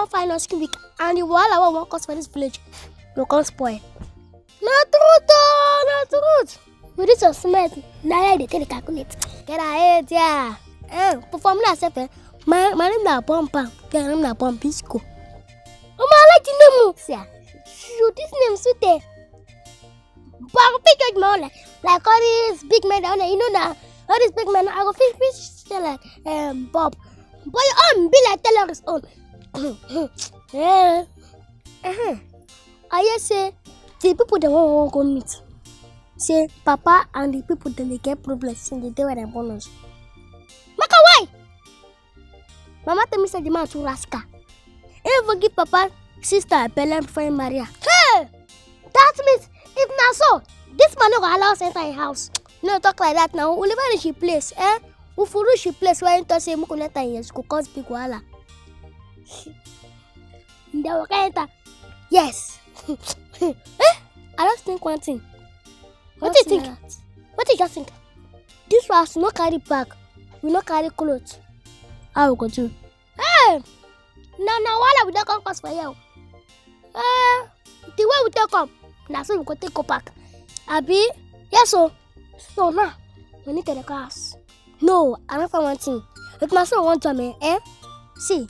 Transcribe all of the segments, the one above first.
won't find us week, and the wall won't cause for this village. You can't spoil. Not truth. With this smart, now they tell you calculate. Get ahead, yeah. Perform that self. My name na Pompa. My name na Pompisco. I like the name. Yeah. Shoot this name suite. But pick my like all these big men down there. You know now, all these big men. I go fish like Bob. But your own be like Taylor's own. I just say the people that won't go meet. Say Papa and the people that they get problems in the day when they're born us. Maka why? Mama tell me say the man too rascal. Ain't forgive Papa, sister, Bella before Maria. Hey! That means if not so, this man no go allow us enter a house. No talk like that now. We'll never reach a place, we will reach a place where you say we can enter here, go cause big wahala. They will enter. Yes. I just think one thing. What do you think? What do you just think? This house no carry bag, we no carry clothes. How we go do? Hey! Now why we don't come cause for you? The way we take up, now so we go take up back. Abi? Yes, so now we need to the class. No, I don't find one thing. If my son wants to see,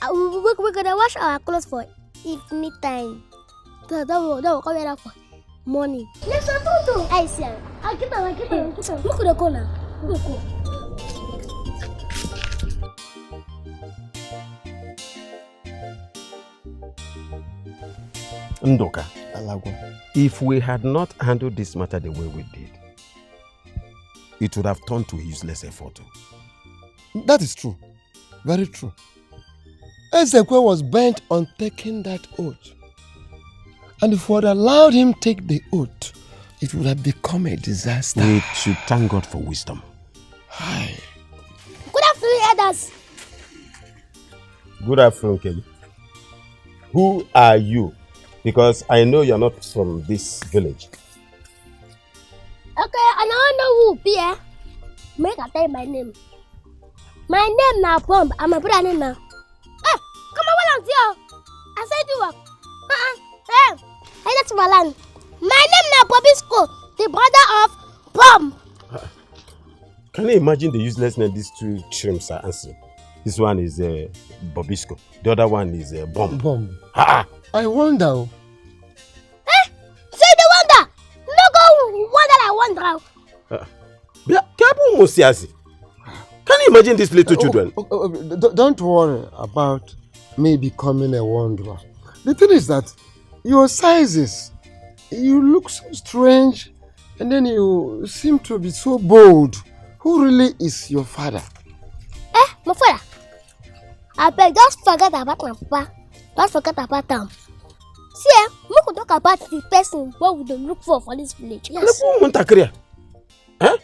we're gonna wash our clothes for evening time. That will come here for morning. Let's go. I see. I get on. Look at the corner. Look. Ndoka, if we had not handled this matter the way we did, it would have turned to useless effort. That is true. Very true. Ezekwe was bent on taking that oath. And if we had allowed him take the oath, it would have become a disaster. We should thank God for wisdom. Hi. Good afternoon, elders. Good afternoon, Kelly. Who are you? Because I know you're not from this village. Okay, and I don't know who be here. Make I tell you my name. My name now Bomb. I'm a brother name now. Hey, come on, well, I'm I said you work. Hey, that's my land. My name now Bobisco, the brother of Bomb. Can you imagine the uselessness these two chimps are answering? This one is Bobisco. The other one is Bomb. Bomb. I wonder. Say the wonder. No go wonder I wonder. Can you imagine these little children? Don't worry about me becoming a wanderer. The thing is that your sizes, you look so strange, and then you seem to be so bold. Who really is your father? My father? I beg, just forget about my papa. Just forget about them. See, we could talk about the person what we don't look for this village. Yes. Can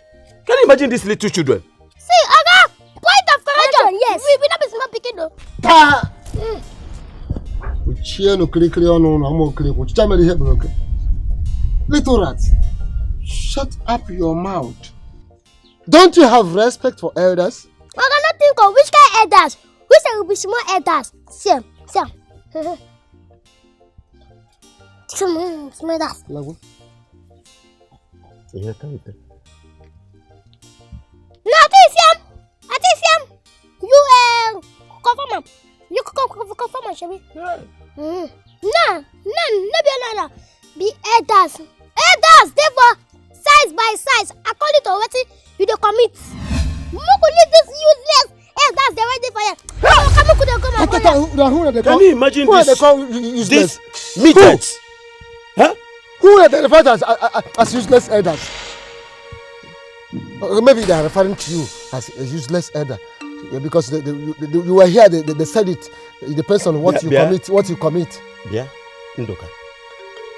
you imagine these little children? See, Aga, point of correction. Yes. We not be small picking though. Little rat, shut up your mouth. Don't you have respect for elders? I cannot think of which kind of elders. Which will be small elders. See. Small elders. No, Atisiam. You confirm. You confirm, Shabby. No, be elders. Elders, therefore, size by size, according to what you do commit. This useless elders, they're ready for you. Can you imagine this midgets? Who are they referred as useless elders? Maybe they are referring to you as a useless elder. Because you were here, they said it. It depends on what you commit. Yeah, Ndoka.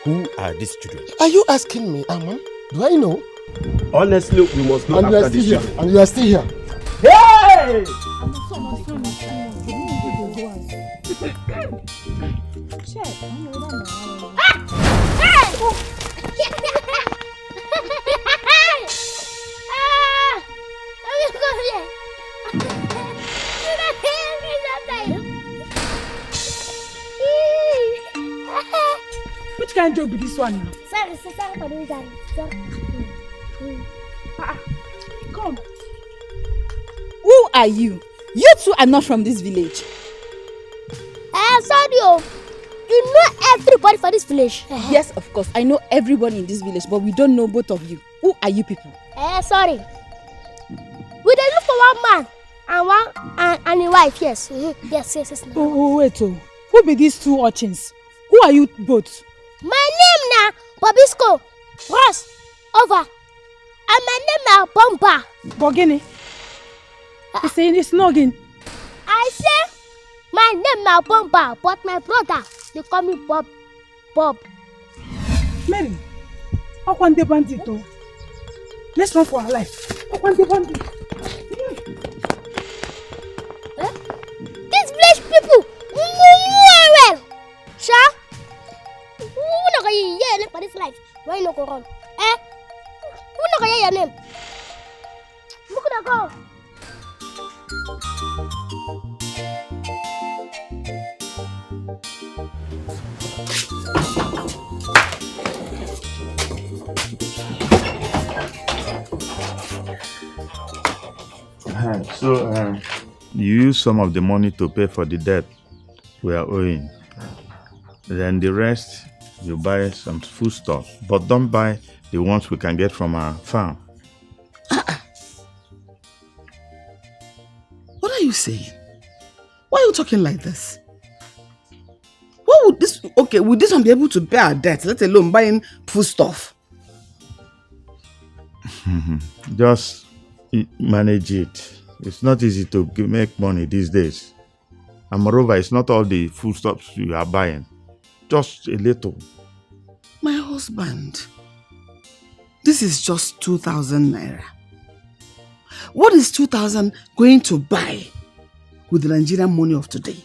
Who are these children? Are you asking me, Amon? Do I know? Honestly, we must know after this show. And you are still here. Hey! kind of job with this one now? Sorry for the guy. Come. Who are you? You two are not from this village. Sorry, oh. You know everybody for this village. Yes, of course. I know everybody in this village, but we don't know both of you. Who are you people? Sorry. We dey look for one man and a wife, yes. Yes. Oh, wait, oh. Who be these two urchins? Who are you both? My name na Bobisco, Ross, over. And my name na Bomba. Bogini. You saying it's noggin? I say my name na Bomba, but my brother, they call me Bob. Mary, I want the bandit though. Let's run for our life. I want the bandit. These village people, well. Sha? Who not gonna hear your name for this life? Why you not go run? Who not gonna hear your name? Who could I go? So, you use some of the money to pay for the debt we are owing. Then the rest, you buy some food stuff. But don't buy the ones we can get from our farm. What are you saying? Why are you talking like this? What would this... Okay, would this one be able to pay our debt, let alone buying food stuff? Just manage it. It's not easy to make money these days. And moreover, it's not all the foodstuffs you are buying. Just a little. My husband, this is just 2,000 naira. What is 2,000 going to buy with the Nigerian money of today?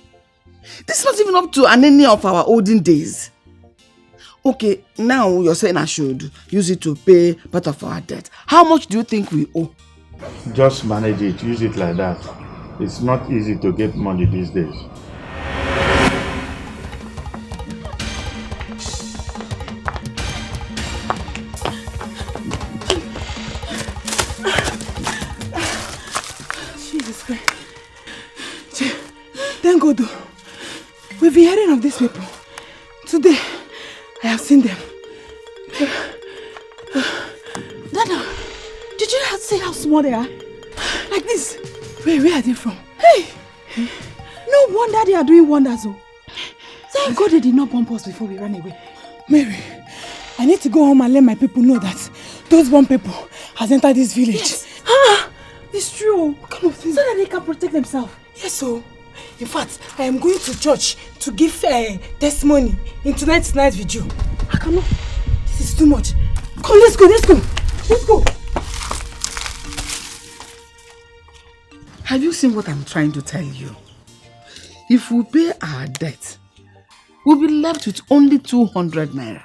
This is not even up to any of our olden days. Okay, now you're saying I should use it to pay part of our debt. How much do you think we owe? Just manage it. Use it like that. It's not easy to get money these days. Jesus Christ. Thank God. We've been hearing of these people. Today, I have seen them. Dada, did you not see how small they are? Like this. Where are they from? Hey! No wonder they are doing wonders, oh. Thank God they did not bump us before we ran away. Mary, I need to go home and let my people know that those bomb people has entered this village. Yes. It's true. What kind of thing? So that they can protect themselves. Yes, so. In fact, I am going to church to give testimony in tonight's night video. I cannot. This is too much. Come, let's go. Let's go. Have you seen what I'm trying to tell you? If we pay our debt, we'll be left with only 200 naira.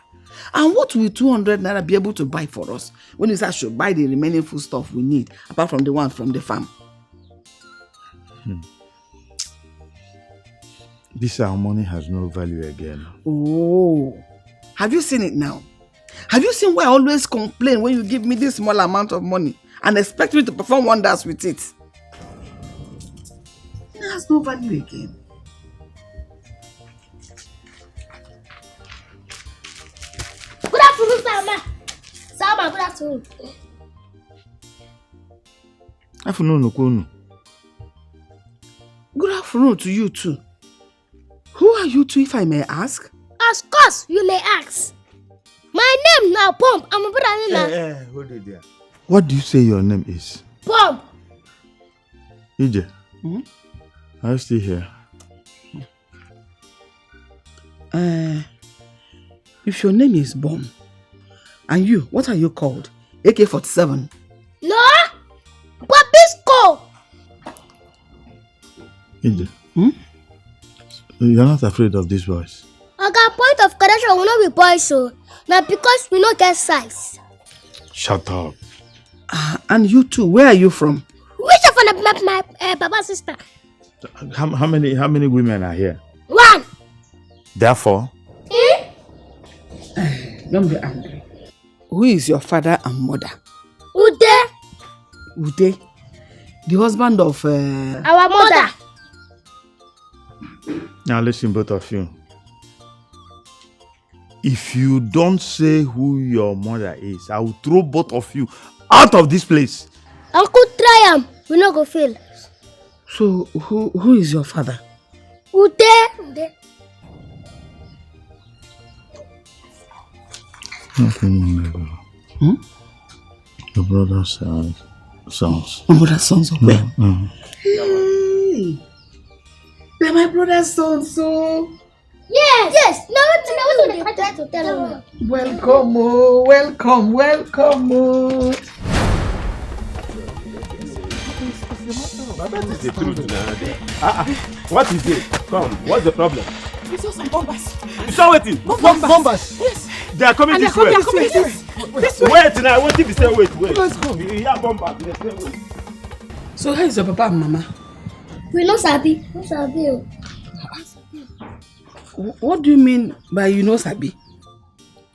And what will 200 naira be able to buy for us when we should buy the remaining food stuff we need, apart from the one from the farm? This our money has no value again. Oh, have you seen it now? Have you seen why I always complain when you give me this small amount of money and expect me to perform wonders with it? It has no value again. Good afternoon, Salma. Salma, good afternoon. Afternoon. Good afternoon to you too. Who are you two, if I may ask? Of course, you may ask. My name now, Pump. I'm a brother. Hold it there. What do you say your name is? Pump. Ije, are you still here? If your name is Bomb, and you, what are you called? AK-47? No, Bobisco. Ije, you're not afraid of these boys? Okay, point of correction will not be boys, so now because we not get size. Shut up. And you too, where are you from? Which of my Baba's sister? How many women are here? One. Therefore? Don't be angry. Who is your father and mother? Ude. Ude? The husband of... Our mother. Now listen, both of you. If you don't say who your mother is, I will throw both of you out of this place. Uncle, try him. We not go fail. So, who is your father? Ude. Ude. Your brother's sons. My brother's sons of where? Hey! They're my brother's sons, so... Yes! Yes! No, what they try to tell me. Welcome, oh, welcome. But that is the truth now. What is it? Come, what's the problem? We saw some bombers. You saw waiting? Bombers? Yes. They are coming this way. This way. Wait now, what if you say wait? Let's go. Yeah, bombers. Let's say wait. So, how is your papa and mama? We no sabi. No sabi. What do you mean by you know sabi?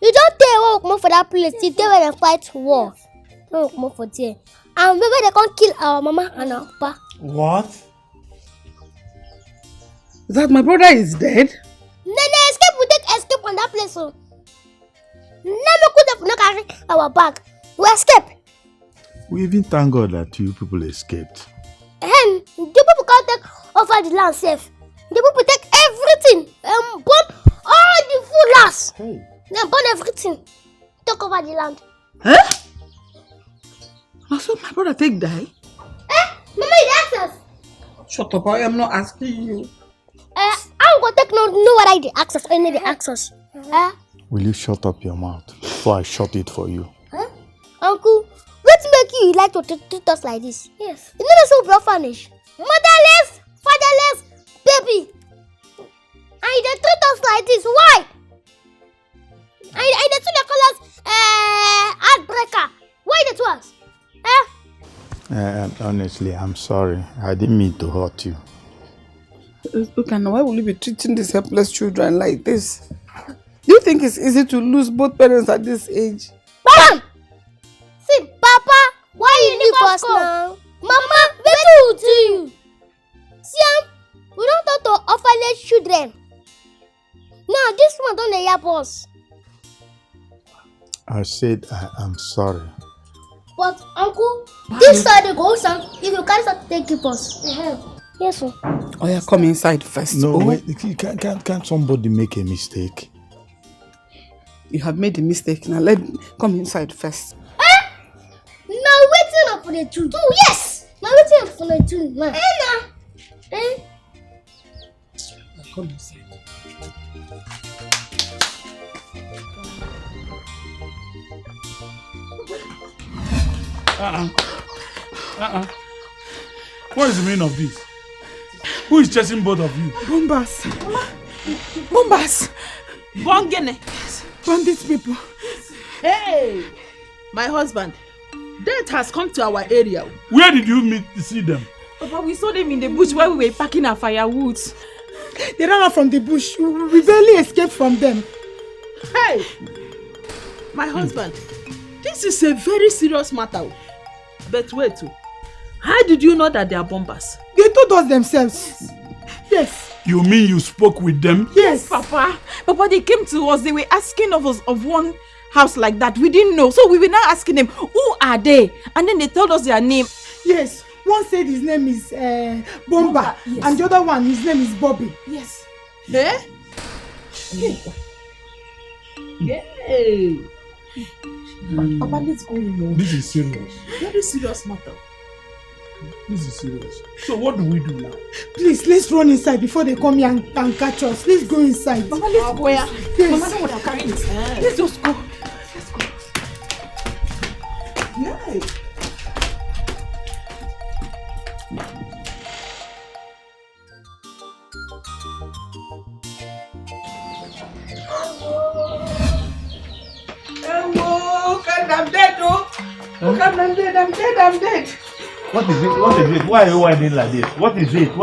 You don't tell what come for that place. You tell when they fight war. No come for there. And maybe they can't kill our mama and our papa. What? That my brother is dead? Then they escape. We take escape on that place. So. Never could have not carry our bag. We escape. We even thank God that you people escaped. And the people can't take over the land safe. The people take everything and burn all the full house. Hey. They burn everything. Take over the land. Huh? So my brother take die? Mama, you ask us. Shut up, I am not asking you. I'm going to take no what I the access, any the access. Will you shut up your mouth before I shut it for you? Uncle, what make you like to treat us like this? Yes. You know so orphanage. Motherless, fatherless, baby. And they treat us like this. Why? And they treat the call us heartbreaker. Why they do us? Honestly, I'm sorry. I didn't mean to hurt you. Look, and why will you be treating these helpless children like this? Do you think it's easy to lose both parents at this age? Bam! See, Papa, why you leave us now? Mama, where do you? See, we don't talk to orphanage children. No, this one don't help us. I said I am sorry. But Uncle, this side they go son. If you can't start take us. Yes, sir. Oh yeah, come inside first. No, wait. Can't somebody make a mistake? You have made a mistake. Now come inside first. Now waiting up for the two. Yes. Now waiting up for the two. Come inside. What is the meaning of this? Who is chasing both of you? Bombers. Bombers. Bongene. Bandit people. Hey, my husband. Death has come to our area. Where did you see them? Papa, we saw them in the bush while we were packing our firewood. They ran out from the bush. We barely escaped from them. Hey, my husband. This is a very serious matter. But wait, how did you know that they are bombers? They told us themselves. Yes. You mean you spoke with them? Yes, Papa. Papa, they came to us. They were asking of us of one house like that. We didn't know. So we were now asking them, who are they? And then they told us their name. Yes. One said his name is Bomba. Yes. And the other one, his name is Bobby. Yes. Eh? Hey. Papa, let's go in. This is serious. Very serious matter. This is serious. So what do we do now? Please, let's run inside before they come here and catch us. Let's go inside. Mama, let's go. Yes. No matter what I'm carrying. Let's just go. Let's go. Yeah. I'm dead, oh! Look, I'm dead. What is it? Why are you whining like this? What is it?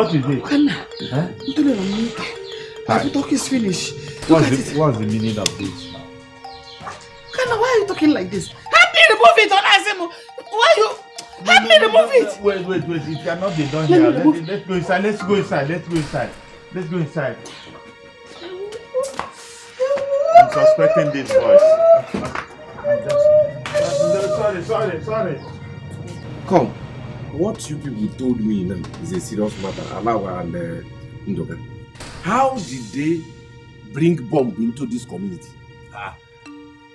The talk is finished. What's the meaning of this? are you talking like this? Help me remove it, Onasimu. Why you? Help me remove it. Wait. It cannot be done here. Let's go inside. Let's go inside. I'm suspecting this voice. Sorry. Come. What you people told me now is a serious matter. Alawa and Ndoka. How did they bring bomb into this community?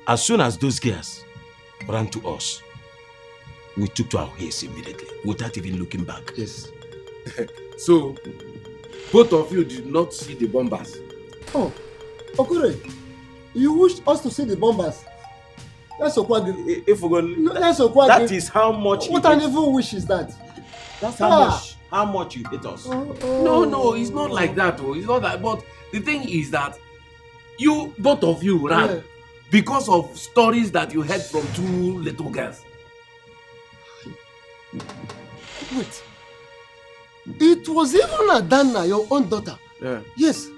As soon as those girls ran to us, we took to our heels immediately, without even looking back. Yes. So, both of you did not see the bombers? Oh, Okure, you wished us to see the bombers. That's Okwagi. If we're going, That's Okwagi. that is how much. What an evil wish is that? That's how much you hate us. No, it's not like that. It's not that. But the thing is that both of you ran because of stories that you heard from two little girls. Wait. It was even Adana, your own daughter. Yeah. Yes,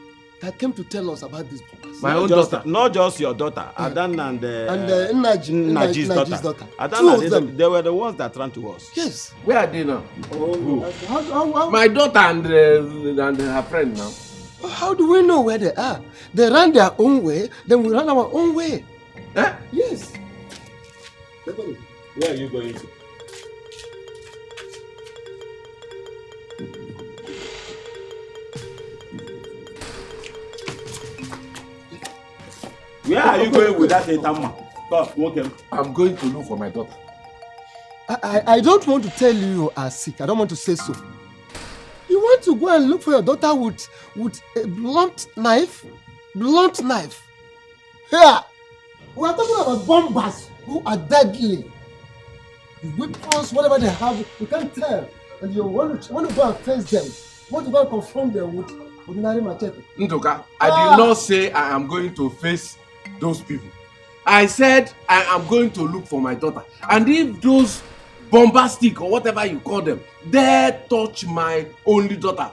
that came to tell us about this bombers. My own daughter. Not just your daughter, Adana and Naji's daughter. Adana, Two of them. they were the ones that ran to us. Yes. Where are they now? How? My daughter and her friend now. How do we know where they are? They ran their own way, then we ran our own way. Eh? Yes. Where are you going to? Where are you going with that Etama? I'm going to look for my daughter. I don't want to tell you you are sick. I don't want to say so. You want to go and look for your daughter with a blunt knife? Blunt knife. Here, we are talking about bombers who are deadly. The weapons, whatever they have, you can't tell. And you want to go and face them. You want to go and confront them with ordinary machete. Ndoka, I did not say I am going to face those people. I said I am going to look for my daughter. And if those bombastic or whatever you call them dare touch my only daughter,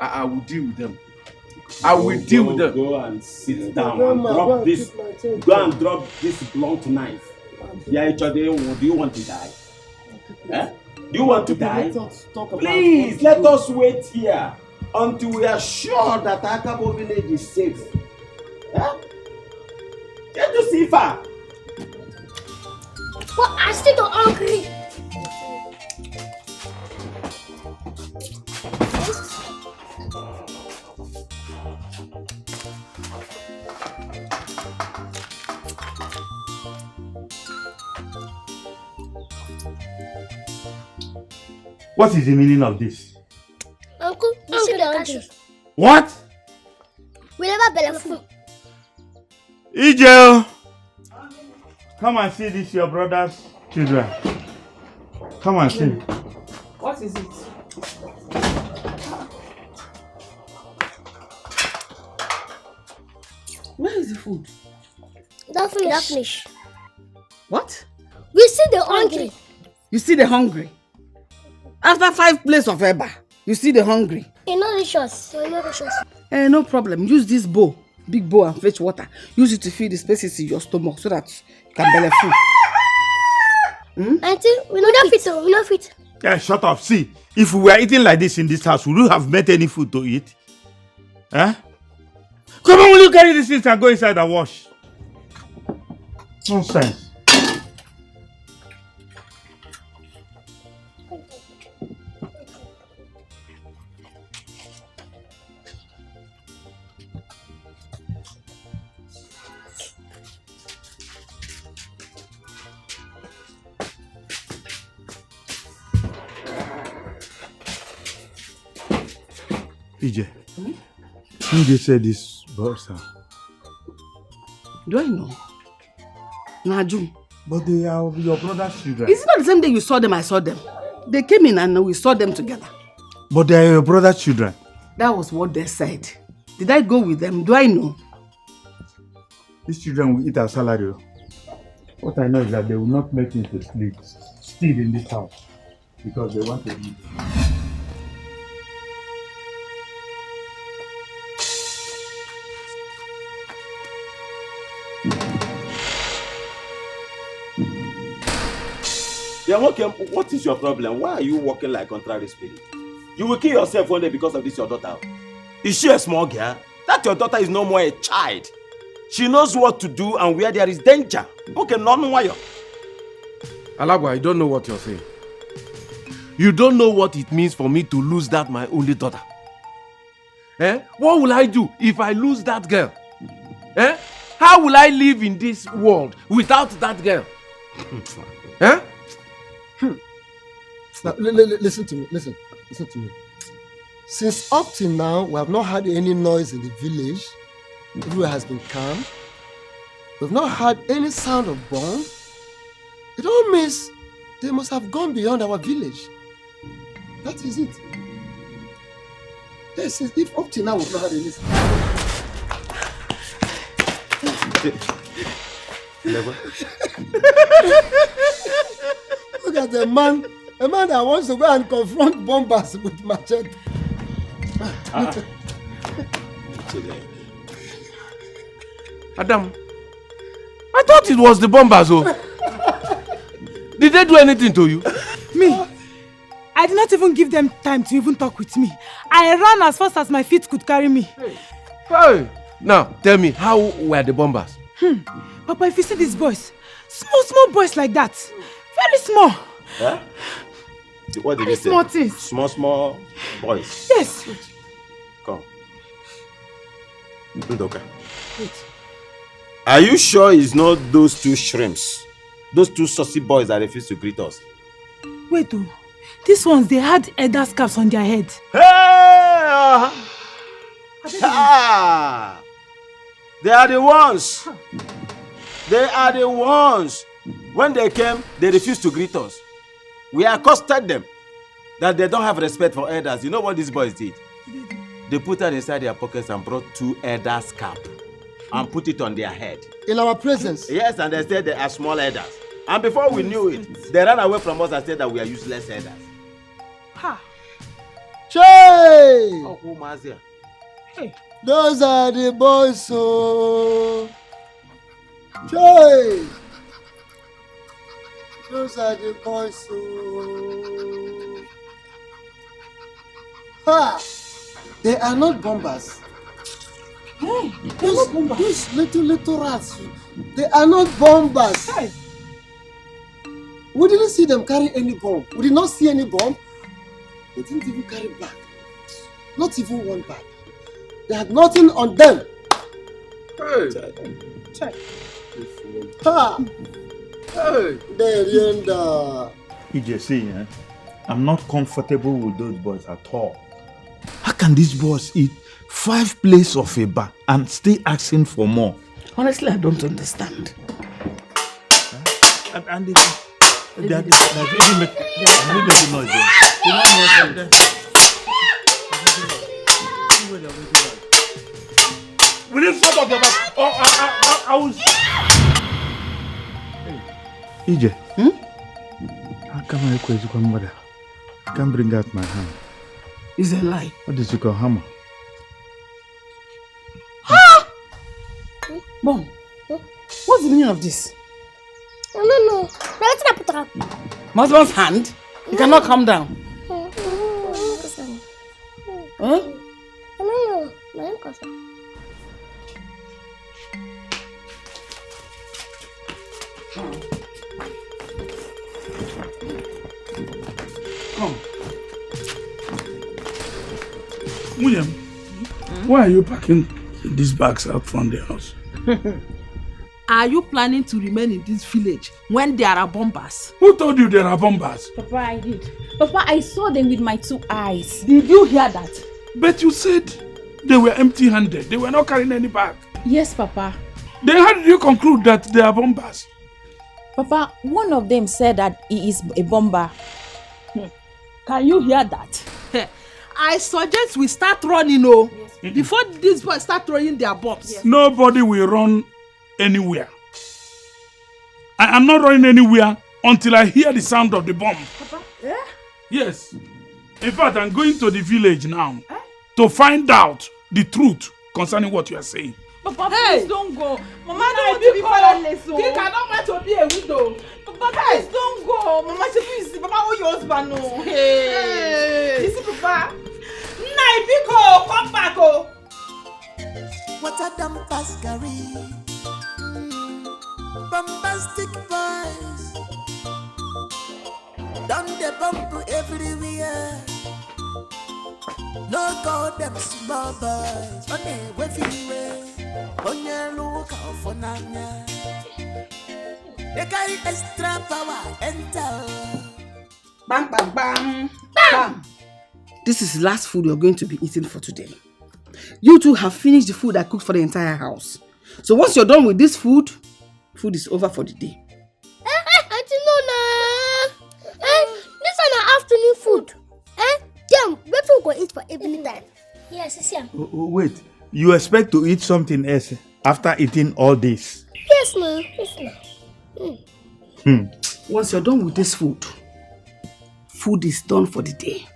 I will deal with them. I will deal with them. Go and sit down and drop this. Go and drop this blunt knife. Yeah, do you want to die? Eh? Do you want to die? Please, let us wait here until we are sure that Akabo village is safe. Eh? Get to see far. But I'm still hungry. What is the meaning of this? Uncle, you see the hungry. What? We never belong. Ijel! Come and see this, your brother's children. Come and see. What is it? Where is the food? Don't finish. What? We see the hungry. You see the hungry? After 5 plates of eba, you see the hungry? No problem. Use this bowl, big bowl, and fetch water. Use it to fill the spaces in your stomach so that you can belly full. Auntie, we don't fit. Yeah, shut up. See, if we were eating like this in this house, would you have met any food to eat? Huh? Come on, will you carry these things and go inside and wash? Nonsense. EJ, who they say this birds are? Do I know? Najum. But they are your brother's children. Is it not the same day you saw them, I saw them? They came in and we saw them together. But they are your brother's children. That was what they said. Did I go with them? Do I know? These children will eat our salary. What I know is that they will not make it to sleep still in this house because they want to eat. Yeah, okay, what is your problem? Why are you walking like contrary spirit? You will kill yourself one day because of this your daughter. Is she a small girl? That your daughter is no more a child. She knows what to do and where there is danger. Okay, no why. Alagwa, I don't know what you're saying. You don't know what it means for me to lose that my only daughter. Eh? What will I do if I lose that girl? Eh? How will I live in this world without that girl? Eh? Now, listen to me. Listen to me. Since up till now, we have not had any noise in the village. Everywhere has been calm. We've not heard any sound of bomb. It all means they must have gone beyond our village. That is it. Yes, if up till now we've not had any sound. Look at the man. A man that wants to go and confront bombers with machete. Adam, I thought it was the bombers. Oh. Did they do anything to you? Me? I did not even give them time to even talk with me. I ran as fast as my feet could carry me. Hey. Now, tell me, how were the bombers? Papa, if you see these boys, small boys like that, very small. Huh? What did very you say? Small things. Small boys. Yes. Come. Ndoka. Are you sure it's not those two shrimps? Those two saucy boys that refuse to greet us? Wait, oh. These ones, they had elder scarves on their head. Hey! They are the ones. They are the ones. When they came, they refused to greet us. We accosted them that they don't have respect for elders. You know what these boys did? They put her inside their pockets and brought 2 elders' cap and put it on their head. In our presence? Yes, and they said they are small elders. And before we knew it, they ran away from us and said that we are useless elders. Ha! Hey! Oh, who was there? Hey! Those are the boys, so. Hey! Those are the boys, so. Ha! They are not bombers. Hey, they're not bombers. Those little rats. They are not bombers. Hey. We didn't see them carry any bomb. We did not see any bomb. They didn't even carry bag. Not even one bag. They had nothing on them. Hey. Check. Ha! Hey. You see, I'm not comfortable with those boys at all. How can these boys eat 5 plates of eba and still asking for more? Honestly, I don't understand. And they're even making noise. We need to talk about. I was. EJ. How come I request you come mother? I can't bring out my hand. It's a lie. What is it called? Hammer? Mom, what's the meaning of this? No. My husband's hand? You cannot calm down. Huh? Come. William, why are you packing these bags out from the house? Are you planning to remain in this village when there are bombers? Who told you there are bombers? Papa, I did. Papa, I saw them with my 2 eyes. Did you hear that? But you said they were empty-handed. They were not carrying any bag. Yes, Papa. Then how did you conclude that they are bombers? Papa, one of them said that he is a bomber. Can you hear that? I suggest we start running, yes, before these boys start throwing their bombs. Yes. Nobody will run anywhere. I am not running anywhere until I hear the sound of the bomb. Papa? Eh? Yes. In fact, I'm going to the village now to find out the truth concerning what you are saying. Papa, please don't go. Mama, I don't want to be fatherless. He cannot wait to be a widow. Papa, Papa, please don't go. Mama, please. Papa, oh, your husband, no. Hey. Listen, Papa. Naibiko, come back, oh. What a damn pascary. Bombastic boys. Down the bump everywhere. No go them small boys. On the way freeway. On your look out for Nanya. They carry extra power. Enter. Bam, bam, bam. Bam. This is the last food you're going to be eating for today. You two have finished the food I cooked for the entire house. So once you're done with this food is over for the day. Auntie Nona. This is an afternoon food. Damn, where we go eat for evening time? Yes, it's here. Wait, you expect to eat something else after eating all this? Yes, ma'am. Once you're done with this food is done for the day.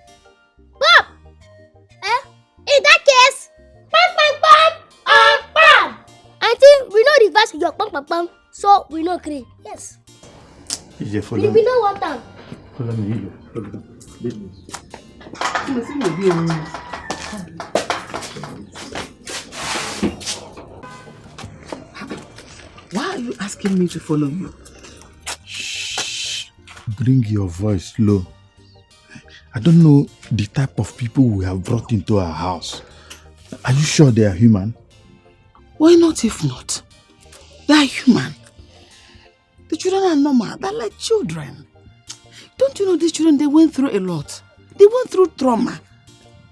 Bob! In that case, bam, Auntie, we know reverse your bam, so we know agree. Yes. We don't want them. Follow me. Why are you asking me to follow you? Shh. Bring your voice low. I don't know the type of people we have brought into our house. Are you sure they are human? Why not if not? They are human. The children are normal. They're like children. Don't you know these children, they went through a lot. They went through trauma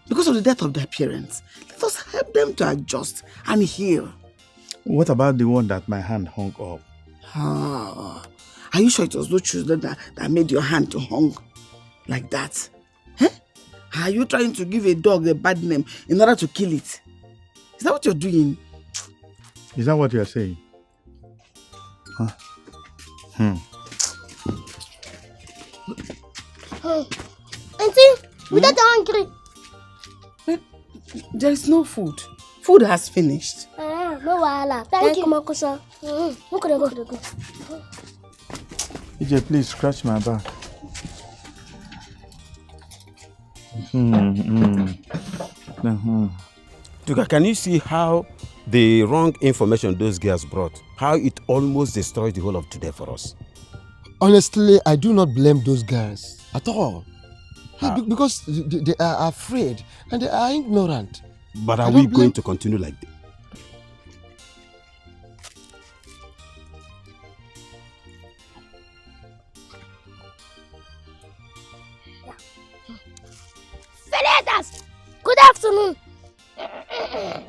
because of the death of their parents. Let us help them to adjust and heal. What about the one that my hand hung up? Are you sure it was those children that made your hand to hung like that? Huh? Are you trying to give a dog a bad name in order to kill it? Is that what you're doing? Is that what you're saying? Huh? Auntie, we're not hungry. There is no food. Food has finished. No wahala. Thank you, Makosa. Go. EJ, please scratch my back. Tuka, can you see how the wrong information those girls brought, how it almost destroyed the whole of today for us? Honestly, I do not blame those girls at all. Because they are afraid and they are ignorant. But are we going to continue like this? Senators, good afternoon.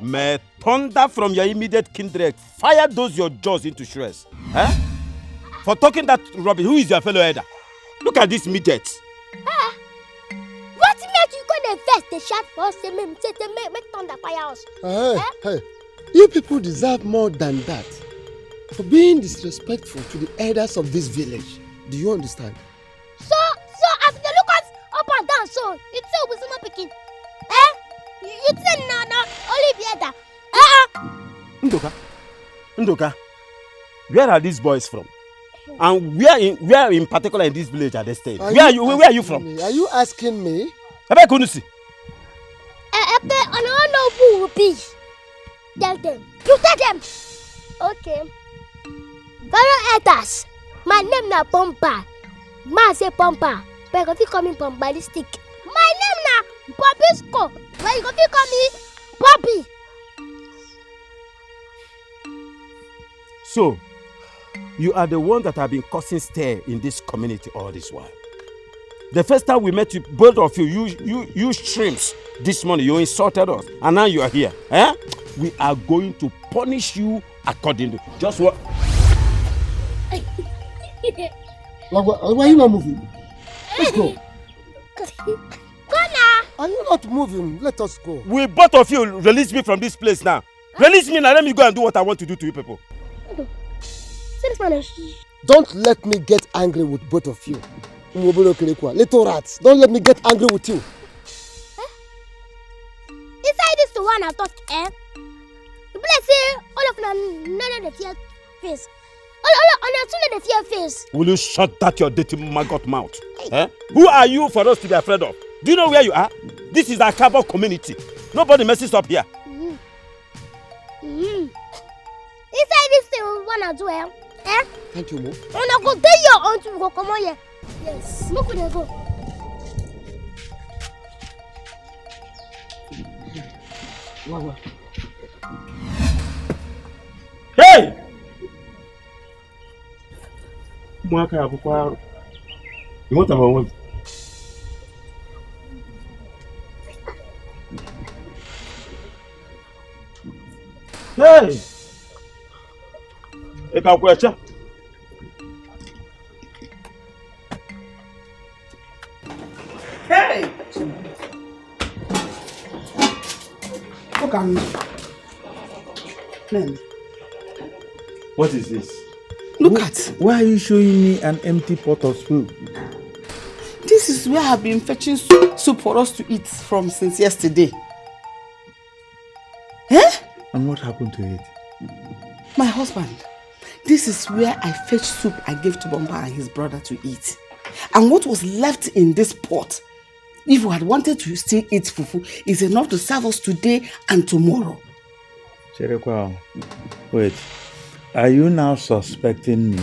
May thunder from your immediate kindred fire those your jaws into shreds. Eh? For talking that rubbish, who is your fellow elder? Look at this midget. What made you go the first? They shout for us, they make thunder fire us. Hey, you people deserve more than that. For being disrespectful to the elders of this village. Do you understand? So as they look us up and down, so it's so we not picking. You say no, only the elder. Ndoka, where are these boys from? And where in particular in this village are they staying? Where are you from? Are you asking me? I don't know who will be. Tell them. You tell them. Okay. Fellow elders, my name na Pompa. Ma say Pompa. But you call me Pompalistic. My name na Bobisco. Why you call me Bobby? So, you are the one that have been causing stir in this community all this while. The first time we met you, both of you shrimps this morning, you insulted us, and now you are here. Eh? We are going to punish you accordingly. Just what? Why are you not moving? Let's go. Go now. Are you not moving? Let us go. We both of you release me from this place now. Release me now. Let me go and do what I want to do to you people. Don't let me get angry with both of you. Little rats, don't let me get angry with you. Inside this the one I thought, The place say all of them none of the tear face. All you're still in the fear face. Will you shut that your dirty maggot mouth? Eh? Who are you for us to be afraid of? Do you know where you are? This is a cowboy community. Nobody messes up here. Inside this thing we wanna do, eh? Thank you, Mo. And go tell your aunt to go come on here. Yes. Look where they go. Wow. Hey! Mwaka ya bukwaru. You want to have a Hey! Eka kwecha. Hey! Look at me. Man. What is this? Look at. Why are you showing me an empty pot of soup? This is where I've been fetching soup for us to eat from since yesterday. Eh? And what happened to it? My husband, this is where I fetched soup I gave to Bomba and his brother to eat. And what was left in this pot, if we had wanted to still eat fufu, is enough to serve us today and tomorrow. Cherekwa, wait. Are you now suspecting me?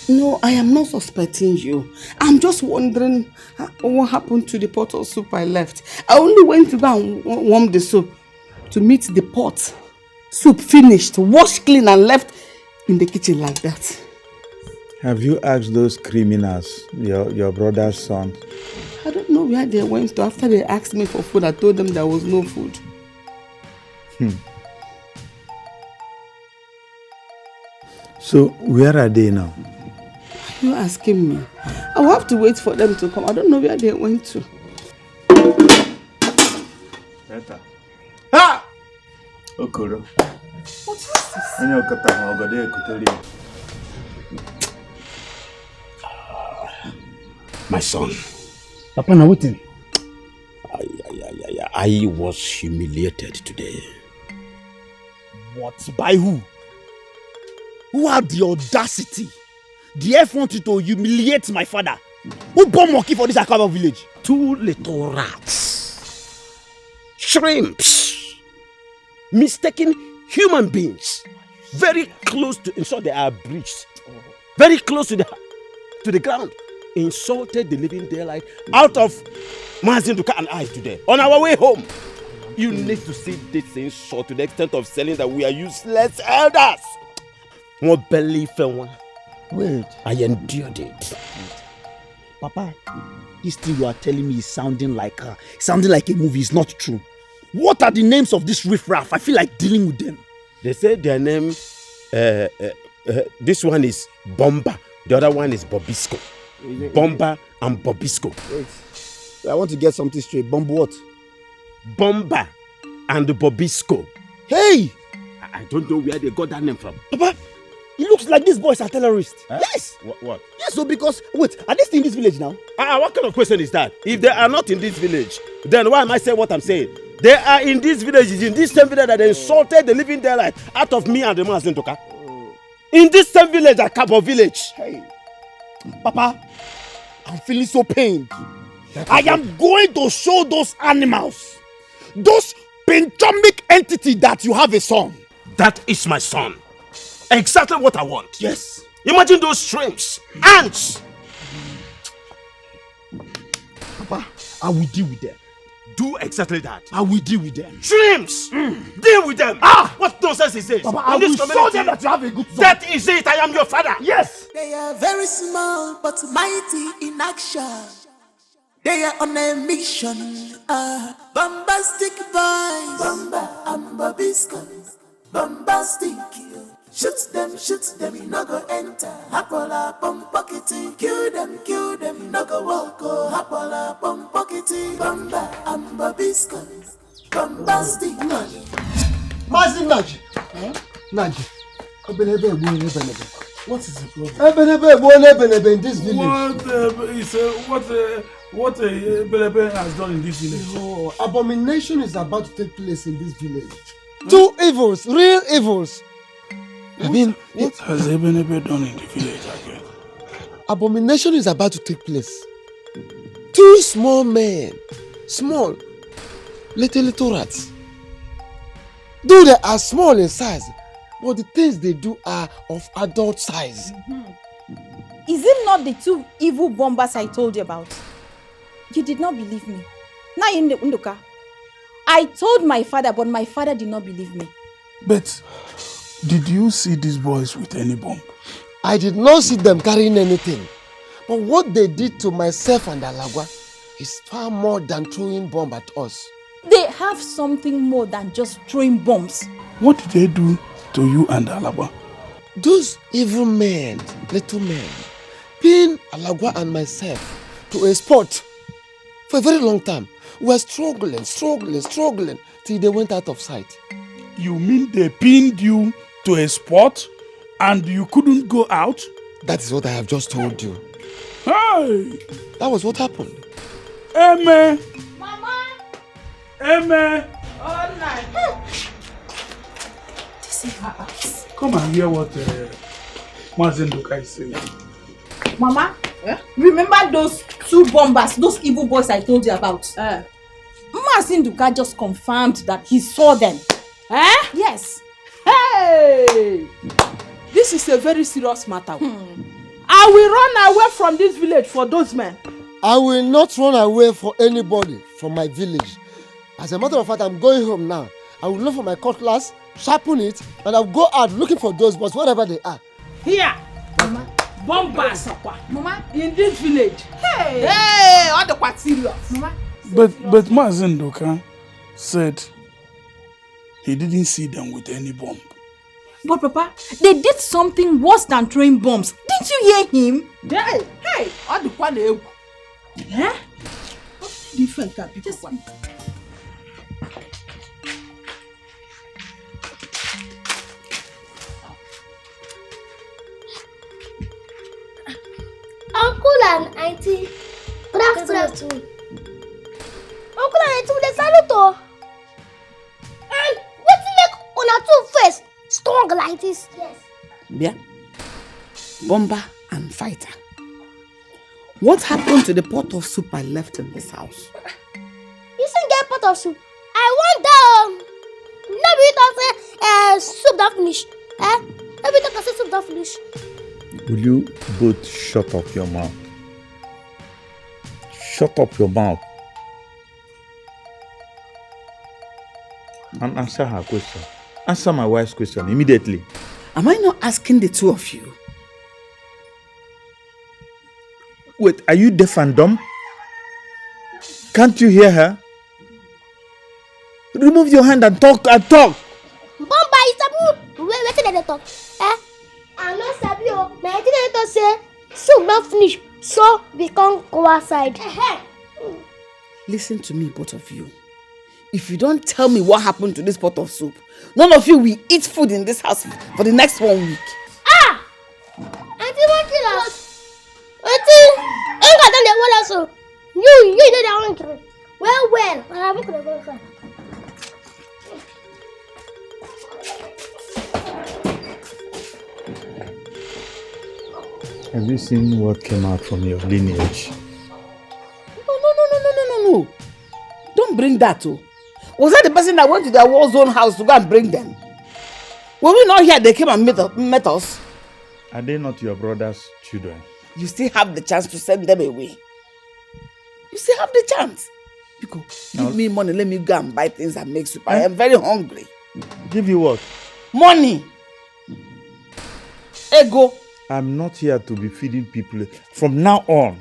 No, I am not suspecting you. I'm just wondering what happened to the pot of soup I left. I only went to go and warm the soup to meet the pot. Soup finished, washed clean and left in the kitchen like that. Have you asked those criminals, your brother's son? I don't know where they went to. After they asked me for food, I told them there was no food. So, where are they now? Are you asking me? I will have to wait for them to come. I don't know where they went to. Better. Ha! Okoro. What is this? My son. Papa, now waiting. I was humiliated today. What? By who? Who had the audacity, the effort to humiliate my father? Who born monkey for this Akaba village? 2 little rats. Shrimps. Mistaken human beings. Very close to, in short, they are breached. Very close to the ground. Insulted the living daylight out of Mazin Duka and I today. On our way home. You need to see this insult to the extent of saying that we are useless elders. More belly fell. Wait. I endured it. Papa, this thing you are telling me is sounding like a movie. It's not true. What are the names of this riffraff? I feel like dealing with them. They say their name, this one is Bomba. The other one is Bobisco. Bomba and Bobisco. Wait. I want to get something straight. Bomba what? Bomba and Bobisco. Hey! I don't know where they got that name from. Papa, it looks like these boys are terrorists. Huh? Yes! What? Yes, so because, wait, are they still in this village now? What kind of question is that? If they are not in this village, then why am I saying what I'm saying? They are in these villages, in this same village that they insulted the living daylight out of me and the man Zentoka. In this same village, at Cabo village. Hey, Papa, I'm feeling so pained. I am going to show those animals, those pentomic entity that you have a son. That is my son. Exactly what I want. Yes. Imagine those shrimps, ants. Papa, I will deal with them. Do exactly that. I will deal with them. Shrimps! Deal with them! What nonsense is this? Papa, I will show them that you have a good son. That is it, I am your father. Yes! They are very small but mighty in action. They are on a mission. Bombastic boys. Bomba and Bobisco. Bombastic. Shoot them, you no go enter. Hapola, bomb pockety. Kill them, you no go walk. Hapola, bomb pockety. Bomba and Bobisco. Bombastic. Massive Naj. Naj. What is the problem? In this village. What Belebe has done in this village? Oh, abomination is about to take place in this village. 2 evils, real evils. What has Ebenebe done in the village again? Abomination is about to take place. 2 small men, small, little rats. Though they are small in size, but the things they do are of adult size. Is it not the 2 evil bombers I told you about? You did not believe me. Now in the Unduka. I told my father, but my father did not believe me. But did you see these boys with any bomb? I did not see them carrying anything. But what they did to myself and Alagwa is far more than throwing bomb at us. They have something more than just throwing bombs. What did they do to you and Alagwa? Those evil men, little men, pinned Alagwa and myself to a spot for a very long time. We were struggling till they went out of sight. You mean they pinned you to a spot and you couldn't go out? That is what I have just told you. Hey! That was what happened. Amen. Mama! Amen. All night. This is her house. Come and hear what Mazenduka is saying. Mama, remember those 2 bombers, those evil boys I told you about? Mazinduka just confirmed that he saw them. Yes. Hey! This is a very serious matter. I will run away from this village for those men. I will not run away for anybody from my village. As a matter of fact, I'm going home now. I will look for my cutlass, sharpen it, and I'll go out looking for those boys, wherever they are. Here, Mama. bombers, Mama. in this village. Hey! Hey, all the quite serious. Mama. But Mazenduka said he didn't see them with any bomb. But Papa, they did something worse than throwing bombs. Didn't you hear him? Hey, all the quite different kind of people. Uncle and Auntie, good afternoon. Uncle and Auntie, they salute you. And what make una 2 face strong like this? Yes. Yeah. Bomber and fighter. What happened to the pot of soup I left in this house? You still get pot of soup. I want maybe you don't say soup don't finish. Maybe you don't say soup don't finish. Will you both shut up your mouth? Shut up your mouth. And answer her question. Answer my wife's question immediately. Am I not asking the 2 of you? Wait, are you deaf and dumb? Can't you hear her? Remove your hand and talk and talk. Bomba is a wait till they talk. I'm not Sabio. Now I think I say soup not finish, so we can't go outside. Listen to me, both of you. If you don't tell me what happened to this pot of soup, none of you will eat food in this house for the next 1 week. Auntie won't kill us. Auntie, ain't got done the one also. You did that one kill. Well, I'm not gonna go outside. Have you seen what came out from your lineage? No. Don't bring that, oh. Was that the person that went to their war zone house to go and bring them? Were we not here? They came and met us. Are they not your brother's children? You still have the chance to send them away. You still have the chance. Because give me money, let me go and buy things and make soup. I am very hungry. Give you what? Money. Ego. I'm not here to be feeding people. From now on,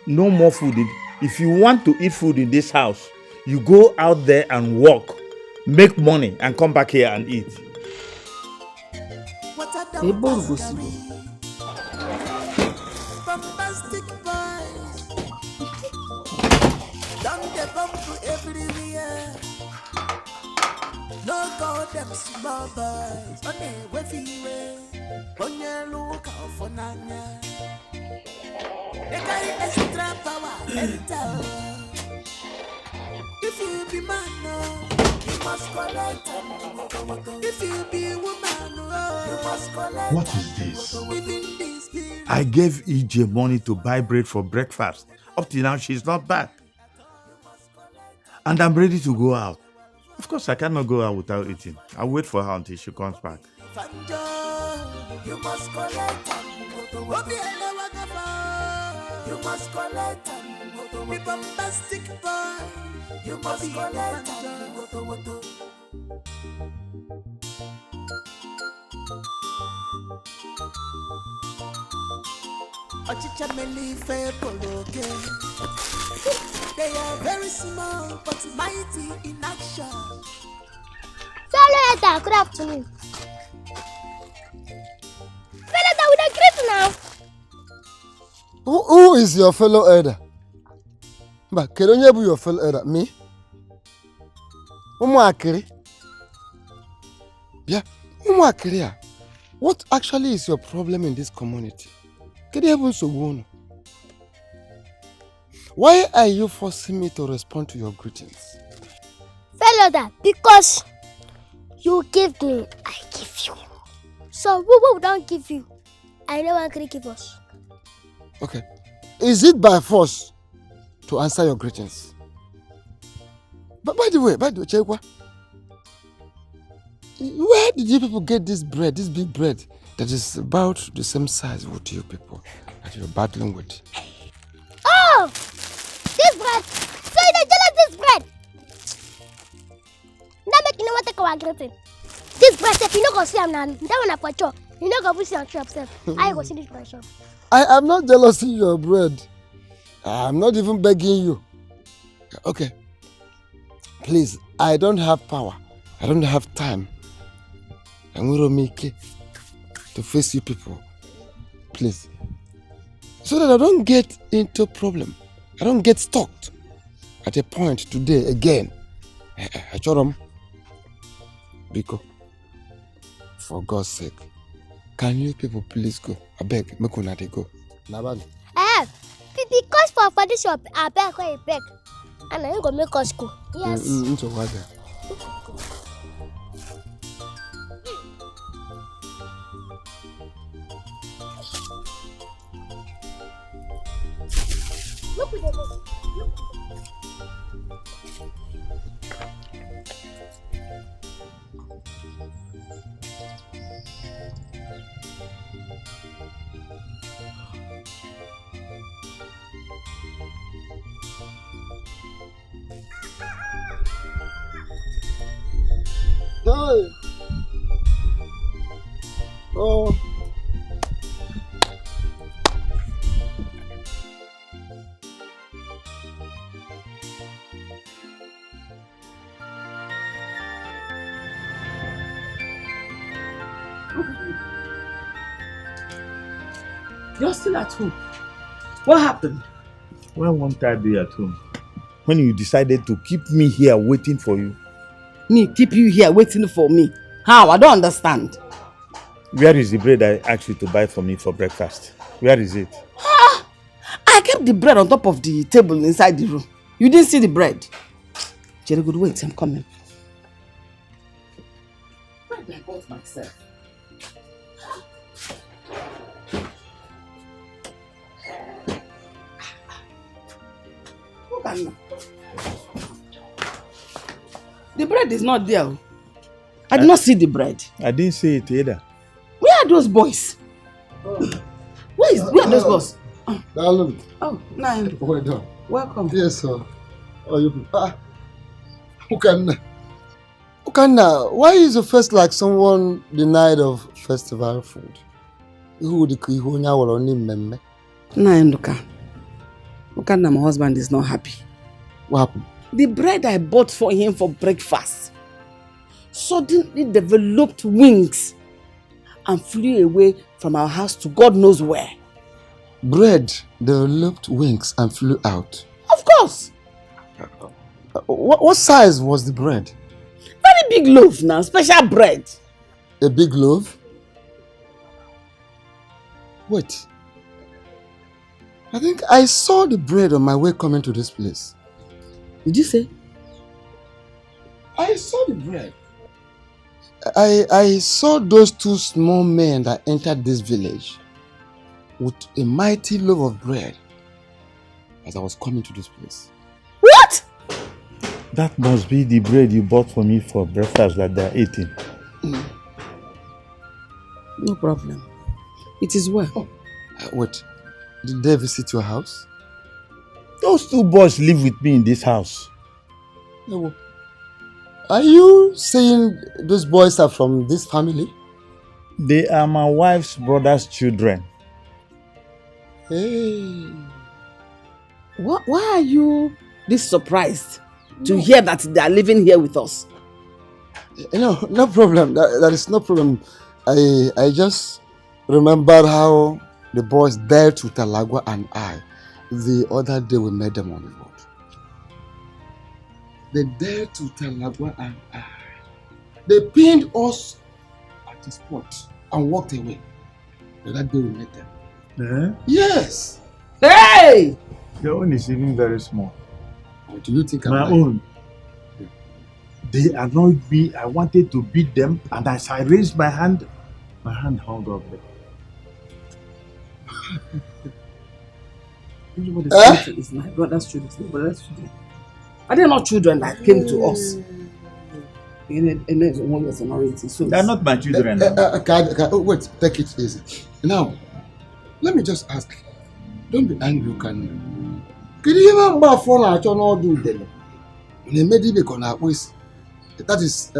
no more food. If you want to eat food in this house, you go out there and work, make money, and come back here and eat. Bombastic boys. Don't get bumped to everywhere. No go them small boys. On the wavy way. On your look out for Nanya. They carry extra power and tell. If you be man, you must collect them. If you be woman, you must collect. What is this? I gave EJ money to buy bread for breakfast. Up till now, she's not back. And I'm ready to go out. Of course, I cannot go out without eating. I'll wait for her until she comes back. You must collect. You must collect. We bombastic boy. You must collect. They are very small but mighty in action. Fellow Edda, good afternoon. Fellow Edda, we don't greet now. Who is your fellow elder? But can you be your fellow elder? Me? Yeah, what actually is your problem in this community? Why are you forcing me to respond to your greetings? Fellow Edda, because you give me, I give you. So we don't give you, I know one can give us. Okay. Is it by force to answer your greetings? But by the way, Chekwa, where did you people get this bread, this big bread that is about the same size with you people that you're battling with? Oh! This bread! So you don't jealous this bread! Now make you know what take our greeting. This bread, if you don't go see him now, that one for sure. You don't go push your trap self. I go see this bread shop. I am not jealous of your bread. I'm not even begging you. Okay. Please, I don't have power. I don't have time. I'm going to make it to face you people. Please. So that I don't get into problem. I don't get stuck at a point today again. Achorom. Biko. For God's sake. Can you people please go? I beg, make una dey go. Nabali. Because for this shop, I beg where you beg. And I ain't gonna make us go. Yes. Into what? Look at this. Hey. Oh. You're still at home. What happened? Why won't I be at home? When you decided to keep me here waiting for you. Me keep you here waiting for me? How? I don't understand. Where is the bread I asked you to buy for me for breakfast? Where is it? I kept the bread on top of the table inside the room. You didn't see the bread? Jerry, good, wait, I'm coming. Where did I bought myself? Look at me. The bread is not there. I did not see the bread. I didn't see it either. Where are those boys? Where are those boys? Darling. Oh, no. Well done. Welcome. Yes, sir. Oh, you. Ukanna, why is your face like someone denied of festival food? Who would you know? Ukanna, my husband is not happy. What happened? The bread I bought for him for breakfast suddenly developed wings and flew away from our house to God knows where. Bread developed wings and flew out? Of course. What size was the bread? Very big loaf now, special bread. A big loaf? Wait. I think I saw the bread on my way coming to this place. Did you say? I saw the bread. I saw those two small men that entered this village with a mighty loaf of bread as I was coming to this place. What? That must be the bread you bought for me for breakfast that they're eating. No problem. It is well. Oh. Wait, did they visit your house? Those two boys live with me in this house. No. Are you saying those boys are from this family? They are my wife's brother's children. Hey. Why are you this surprised to hear that they are living here with us? No problem. That is no problem. I just remember how the boys dared to Talagwa and I the other day we met them on the road. They dared to Talagwa and I. They pinned us at the spot and walked away. The other day we met them. Yes. Hey! Your own is even very small. What do you think? My own. They annoyed me. I wanted to beat them, and as I raised my hand hung up there. It's my brother's children. Are they not children that came to us? They're not my children. Wait, take it easy. Now, let me just ask. Don't be angry, can you? Can you even buy phone at all do them? That is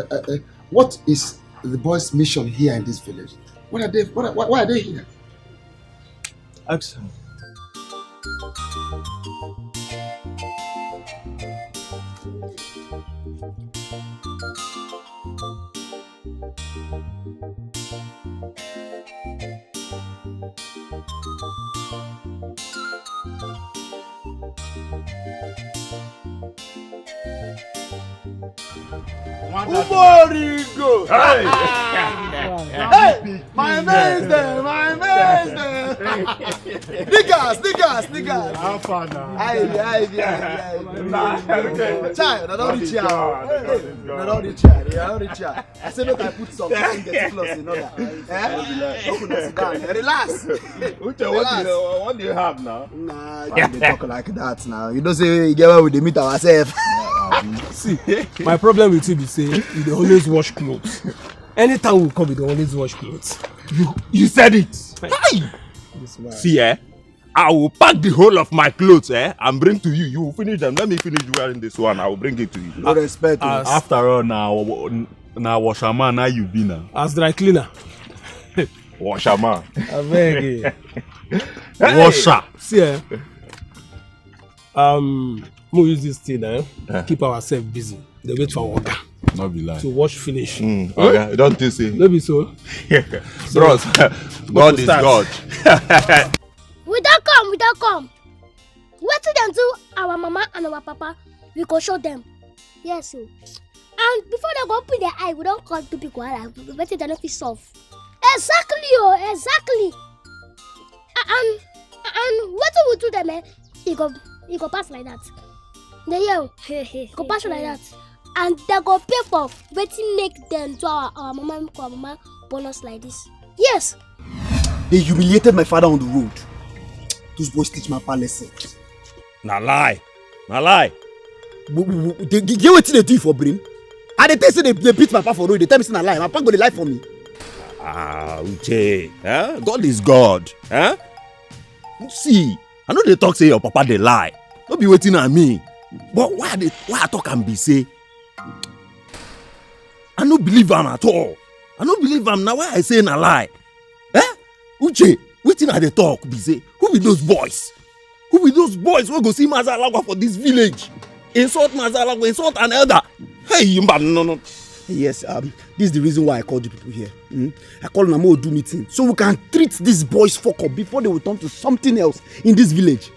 what is the boys' mission here in this village? Why are they here? Ask them. Uborigo! Hey! Hey! My man's there! My man's there! Niggas! How far now? Aye. Child, I don't reach out. I don't reach out. I said, look, I put some get close in order. Open the cigar. Relax. What do you have now? Nah, you can't talk like that now. You don't say you get where we meet ourselves. See, my problem with you be say you dey always wash clothes. Anytime we come, you dey always wash clothes. You said it. Hey! See, I will pack the whole of my clothes and bring to you. You will finish them. Let me finish wearing this one. I will bring it to you. No respect. After all, now washerman, now you be now. As dry cleaner. Washerman. I beg you. Washer. See, we use this thing, keep ourselves busy. They wait for water. Not be lying. To wash finish. Okay, don't you see? Maybe so. Bros, God is God. We don't come. What did them do? Our mama and our papa, we go show them. Yes, so. And before they go open their eye, we don't call two people. We better than if solve. Exactly. And what do we do them? You go pass like that. They yell, go pass like that. And they go pay for waiting make them to our mama bonus like this. Yes. They humiliated my father on the road. Those boys teach my papa lesson. Na lie. They get what they do for brain. And they say they beat my papa for road. They tell me it's not lie. My papa go to lie for me. Uche, God is God. See, I know they talk say your papa they lie. Don't be waiting on me. But why I talk and be say? I don't believe him at all. I don't believe him now. Why I say na lie? Uche, waiting at the talk be say, who be those boys? Who be those boys who go see Mazalagwa for this village? Insult Mazalagwa, insult an elder. Hey, no. Yes, this is the reason why I called you people here. I called them do meeting so we can treat these boys fuck up before they will turn to something else in this village.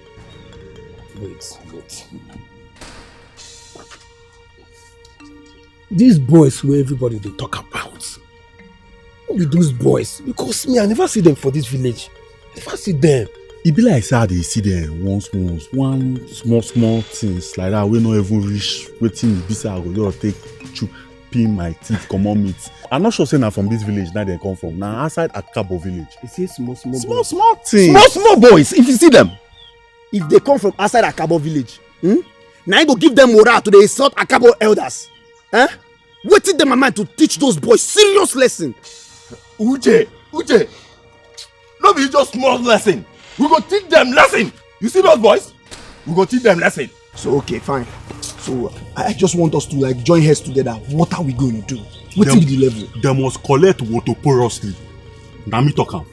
Wait. These boys who everybody they talk about. Who be those boys? Because me, I never see them for this village. I never see them. It be like say they see them one small things like that. We not even reach waiting. Be say I go just take chew. pin my teeth, come on meat. I'm not sure saying I'm from this village now they come from. Now outside Akabo village. It's a small Small things. things. Small boys, if you see them, if they come from outside Akabo village, now you go give them morale to the insult Akabo elders. Waiting them a mind to teach those boys serious lesson. Uche, no be just small lesson. We go teach them lesson. You see those boys? We go teach them lesson. So okay, fine. So I just want us to like join heads together. What are we going to do? What will be the level? They must collect water porously. Now me talk am.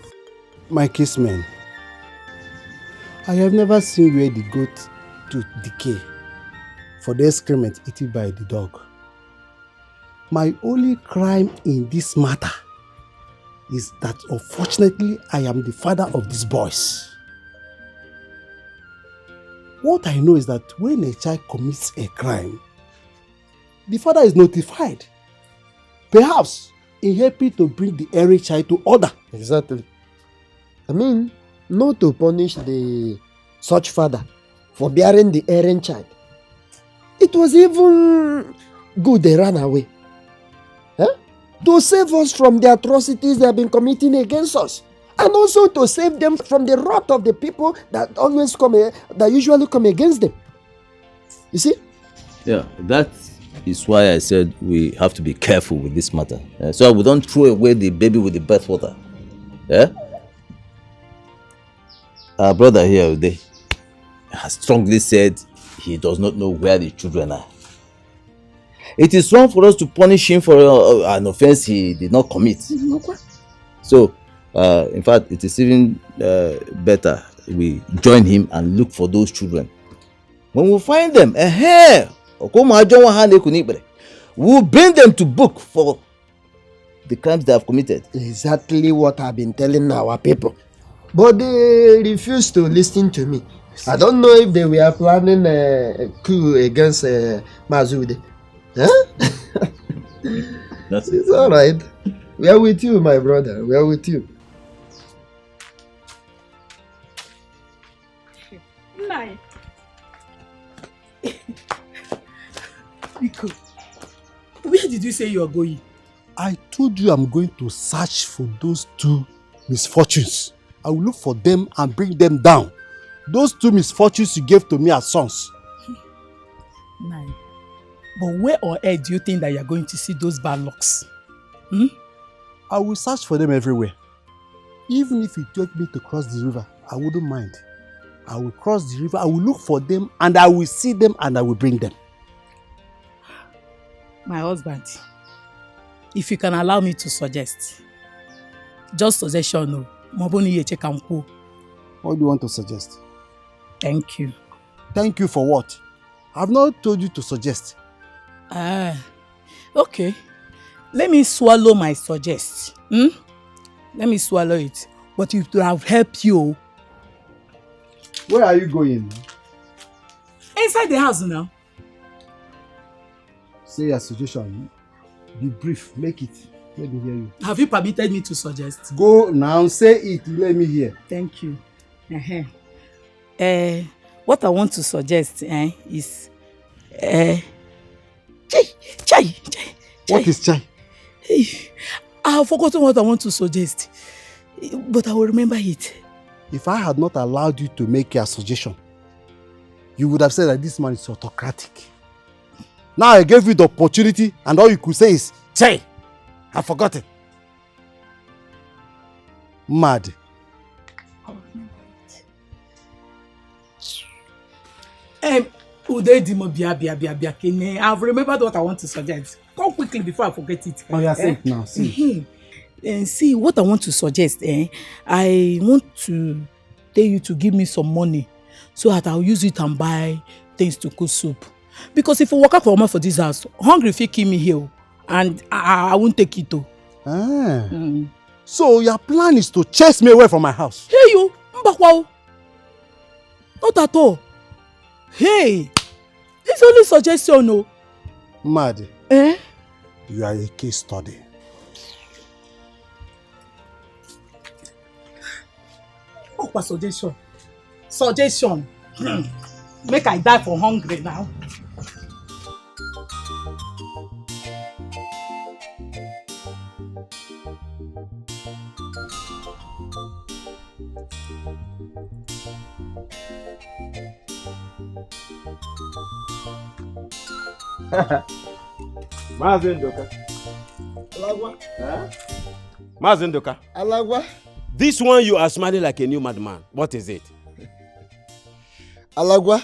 My case man, I have never seen where the goat to decay for the excrement eaten by the dog. My only crime in this matter is that unfortunately I am the father of these boys. What I know is that when a child commits a crime, the father is notified. Perhaps in helping to bring the erring child to order. Exactly. I mean, not to punish the such father for bearing the erring child. It was even good they ran away. To save us from the atrocities they have been committing against us. And also to save them from the wrath of the people that usually come against them. You see? Yeah, that is why I said we have to be careful with this matter. So we don't throw away the baby with the bathwater. Yeah? Our brother here today has strongly said he does not know where the children are. It is wrong for us to punish him for an offense he did not commit. So, in fact, it is even better we join him and look for those children. When we find them, we'll bring them to book for the crimes they have committed. Exactly what I've been telling our people. But they refuse to listen to me. I don't know if they were planning a coup against Mazude. That's It's all right. We are with you, my brother. We are with you. Nine. Rico, where did you say you are going? I told you I'm going to search for those two misfortunes. I will look for them and bring them down. Those two misfortunes you gave to me as sons. Nine. But where on earth do you think that you are going to see those bad lucks? I will search for them everywhere. Even if it took me to cross the river, I wouldn't mind. I will cross the river, I will look for them, and I will see them, and I will bring them. My husband, if you can allow me to suggest, just suggestion, no. What do you want to suggest? Thank you. Thank you for what? I've not told you to suggest. Okay. Let me swallow my suggest. Let me swallow it. But it will have helped you. Where are you going? Inside the house now. Say your suggestion. Be brief. Make it. Let me hear you. Have you permitted me to suggest? Go now. Say it. Let me hear. Thank you. What I want to suggest is chai. What is chai? I have forgotten what I want to suggest, but I will remember it. If I had not allowed you to make your suggestion, you would have said that this man is autocratic. Now I gave you the opportunity and all you could say is, chai, I've forgotten. Mad. I've remembered what I want to suggest. Come quickly before I forget it. Oh, yeah, say it now. See. See what I want to suggest. I want to tell you to give me some money so that I'll use it and buy things to cook soup. Because if I work out for this house, hungry if you kill me here, and I won't take it too. So your plan is to chase me away from my house? Hey you, Mbakwao. Not at all. Hey, it's only suggestion, no. Mad. You are a case study. What suggestion? Suggestion. Make I die for hungry now. Mazendoka. Alagwa. Mazendoka. Alagwa. This one you are smiling like a new madman. What is it? Alagwa,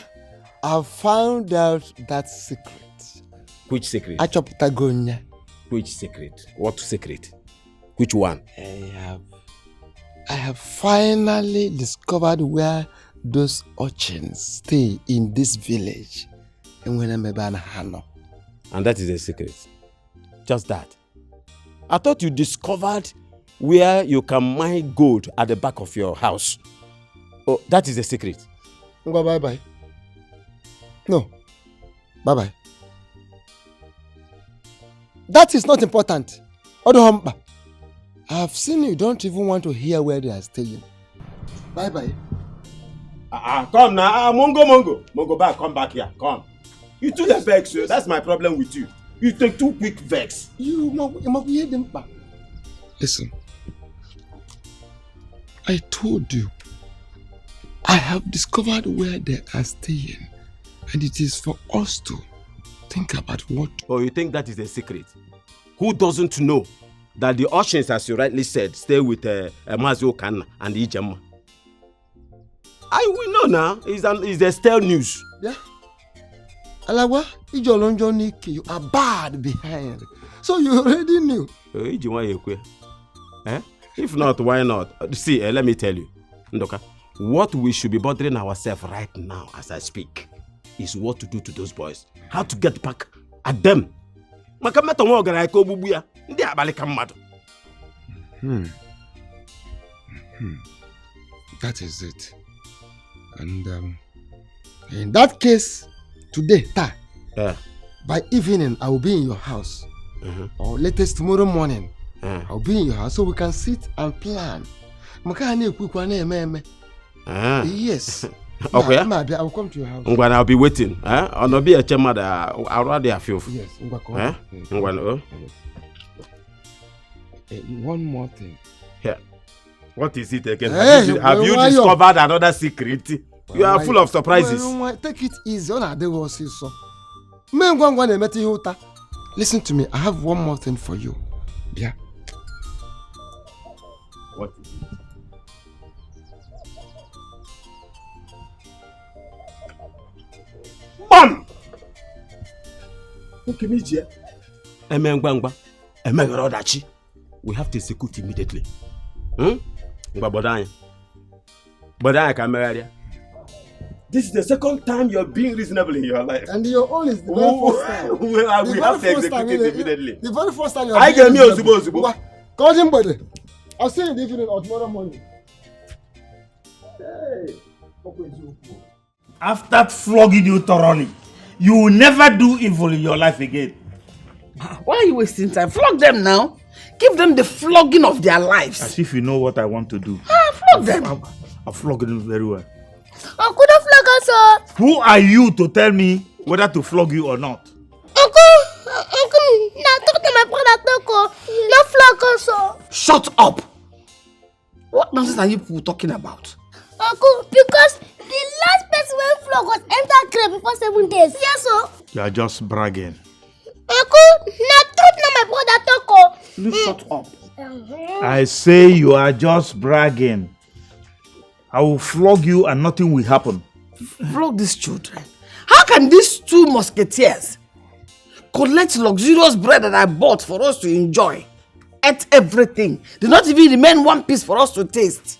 I found out that secret. Which secret? Achoptagonya. Which secret? What secret? Which one? I have finally discovered where those urchins stay in this village. And that is a secret. Just that. I thought you discovered where you can mine gold at the back of your house. Oh, that is a secret. Bye-bye. No. Bye-bye. That is not important. Odohomba. I have seen you don't even want to hear where they are staying. Bye-bye. Come now. Mongo back. Come back here. Come. You took the vex, so that's my problem with you. You take too quick vex. Listen. I told you. I have discovered where they are staying. And it is for us to think about what... Oh, you think that is a secret? Who doesn't know that the Oceans, as you rightly said, stay with Mazi Okanna and Ijema? We know now. It's a stale news. Yeah. Alawa, you are bad behind. So you already knew. If not, why not? See, let me tell you, Ndoka, what we should be bothering ourselves right now as I speak is what to do to those boys. How to get back at them. That is it. And in that case, today, by evening, I will be in your house. Or latest tomorrow morning, I'll be in your house so we can sit and plan. Yes. Okay. I will come to your house. I'll be waiting. I'll be a chairman. I'll rather feel. Yes. One more thing. Yeah. What is it again? Have you discovered another secret? You are full of surprises. Take it easy. Listen to me. I have one more thing for you. Yeah. What is it? Bam! Okay, Mijie. We have to execute immediately. This is the second time you're being reasonable in your life. And your own is the very first time. We have to execute it immediately. The very first time you're I gave me a Zubo. Call him, buddy. I'll see you in the evening or tomorrow morning. Hey. After flogging you thoroughly, you will never do evil in your life again. Why are you wasting time? Flog them now. Give them the flogging of their lives. As if you know what I want to do. Flog them. I'll flog them very well. Uncle, don't flog us, sir. Who are you to tell me whether to flog you or not? Uncle, now talk to my brother, Toko. Not flog us, sir. Shut up. What nonsense are you people talking about? Uncle, because the last person when flog was entered grave before 7 days. Yes, sir. You are just bragging. Uncle, now talk to my brother, Toko. You shut up. I say you are just bragging. I will flog you and nothing will happen. Flog these children. How can these two musketeers collect luxurious bread that I bought for us to enjoy? Ate everything. Did not even remain one piece for us to taste.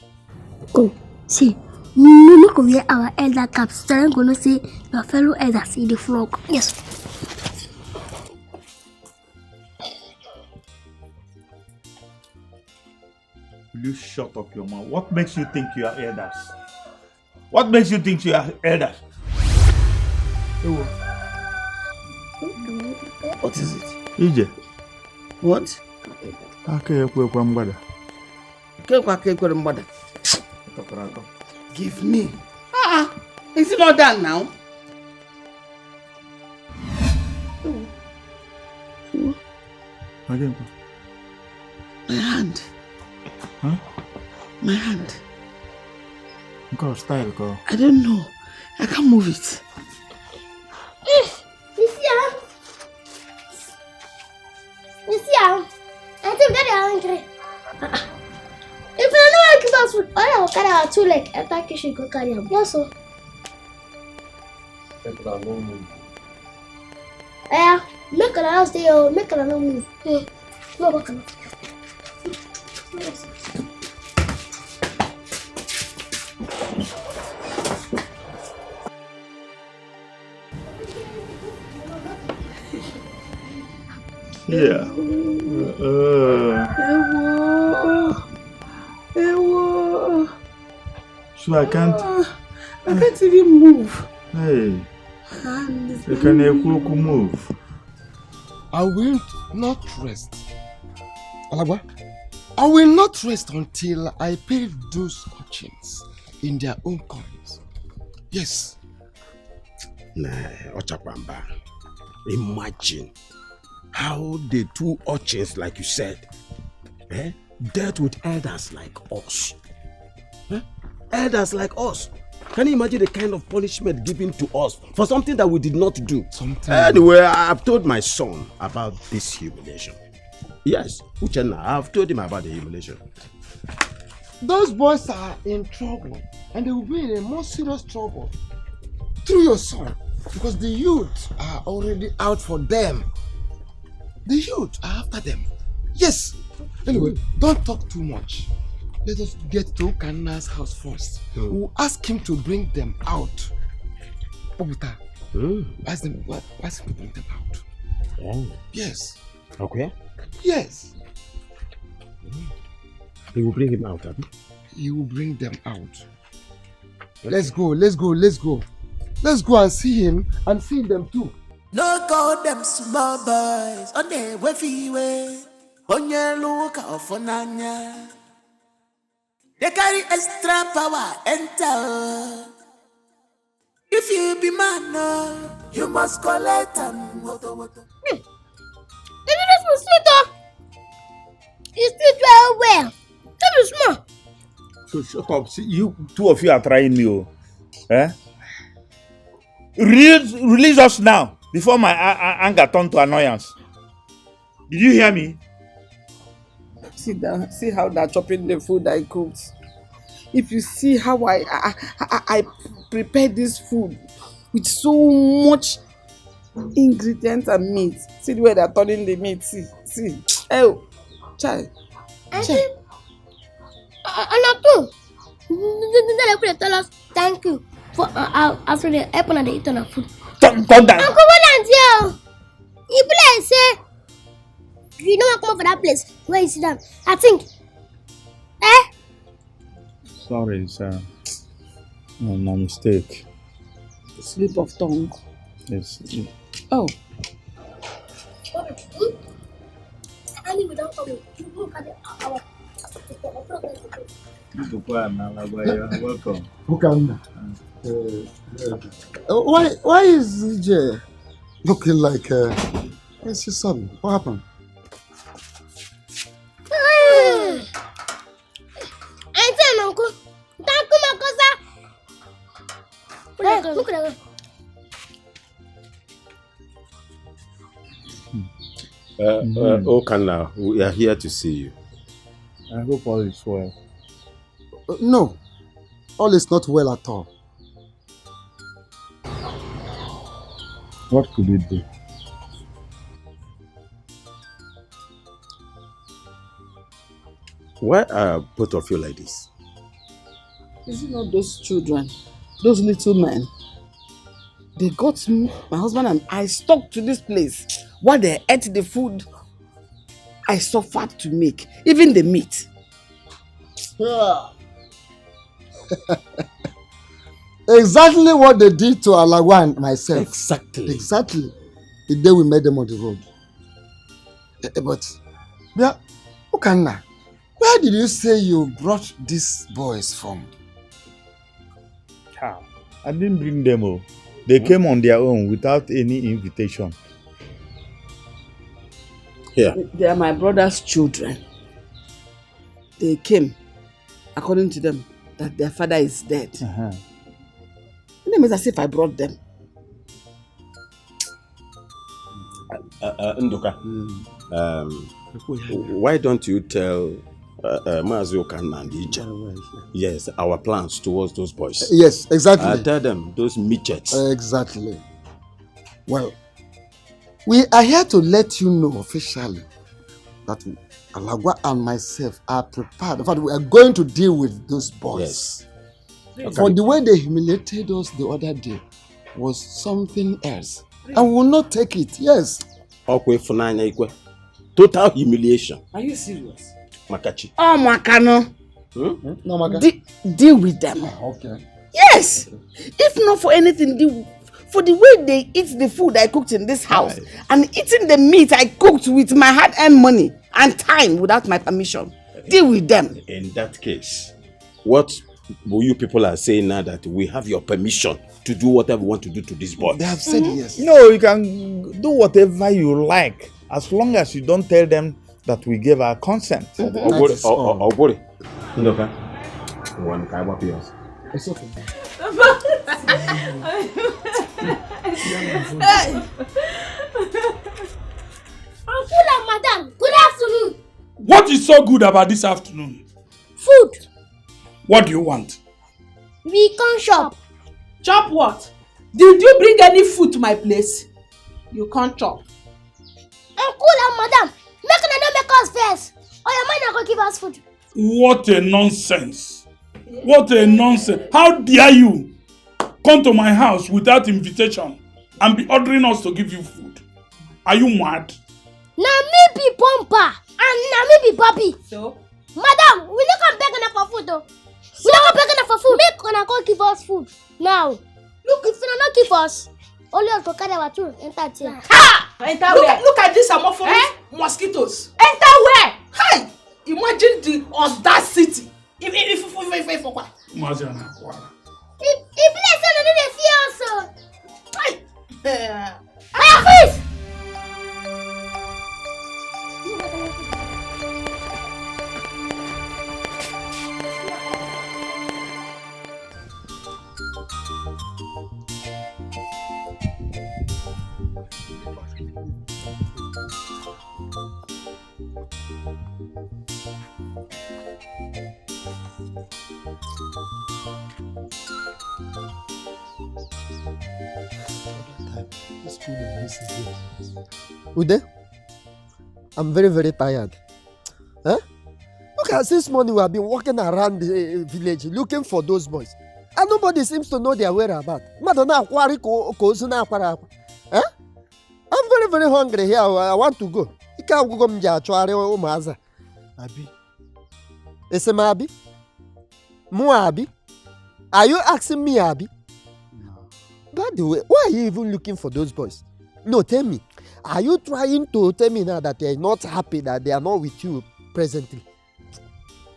Oh, see, we go wear our elder caps. So I'm gonna say your fellow elders see the flog. Yes. Will you shut up your mouth? What makes you think you are elders? What makes you think you are elders? What is it? Ije. What? Give me. Is it not done now? My hand. Huh? My hand. Go, style, go. I don't know. I can't move it. You see her? You see her? I think that I'm angry. If I don't want to give us food, I will carry our 2 legs. I think you should go carry them. Yes, sir. Yeah, make a house there, make a no move. Hey, no back now. Yeah. So I can't even move. Hey. You can move. I will not rest. Alagwa, I will not rest until I pay those urchins in their own coins. Yes. Nah, Ochakwamba. Imagine how the 2 urchins, like you said, dealt with elders like us. Elders like us. Can you imagine the kind of punishment given to us for something that we did not do? Anyway, I've told my son about this humiliation. Yes, Uchenna, I've told him about the humiliation. Those boys are in trouble, and they will be in a more serious trouble through your son, because the youth are already out for them. The youth are after them. Yes. Anyway, don't talk too much. Let us get to Kanna's house first. We'll ask him to bring them out. Obuta, ask him to bring them out. Oh. Yes. Okay. Yes. He will bring him out, Abby? He will bring them out. Let's go, let's go, let's go. Let's go and see him and see them too. No call them small boys on their way. On your look out for Nanya. They carry extra power, enter. If you be man, you must collect them. If this was sweet, you still dry well. Tell me small. So shut up. See, you 2 of you are trying me. Oh. Eh? Release us now before my anger turn to annoyance. Did you hear me? Sit down. See how they're chopping the food I cooked. If you see how I prepared this food with so much ingredients and meat. See the way they're turning the meat. See. Oh, child. Anatu, they tell us thank you for after the apple and the eating of food. Come down. Uncle Volunteer, you play say you don't come for that place where you sit down. I think, Sorry, sir. No mistake. Slip of tongue. Yes. Oh. Anyway, don't come. You look at our. Welcome. Why is EJ looking like where's his son? What happened? I tell Uncle. Thank you, look at Okanna, we are here to see you. I hope all is well. No, all is not well at all. What could it be? Why are both of you like this? Is it not those children, those little men? They got me, my husband and I stuck to this place while they ate the food I suffered to make, even the meat. Yeah. Exactly what they did to Alagwa and myself. Exactly. The day we met them on the road. But, yeah, Okanna, where did you say you brought these boys from? How? I didn't bring them all. They came on their own without any invitation. Yeah. They are my brother's children. they came, according to them, that their father is dead. It means as if I brought them. Nduka, why don't you tell Maaziokan and Ija, yes, our plans towards those boys? Yes, exactly. Tell them, those midgets. Exactly. Well, we are here to let you know officially that Alagwa and myself are prepared. In fact, we are going to deal with those boys. Yes. Okay. For the way they humiliated us the other day was something else. Really? And we will not take it. Yes. Total humiliation. Are you serious? Makachi. Oh, Makano. No, Maka. Deal with them. Okay. Yes. Okay. If not for anything, for the way they eat the food I cooked in this house and eating the meat I cooked with my hard-earned money and time without my permission. Deal with them. In that case, what you people are saying now that we have your permission to do whatever we want to do to these boys? They have said yes. No, you can do whatever you like as long as you don't tell them that we gave our consent. Obori. Ndoka. One kind of yours. It's okay. Uncle and madam, good afternoon. What is so good about this afternoon? Food. What do you want? We can't shop. Chop what? Did you bring any food to my place? You can't chop. Uncle and madam, make us first. Or your man not gonna give us food. What a nonsense. What a nonsense. How dare you come to my house without invitation and be ordering us to give you food? Are you mad? Na me be bumper and na me be Bobby. So? Madam, we not come begging for food though. We not come begging for food. Make una go give us food. Now, look, if you not give us, only us go carry our children enter here. Ha! Enter where? Look at this amorphous mosquitoes. Enter where? Hi! Imagine the audacity. If what? Imagine what? If place no dey fear also. Hi! Fire freeze! Ude, I'm very, very tired. Huh? Look at this morning we have been walking around the village looking for those boys. And nobody seems to know their whereabouts. Huh? I'm very, very hungry here. I want to go. Abi. Esema Abi? Mo Abi? Are you asking me Abi? No. By the way, why are you even looking for those boys? No, tell me. Are you trying to tell me now that they are not happy that they are not with you presently?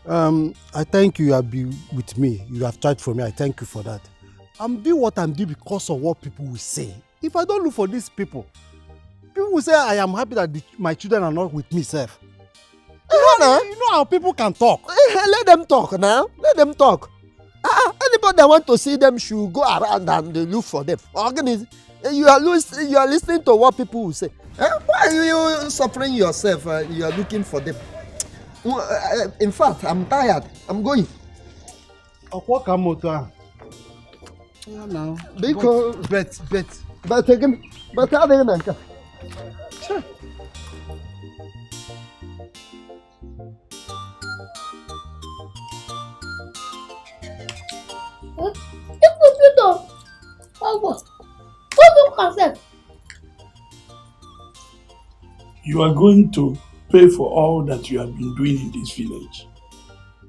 I thank you have been with me. You have tried for me. I thank you for that. I'm doing what I'm doing because of what people will say. If I don't look for these people will say I am happy that my children are not with me, self. You know how people can talk. Let them talk now. Let them talk. Anybody that want to see them should go around and look for them. You are listening to what people will say. Why are you suffering yourself? You are looking for them. In fact, I'm tired. I'm going. Now. Because bet. But again, but how they know? Sure. You are going to pay for all that you have been doing in this village.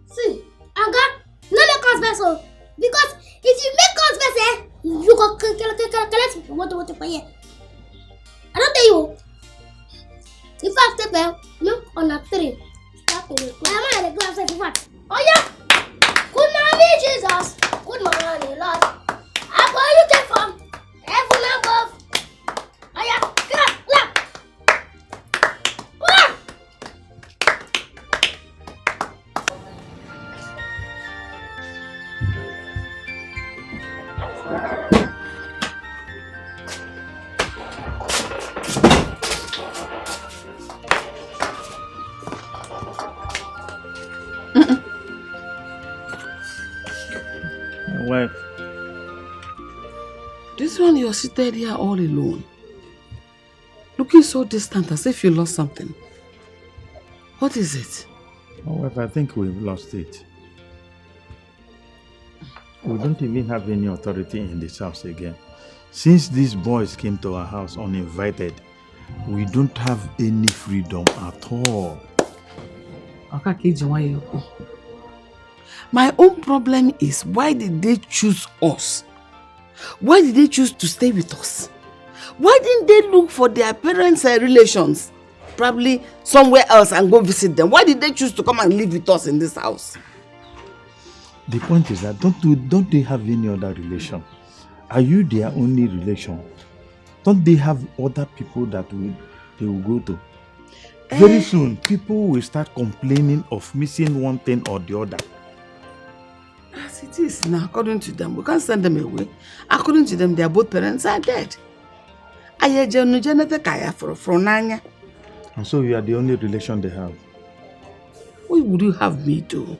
See, Aga, no make us vessel. Because if you make us vessel, you go collect what for here. I don't tell you. If I step out, look on a tree. Stop it. I am the glass of what? Oh yeah. Good morning, Jesus. Good morning, Lord. I'm going to take from heaven above. Oh yeah. Clap. My wife. This one, you're seated here all alone. Looking so distant as if you lost something. What is it? My wife, I think we've lost it. We don't even have any authority in this house again. Since these boys came to our house uninvited, we don't have any freedom at all. My own problem is, why did they choose us? Why did they choose to stay with us? Why didn't they look for their parents' relations? Probably somewhere else and go visit them. Why did they choose to come and live with us in this house? The point is that don't they have any other relation? Are you their only relation? Don't they have other people that they will go to? Very soon, people will start complaining of missing one thing or the other. As it is now, according to them, we can't send them away. According to them, their both parents are dead. And so you are the only relation they have. What would you have me do?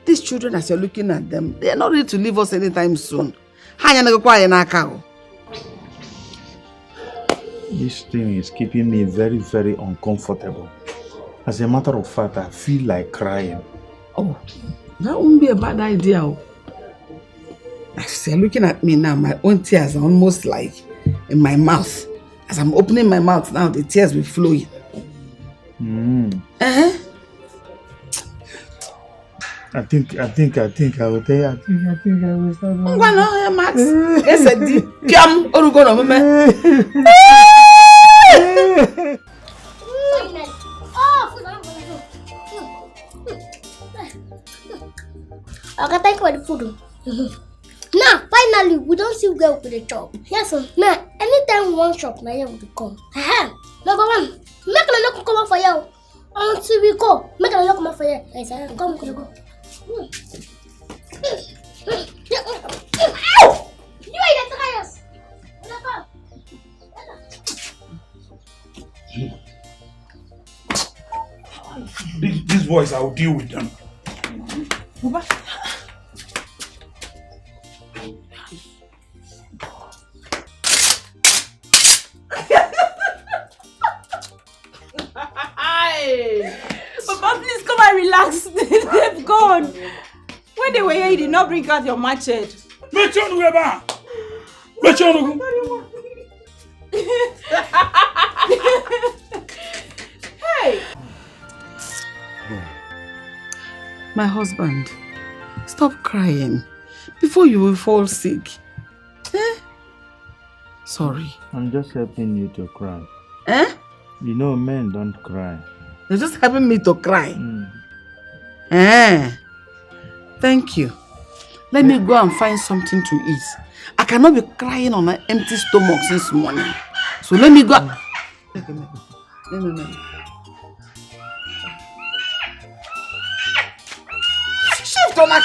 These children, as you're looking at them, they are not ready to leave us anytime soon. This thing is keeping me very, very uncomfortable. As a matter of fact, I feel like crying. Oh, that won't be a bad idea. As you're looking at me now, my own tears are almost like in my mouth. As I'm opening my mouth now, the tears will flow in. I think I will tell you. I think I will start. Max. Yes, I did. Come, Okay, thank you for the food. Now, finally, we don't see where we put the chop. Yes, sir. Now, anytime we want shop, now you will come. Number one, make a look come for you. Until we go, make a look come for you. I said, come, go. Ow! You are the tires. These boys, I will deal with them. Papa, please come and relax. They've gone. When they were here, you did not bring out your machete. Hey! My husband, stop crying before you will fall sick. Sorry. I'm just helping you to cry. You know, men don't cry. You're just helping me to cry. Thank you. Let me go and find something to eat. I cannot be crying on an empty stomach since morning. So let me go. No. Shift on that.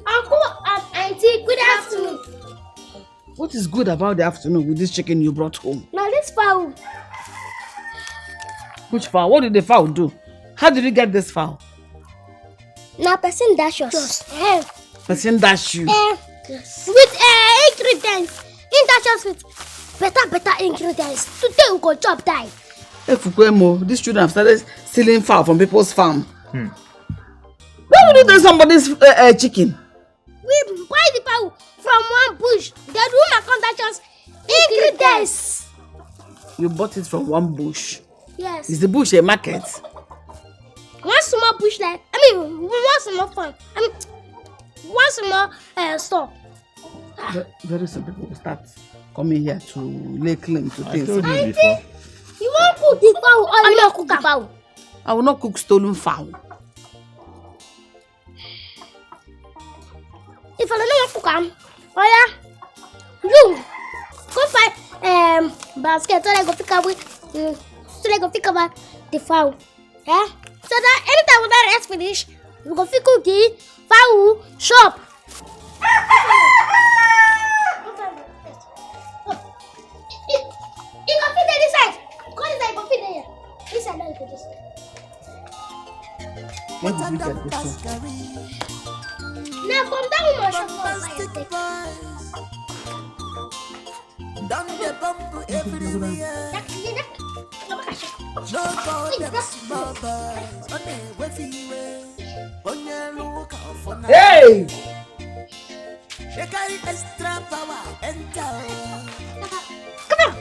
Uncle and Auntie, good afternoon. What is good about the afternoon with this chicken you brought home? Now this fowl. Which fowl? What did the fowl do? How did you get this fowl? Now person dash us. Person dash you? With ingredients. In dash us with better ingredients. Today we go chop die. Fukwemo, these children have started stealing fowl from people's farm. Why would you take somebody's chicken? We buy the fowl from one bush. The woman come dash us ingredients. You bought it from one bush? Yes. Is the bush a market? One small bush one small farm. One small store. Very soon people will start coming here to lay claim to things. I told you before. You won't cook the fowl or you not cook the fowl? I will not cook stolen fowl. If I don't cook them, you go find basket so I go pick up the fowl. Yeah? So that anytime when that rest finish, we go pick up the fowl shop. You can fit this side. Where did you get this one? Now from that woman shop Down the bumper everywhere. No more them small boys. On the way, on your look out for now. Hey! They carry extra power and power. Come on.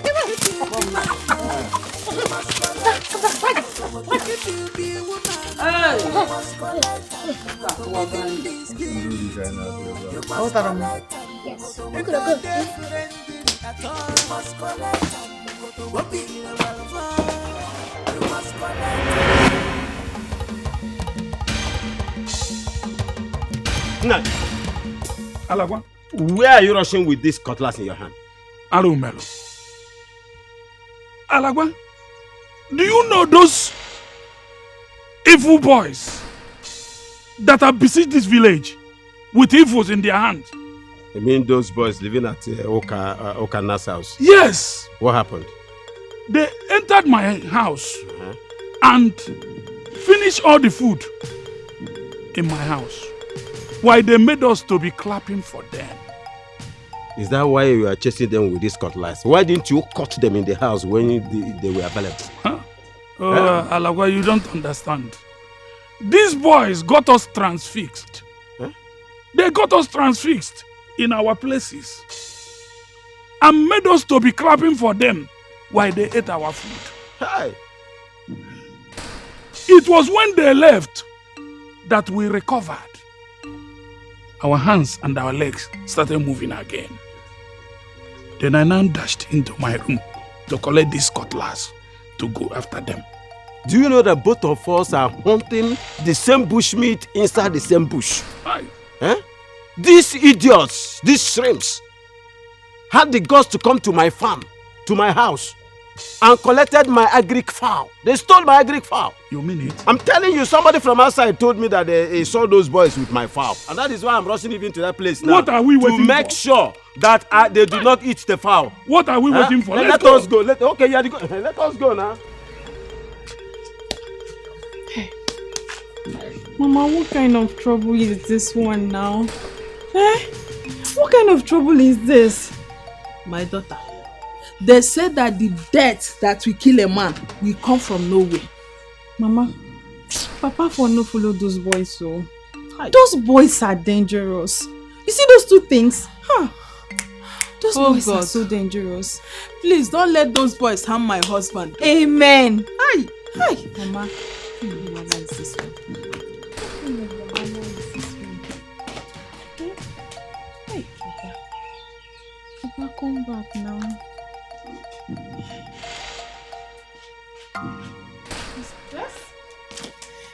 Yes. Now, Alagwa, where are you rushing with this cutlass in your hand? Arumelo. Alagwa, do you know those evil boys that have besieged this village with evils in their hands? You mean those boys living at Okana's house? Yes. What happened? They entered my house and finished all the food in my house. Why they made us to be clapping for them. Is that why you are chasing them with this cutlass? Why didn't you cut them in the house when they were available? Huh? Alagwa, you don't understand. These boys got us transfixed. Huh? They got us transfixed in our places and made us to be clapping for them while they ate our food. Hi. It was when they left that we recovered. Our hands and our legs started moving again. Then I now dashed into my room to collect this cutlass to go after them. Do you know that both of us are hunting the same bushmeat inside the same bush? Aye. Eh? These idiots, these shrimps, had the guts to come to my farm, to my house, and collected my agric fowl. They stole my agric fowl. You mean it? I'm telling you, somebody from outside told me that they saw those boys with my fowl. And that is why I'm rushing even to that place now. What are we waiting for? To make sure that they do not eat the fowl. What are we waiting for? Let us go. Let us go now. Mama, what kind of trouble is this one now? Eh? What kind of trouble is this? My daughter, they said that the death that will kill a man will come from nowhere. Mama, Papa for no follow those boys so. Those boys are dangerous. You see those two things? Huh? Those boys are so dangerous. Please don't let those boys harm my husband. Amen. Hi. Hi. Mama, Mama is this one. Hey, Papa, come back now.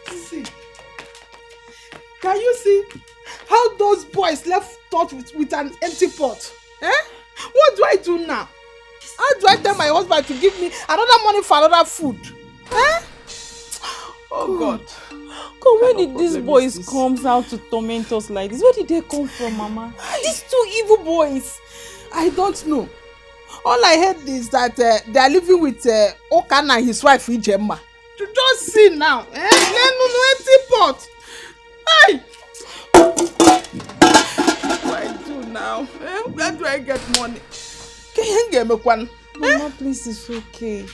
See. Can you see how those boys left us with an empty pot? Eh? What do I do now? How do I tell my husband to give me another money for another food? Eh? Oh God. God, where did these boys come out to torment us like this? Where did they come from, Mama? These two evil boys. I don't know. All I heard is that they are living with Okan and his wife Ijemma. To just see now. Empty pot. Hey! What do I do now? Where do I get money? Can you get me one? Mama, please, it's okay.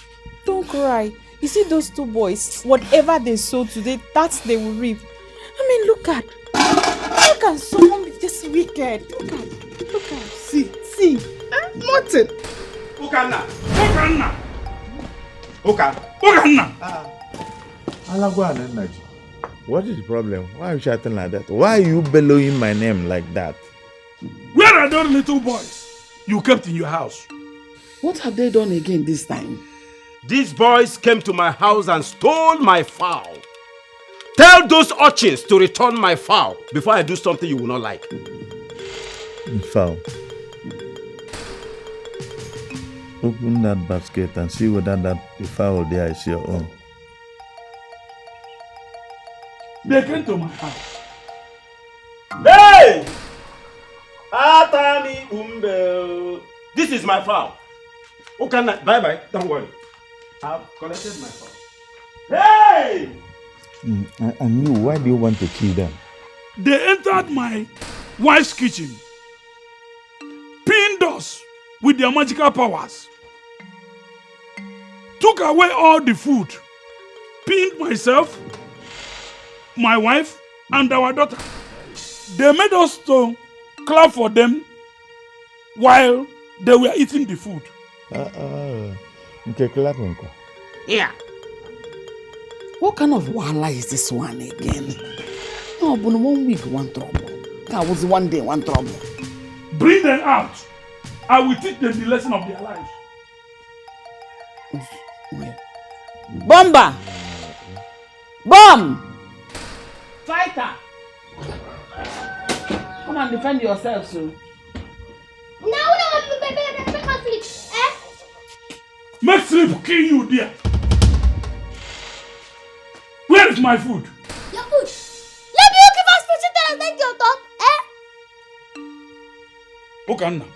Don't cry. You see those two boys, whatever they sow today, that they will reap. I mean, look at. How can someone be this wicked? Look at. See. Nothing. Okanna. Alagwa and Naji. What is the problem? Why are you shouting like that? Why are you bellowing my name like that? Where are those little boys you kept in your house? What have they done again this time? These boys came to my house and stole my fowl. Tell those urchins to return my fowl before I do something you will not like. Fowl. Open that basket and see whether the fowl there is your own. They came to my house. Hey! Atami Umbe. This is my fowl. Okay, bye-bye. Don't worry. I've collected my fowl. Hey! And you, why do you want to kill them? They entered my wife's kitchen, pinned us with their magical powers, took away all the food, pinned myself, my wife, and our daughter. They made us to clap for them while they were eating the food. Yeah. What kind of wahala is this one again? No, but 1 week, one trouble. That was 1 day, one trouble. Bring them out. I will teach them the lesson of their lives. Bomber! Bomb! Fighter! Come and defend yourself, so. Make sleep kill you there. Where is my food? Your food. Let me give us food and then you top. Okay, now.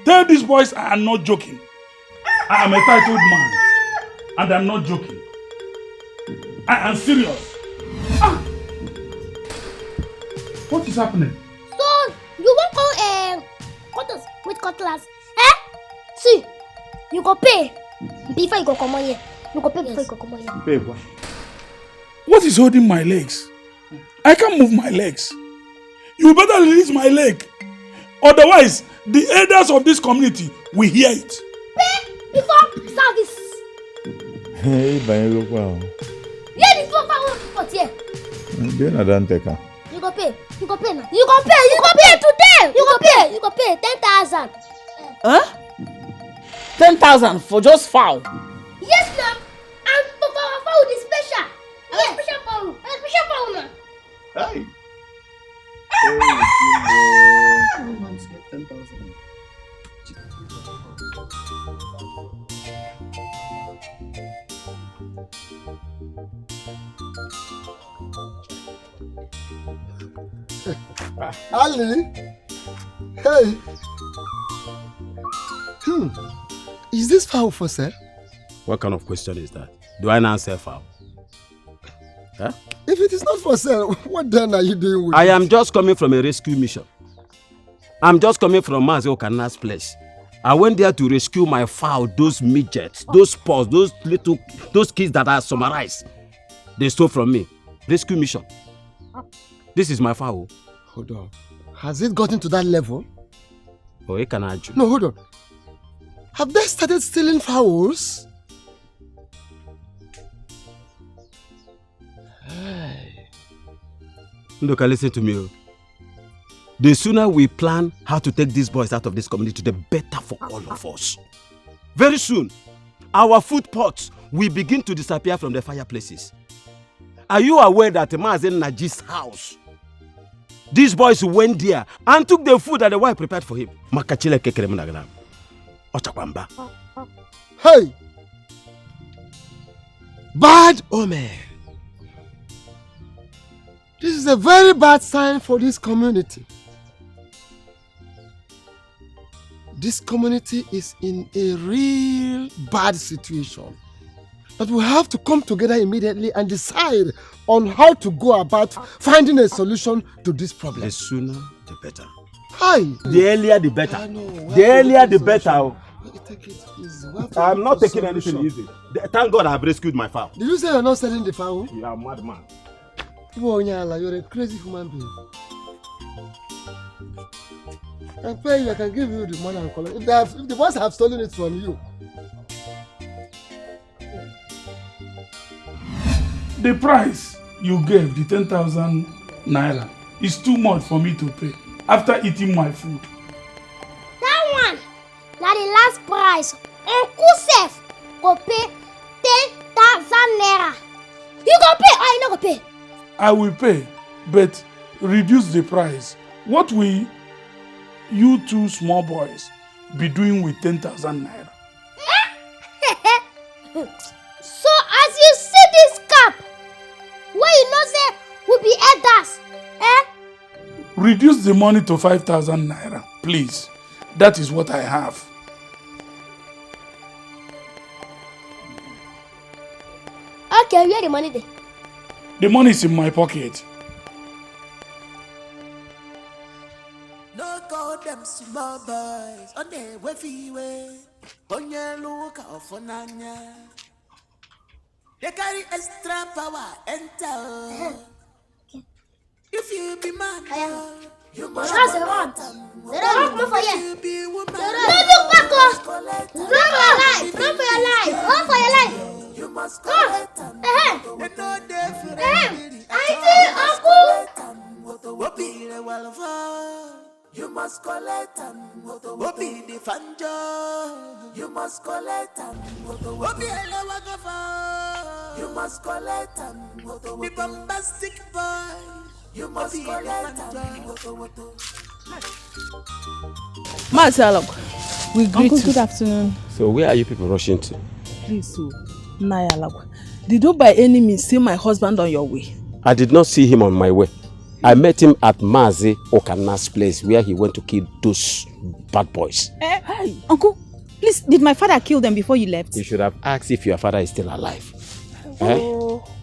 Tell these boys I am not joking. I am a titled man. And I am not joking. I am serious. What is happening? So, you won't call cutlass with cutlass. See, you go pay before you go come on here. You go pay before you go come on here. Pay what? What is holding my legs? I can't move my legs. You better release my leg. Otherwise, the elders of this community will hear it. Pay before service. Hey, wow. Yeah, this one for here. You don't take her. You go pay. You go pay now. You go pay. You go pay today. You go pay. You go pay 10,000. Huh? 10,000 for just fowl? Yes, ma'am. And for fowl is special. Yes, special fowl. Special fowl, ma'am. Hey. Who wants to get 10,000? Ali, hey, is this fowl for sale? What kind of question is that? Do I now sell fowl? Huh? If it is not for sale, what then are you doing with I it? am just coming from a rescue mission. I'm just coming from Mazio Kana's place. I went there to rescue my fowl, those midgets, those paws, those kids that are summarized. They stole from me. Rescue mission. This is my fowl. Hold on. Has it gotten to that level? Oh, it can argue. No, hold on. Have they started stealing fowls? Look, listen to me. The sooner we plan how to take these boys out of this community, the better for all of us. Very soon, our food pots will begin to disappear from the fireplaces. Are you aware that Mazen Naji's house, these boys went there and took the food that the wife prepared for him? Hey! Bad omen. This is a very bad sign for this community. This community is in a real bad situation. But we have to come together immediately and decide on how to go about finding a solution to this problem. The sooner, the better. Hi. The earlier, the better. The earlier, the better. I'm not taking anything easy. Thank God I have rescued my fowl. Did you say you're not selling the fowl? You are a madman. You're a crazy human being. I can pay you, I can give you the money and collect. If the boys have stolen it from you. The price you gave, the 10,000 naira, is too much for me to pay after eating my food. That one, na the last price. Uncle Sef go pay 10,000 naira. You go pay or you no go pay? I will pay, but reduce the price. What will you two small boys be doing with 10,000 naira? So as you see this cap, where you know say will be elders, Reduce the money to 5,000 naira, please. That is what I have. Okay, where the money there? The money is in my pocket. No call them small boys on their way. On your look out for Nanya. They carry extra power enter. If you be man, you must collect them. They don't come for you. Be woman. Don't look back up. Run for your life. Run for your life. Run for your life. You must collect them. They know they're for you must collect them. What be the fanjo? You must collect them. What be the you must collect them. The bombastic boy. You must collect them. Marcelo, we greet Uncle, you. good afternoon. So where are you people rushing to? Please, so Nayalagwa, did you by any means see my husband on your way? I did not see him on my way. I met him at Mazi Okana's place where he went to kill those bad boys. Hey, Uncle, please, did my father kill them before you left? You should have asked if your father is still alive.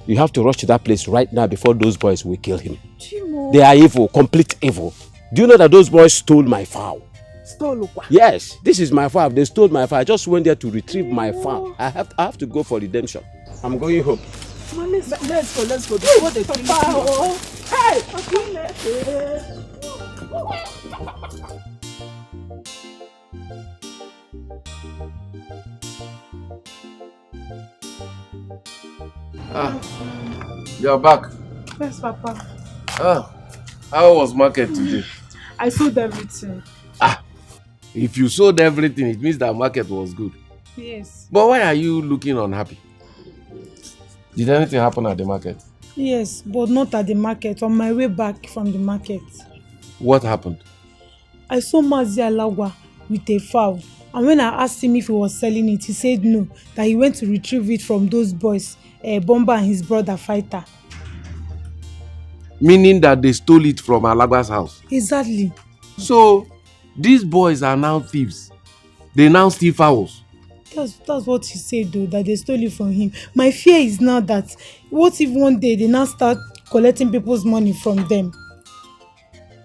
You have to rush to that place right now before those boys will kill him. Chimo. They are evil, complete evil. Do you know that those boys stole my fowl? Stole what? Yes, this is my fowl. They stole my fowl. I just went there to retrieve my fowl. I have to go for redemption. I'm going home. Let's go. Before they kill you. Hey! You're back. Yes, Papa. How was market today? I sold everything. If you sold everything, it means that market was good. Yes. But why are you looking unhappy? Did anything happen at the market? Yes, but not at the market. On my way back from the market. What happened? I saw Mazi Alagwa with a fowl. And when I asked him if he was selling it, he said no, that he went to retrieve it from those boys, Bomba and his brother Fighter. Meaning that they stole it from Alagwa's house? Exactly. So, these boys are now thieves. They now steal fowls. That's what he said though, that they stole it from him. My fear is now that, what if one day they now start collecting people's money from them?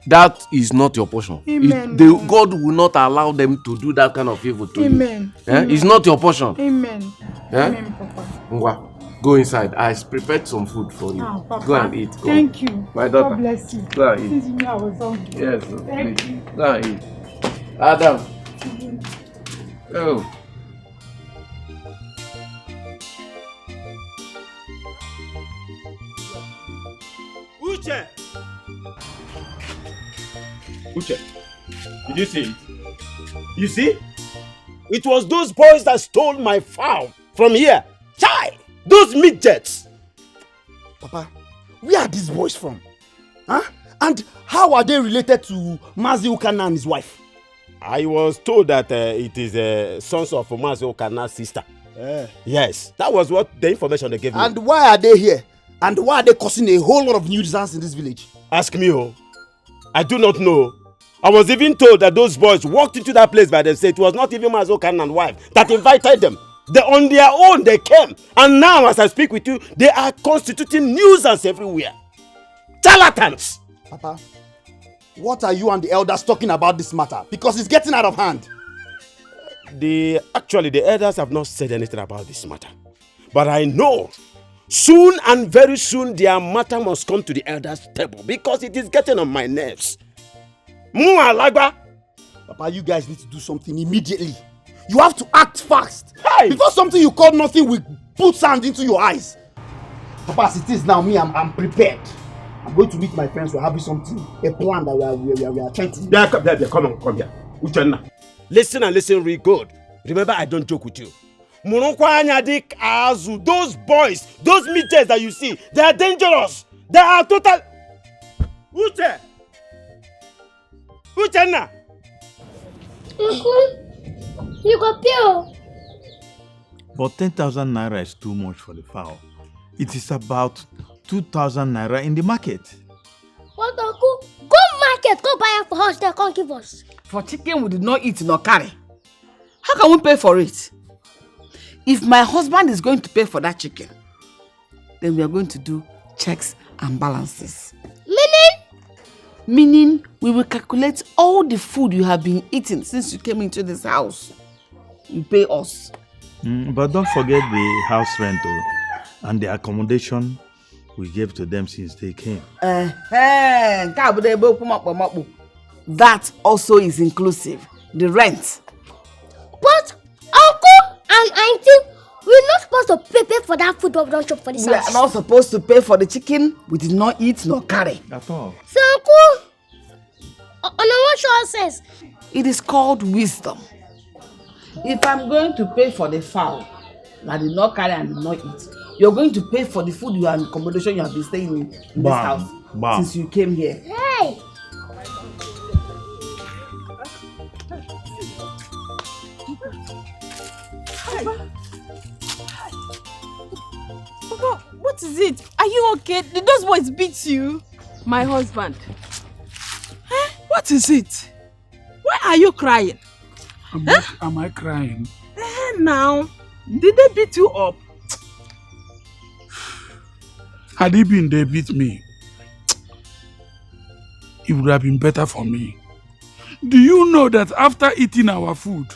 That is not your portion. Amen. God will not allow them to do that kind of evil to Amen. you. Amen. It's not your portion. Amen. Amen, Papa. Go inside. I prepared some food for you. Papa. Go and eat. Go. Thank you. My daughter. God bless you. Go and eat. Since you knew I was hungry. Yes. Thank please. you. Go and eat. Adam. Oh. Uche! Uche, did you see it? You see? It was those boys that stole my fowl from here. Chai! Those midgets! Papa, where are these boys from? Huh? And how are they related to Mazi Ukana and his wife? I was told that it is sons of Mazi Ukana's sister. Yes, that was what the information they gave me. And why are they here? And why are they causing a whole lot of nuisance in this village? Ask me, oh. I do not know. I was even told that those boys walked into that place by themselves. It was not even Mazi Ukana and wife that invited them. They on their own, they came. And now, as I speak with you, they are constituting nuisance everywhere. Charlatans! Papa, what are you and the elders talking about this matter? Because it's getting out of hand. Actually, the elders have not said anything about this matter. But I know, soon and very soon, their matter must come to the elders' table because it is getting on my nerves. Papa, you guys need to do something immediately. You have to act fast. Hey! Before something you call nothing will put sand into your eyes. Papa, as it is now, I'm prepared. I'm going to meet my friends. We're having something, a plan that we are trying to do. Yeah, come here. Uchenna. Listen and listen real good. Remember, I don't joke with you. Those boys, those midgets that you see, they are dangerous. They are total... Uche! Uchenna! You got pure. But 10,000 naira is too much for the fowl. It is about 2,000 naira in the market. What, Uncle? Go market, go buy it for us, they can't give us. For chicken we did not eat nor carry. How can we pay for it? If my husband is going to pay for that chicken, then we are going to do checks and balances. Meaning? We will calculate all the food you have been eating since you came into this house. You pay us. But don't forget the house rent and the accommodation we gave to them since they came. That also is inclusive. The rent. But Uncle and Auntie, we're not supposed to pay for that food we don't shop for this house. We are not supposed to pay for the chicken we did not eat nor carry. At all. So Uncle, on what sure sense? It is called wisdom. If I'm going to pay for the fowl I did not carry and did not eat, you're going to pay for the food and accommodation you have been staying in this house since you came here. Hey! Papa, what is it? Are you okay? Did those boys beat you? My husband. What is it? Why are you crying? Am I crying? Now, did they beat you up? Had it been they beat me, it would have been better for me. Do you know that after eating our food,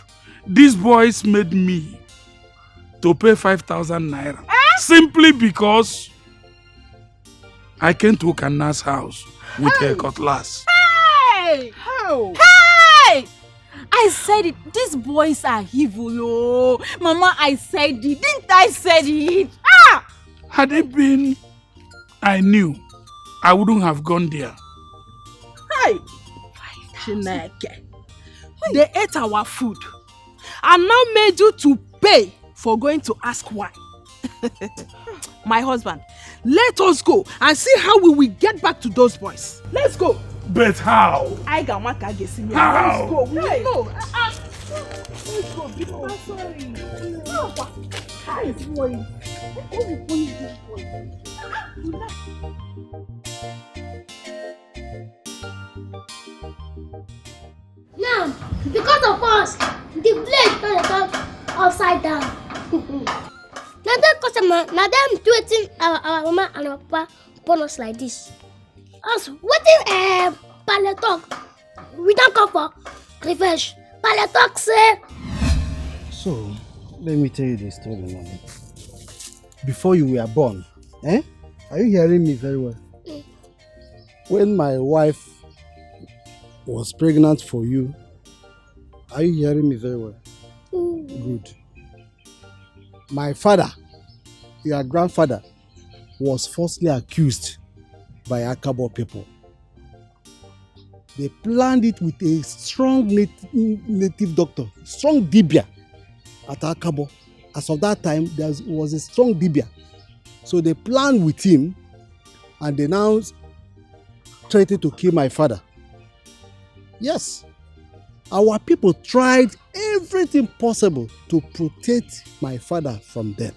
these boys made me to pay 5,000 naira simply because I came to Kana's house with a cutlass. Hey! How? Hey! I said it. These boys are evil, oh. Mama, I said it. Didn't I say it? Ah! Had it been I knew, I wouldn't have gone there. Hey! Chineke. They ate our food and now made you to pay for going to ask why. My husband, let us go and see how we will get back to those boys. Let's go. But how? I got my car. Let's How? go. We Hey. will go. Let's go. I'm sorry. Hi, boy. Now, because of us, the blade turned upside down. Now that customer, now them tweeting our mama and our papa upon us like this. Us waiting pallet talk. We don't come for revenge. Pallet talk say. So, let me tell you the story, mommy. Before you were born, are you hearing me very well? When my wife was pregnant for you, are you hearing me very well? Good. My father, your grandfather, was falsely accused by Akabo people. They planned it with a strong native doctor, strong Dibia at Akabo. As of that time, there was a strong Dibia. So they planned with him and they now threatened to kill my father. Yes, our people tried everything possible to protect my father from them.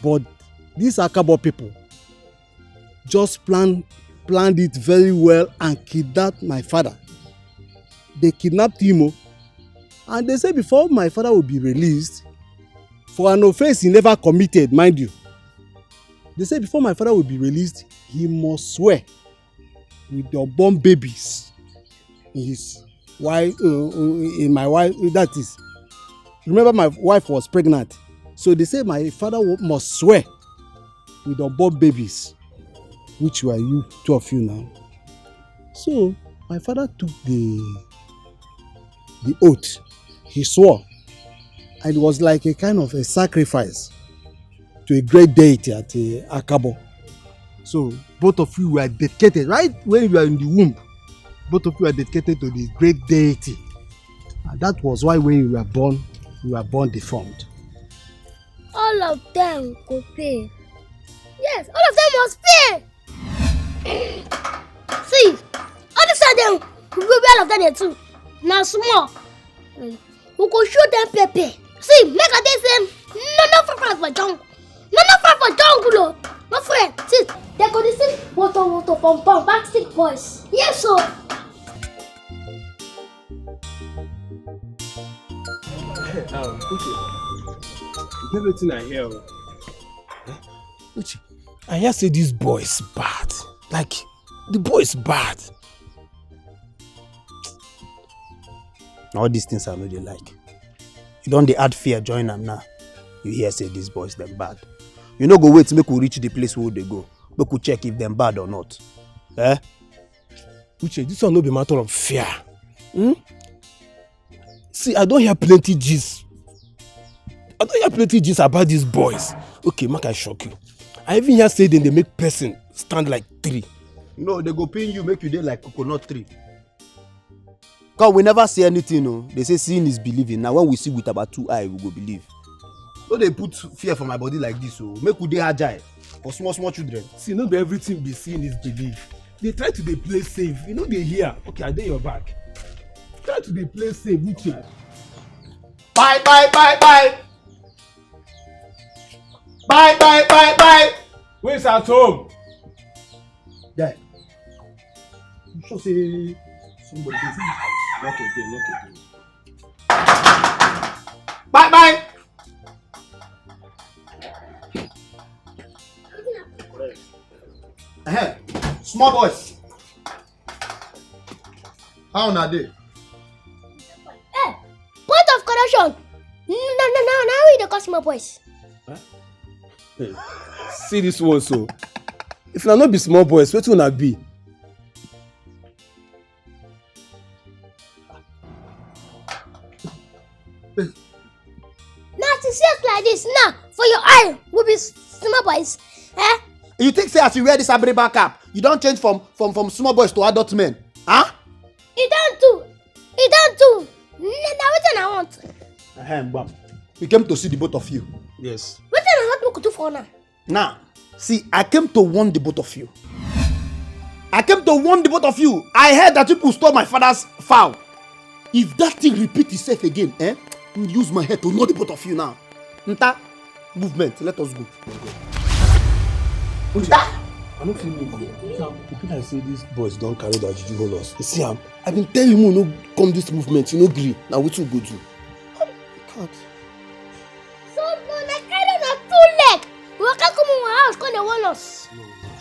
But these Akabo people just planned it very well and kidnapped my father. They kidnapped him, and they said before my father will be released, for an offense he never committed, mind you. They said before my father will be released, he must swear with the unborn babies in his wife, in my wife, that is. Remember my wife was pregnant. So they said my father must swear with the unborn babies, which were you, two of you now. So my father took the oath. He swore. And it was like a kind of a sacrifice to a great deity at Akabo. So both of you were dedicated, right when you were in the womb. Both of you were dedicated to the great deity. And that was why when you were born deformed. All of them could pay. Yes, all of them must pay. See, all of them we will be all of them too. Now small. We could show them pepe. See, make a day say, no friend for jungle. No friend for jungle. No friend. See, they go to see water pom backstreet boys. Yes, sir. Uche, everything I hear. Uche, I hear say this boy is bad. Like, the boy is bad. All these things I know they like. You don't they add fear, join them now. You hear say these boys them bad. You no go wait to make we reach the place where they go. Make we check if them bad or not. Eh? Uche, this one no be matter of fear. See, I don't hear plenty gist. I don't hear plenty gist about these boys. Okay, make I shock you. I even hear say then they make person stand like 3. No, they go pin you, make you dey like coconut tree. Cause we never see anything, no. They say seeing is believing. Now when we see with about 2 eyes, we go believe. So they put fear for my body like this, so make we dey agile for small children. See, not be everything be seen is belief. They try to dey play safe. You know they hear. Okay, I dey your back. Try to dey play safe, Uche. Bye. Bye. Where's at home? Yeah. You sure say somebody is Knock again. Bye. Small boys. How na dey? Hey, point of correction. Now we the customer boys. Hey, see this one so. If na not be small boys, what will not be? Now to see us like this, now for your eye will be small boys. Eh? You think say as you wear this Abriba cap, you don't change from small boys to adult men? Huh? He don't do. Now what I want? We came to see the both of you. Yes. What I want to do for now? Now, see, I came to warn the both of you. I heard that people stole my father's fowl. If that thing repeat itself again, I'll use my head to know the both of you now. Nta, movement, let us go. I don't feel no. People like say these boys don't carry that juju hold us. You see, I've been telling you no come this movement, you no agree. Now what you go do? God. So no, like I don't have 2 legs. We can't come in my house, come and warn us.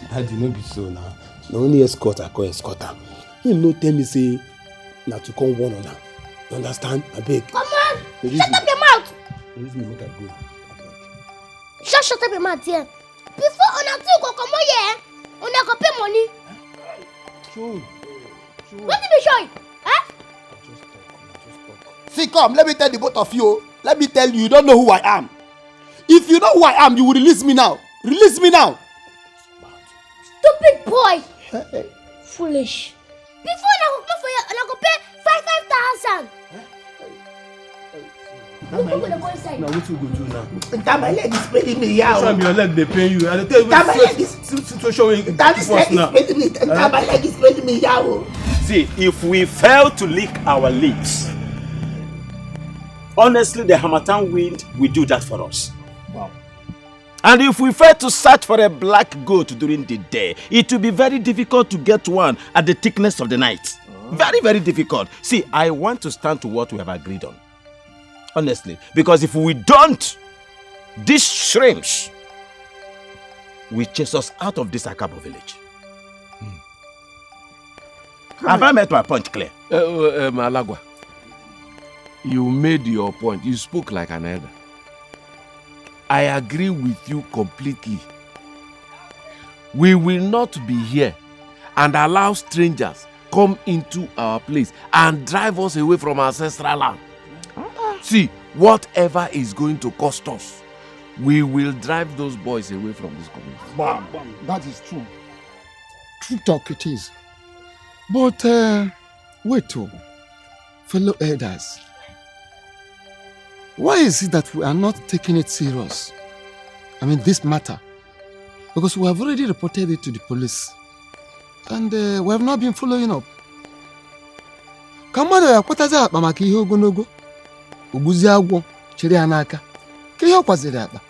Daddy, no be so now. Na only escort I call escorter. Him no tell me say na to come warn on her. You understand? I beg. Come on, shut up your mouth. Release me, make I go. Shut up your mouth here. Before on a 2 go come here, on a go pay money. True. What did you show? Eh? See, come, let me tell the both of you. Let me tell you, you don't know who I am. If you know who I am, you will release me now. Release me now. Stupid boy. Foolish. Before I go come for you, and I go pay 5,000. Now what you go do now? That my leg is paining me, yeah. Show me your leg, they pay you. I tell you that my leg is situation. That leg is paining me. That my leg is paining me, yeah. See, if we fail to lick our lips, honestly, the Hamatan wind will do that for us. Wow. And if we fail to search for a black goat during the day, it will be very difficult to get one at the thickness of the night. Very, very difficult. See, I want to stand to what we have agreed on. Honestly, because if we don't, these shrimps will chase us out of this Akabo village. Have I made my point clear? Malagwa, you made your point. You spoke like an elder. I agree with you completely. We will not be here and allow strangers come into our place and drive us away from our ancestral land. See, whatever is going to cost us, we will drive those boys away from this community. Wow, that is true. True talk it is. But wait, fellow elders, why is it that we are not taking it serious? I mean, this matter. Because we have already reported it to the police. And we have not been following up. Kamada yakwataza akpa maka ihe ogonogo. Uguzi agwo chiri anaka. Ke ihe okwaziri akpa.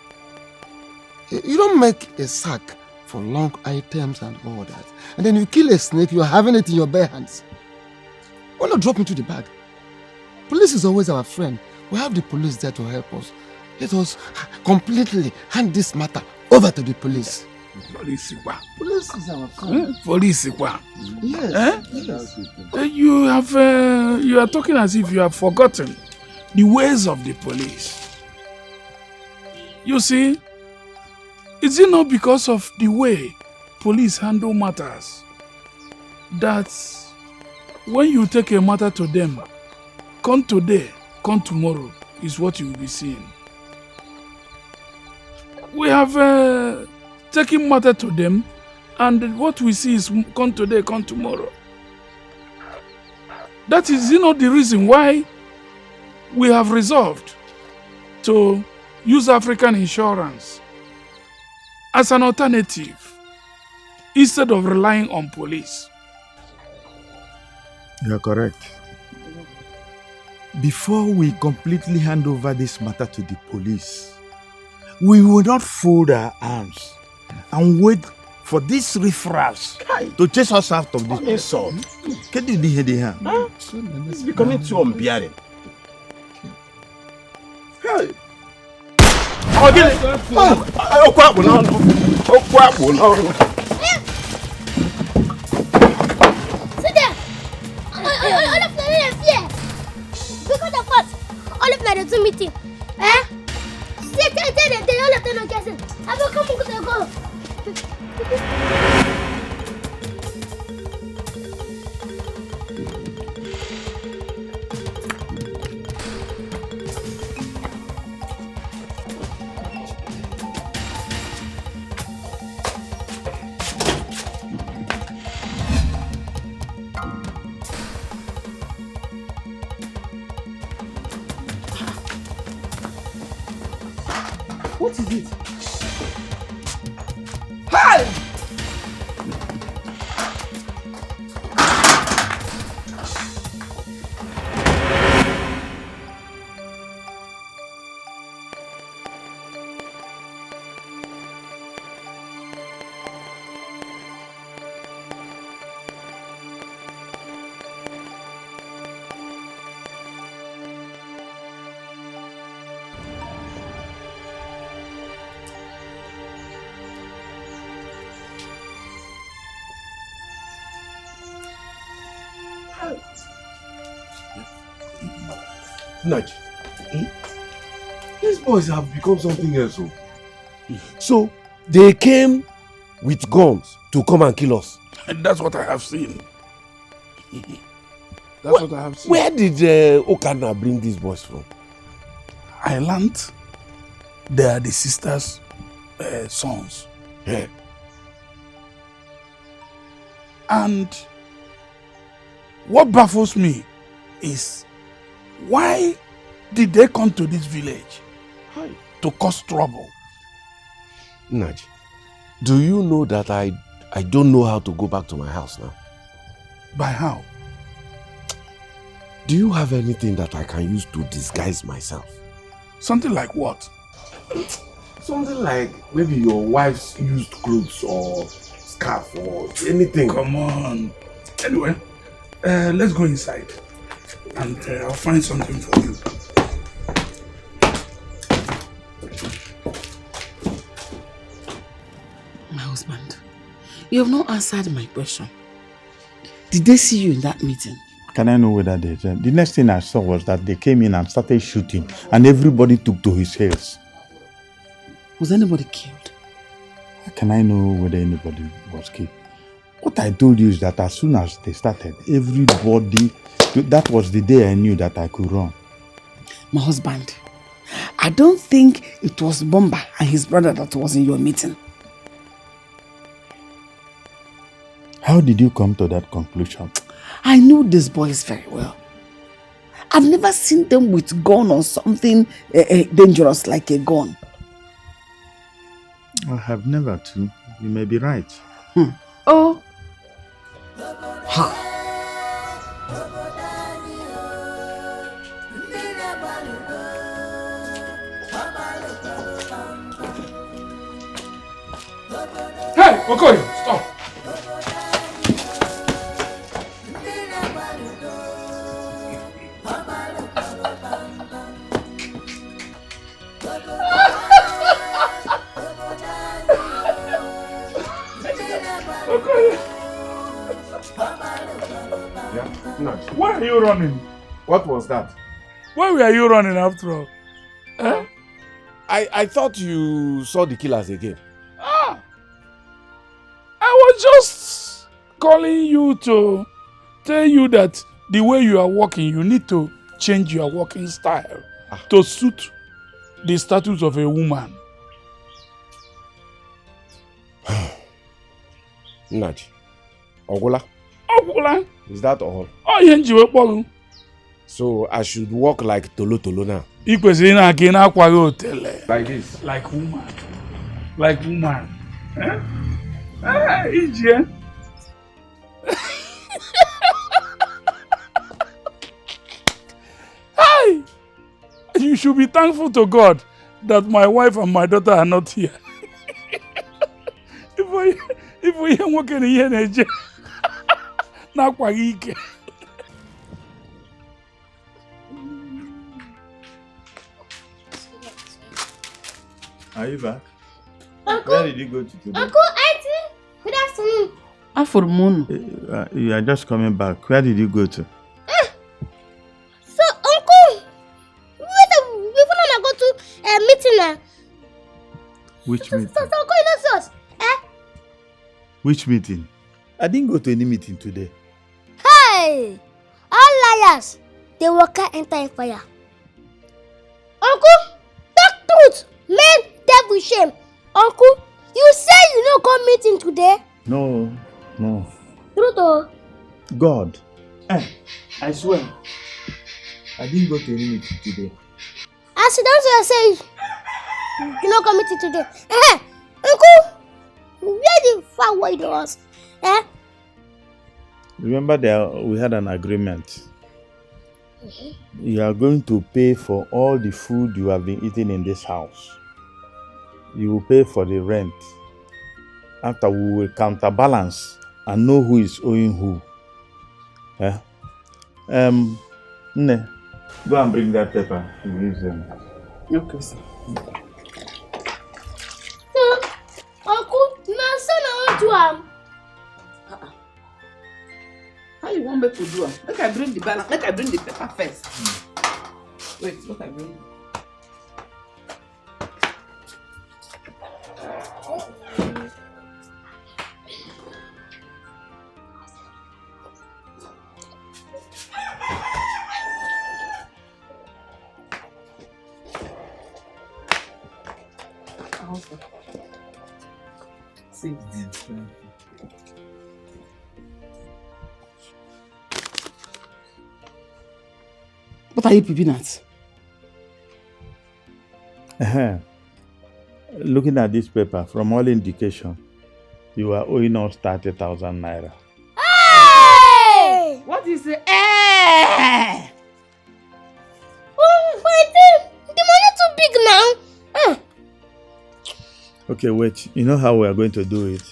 You don't make a sack for long items and all that. And then you kill a snake, you're having it in your bare hands. Why not drop into the bag? Police is always our friend. We have the police there to help us. Let us completely hand this matter over to the police. Police. Police is our friend. Police. Yes. You are talking as if you have forgotten the ways of the police. You see, is it not because of the way police handle matters that when you take a matter to them, come today, come tomorrow, is what you will be seeing. We have taken matter to them, and what we see is come today, come tomorrow. That is, the reason why we have resolved to use African insurance as an alternative instead of relying on police. You are correct. Before we completely hand over this matter to the police, we will not fold our arms and wait for these riffraffs to chase us out of this insult. Can you hear the hand? It's becoming too unbearable. Hey! Sit there! All of them are here! Because of us, all of them are to meeting. Eh? Sit there, all of them are guessing. I will come and go. What is it? Hey! Nudge. These boys have become something else. So they came with guns to come and kill us. And that's what I have seen. That's what I have seen. Where did Okana bring these boys from? I learned they are the sisters' sons. Yeah. And what baffles me is, why did they come to this village to cause trouble? Naj, do you know that I don't know how to go back to my house now? By how? Do you have anything that I can use to disguise myself? Something like what? Something like maybe your wife's used clothes or scarf or anything. Come on. Anyway, let's go inside and I'll find something for you. My husband, you have not answered my question. Did they see you in that meeting? Can I know whether they did? The next thing I saw was that they came in and started shooting and everybody took to his heels. Was anybody killed? Can I know whether anybody was killed? What I told you is that as soon as they started, everybody, that was the day I knew that I could run. My husband, I don't think it was Bomba and his brother that was in your meeting. How did you come to that conclusion? I knew these boys very well. I've never seen them with gun or something dangerous like a gun. I have never too. You may be right. Oh. Ha. Hey, Okoye, stop. Why are you running? What was that? Why were you running after all? Eh? I thought you saw the killers again. Ah! I was just calling you to tell you that the way you are walking, you need to change your walking style to suit the status of a woman. Naji. Ogola? Ogola? Is that all? Oh, yeah, so I should walk like Tolo Tolo now? Like this. Like woman. Like woman. Eh? Ah, Ije. Hi! You should be thankful to God that my wife and my daughter are not here. If we ain't working here, Ije. Are you back? Uncle, Where did you go to today? Uncle, Auntie, good afternoon. Afternoon. You are just coming back. Where did you go to? So, Uncle, before I go to a meeting now. Which meeting? So, Uncle, you know us, eh? Which meeting? I didn't go to any meeting today. Hey! All liars, they will not enter fire. Uncle, talk truth, man, devil shame. Uncle, you say you don't go meeting today? No. Truth or? God. I swear. I didn't go to any meeting today. As you don't say you don't go meeting today. Uncle, where the fuck were you was? Remember that we had an agreement. You are going to pay for all the food you have been eating in this house. You will pay for the rent. After we will counterbalance and know who is owing who. Nne, go and bring that paper. You use them. Okay, sir. So, Uncle, my son I want to How you want me to do it? Make I bring the balance. Make I bring the paper first. Wait, what I bring? See. What are you peeping at? Looking at this paper, from all indication, you are owing us 30,000 naira. Hey! What is it? Hey! Oh, my the money too big now. Okay, wait. You know how we are going to do it?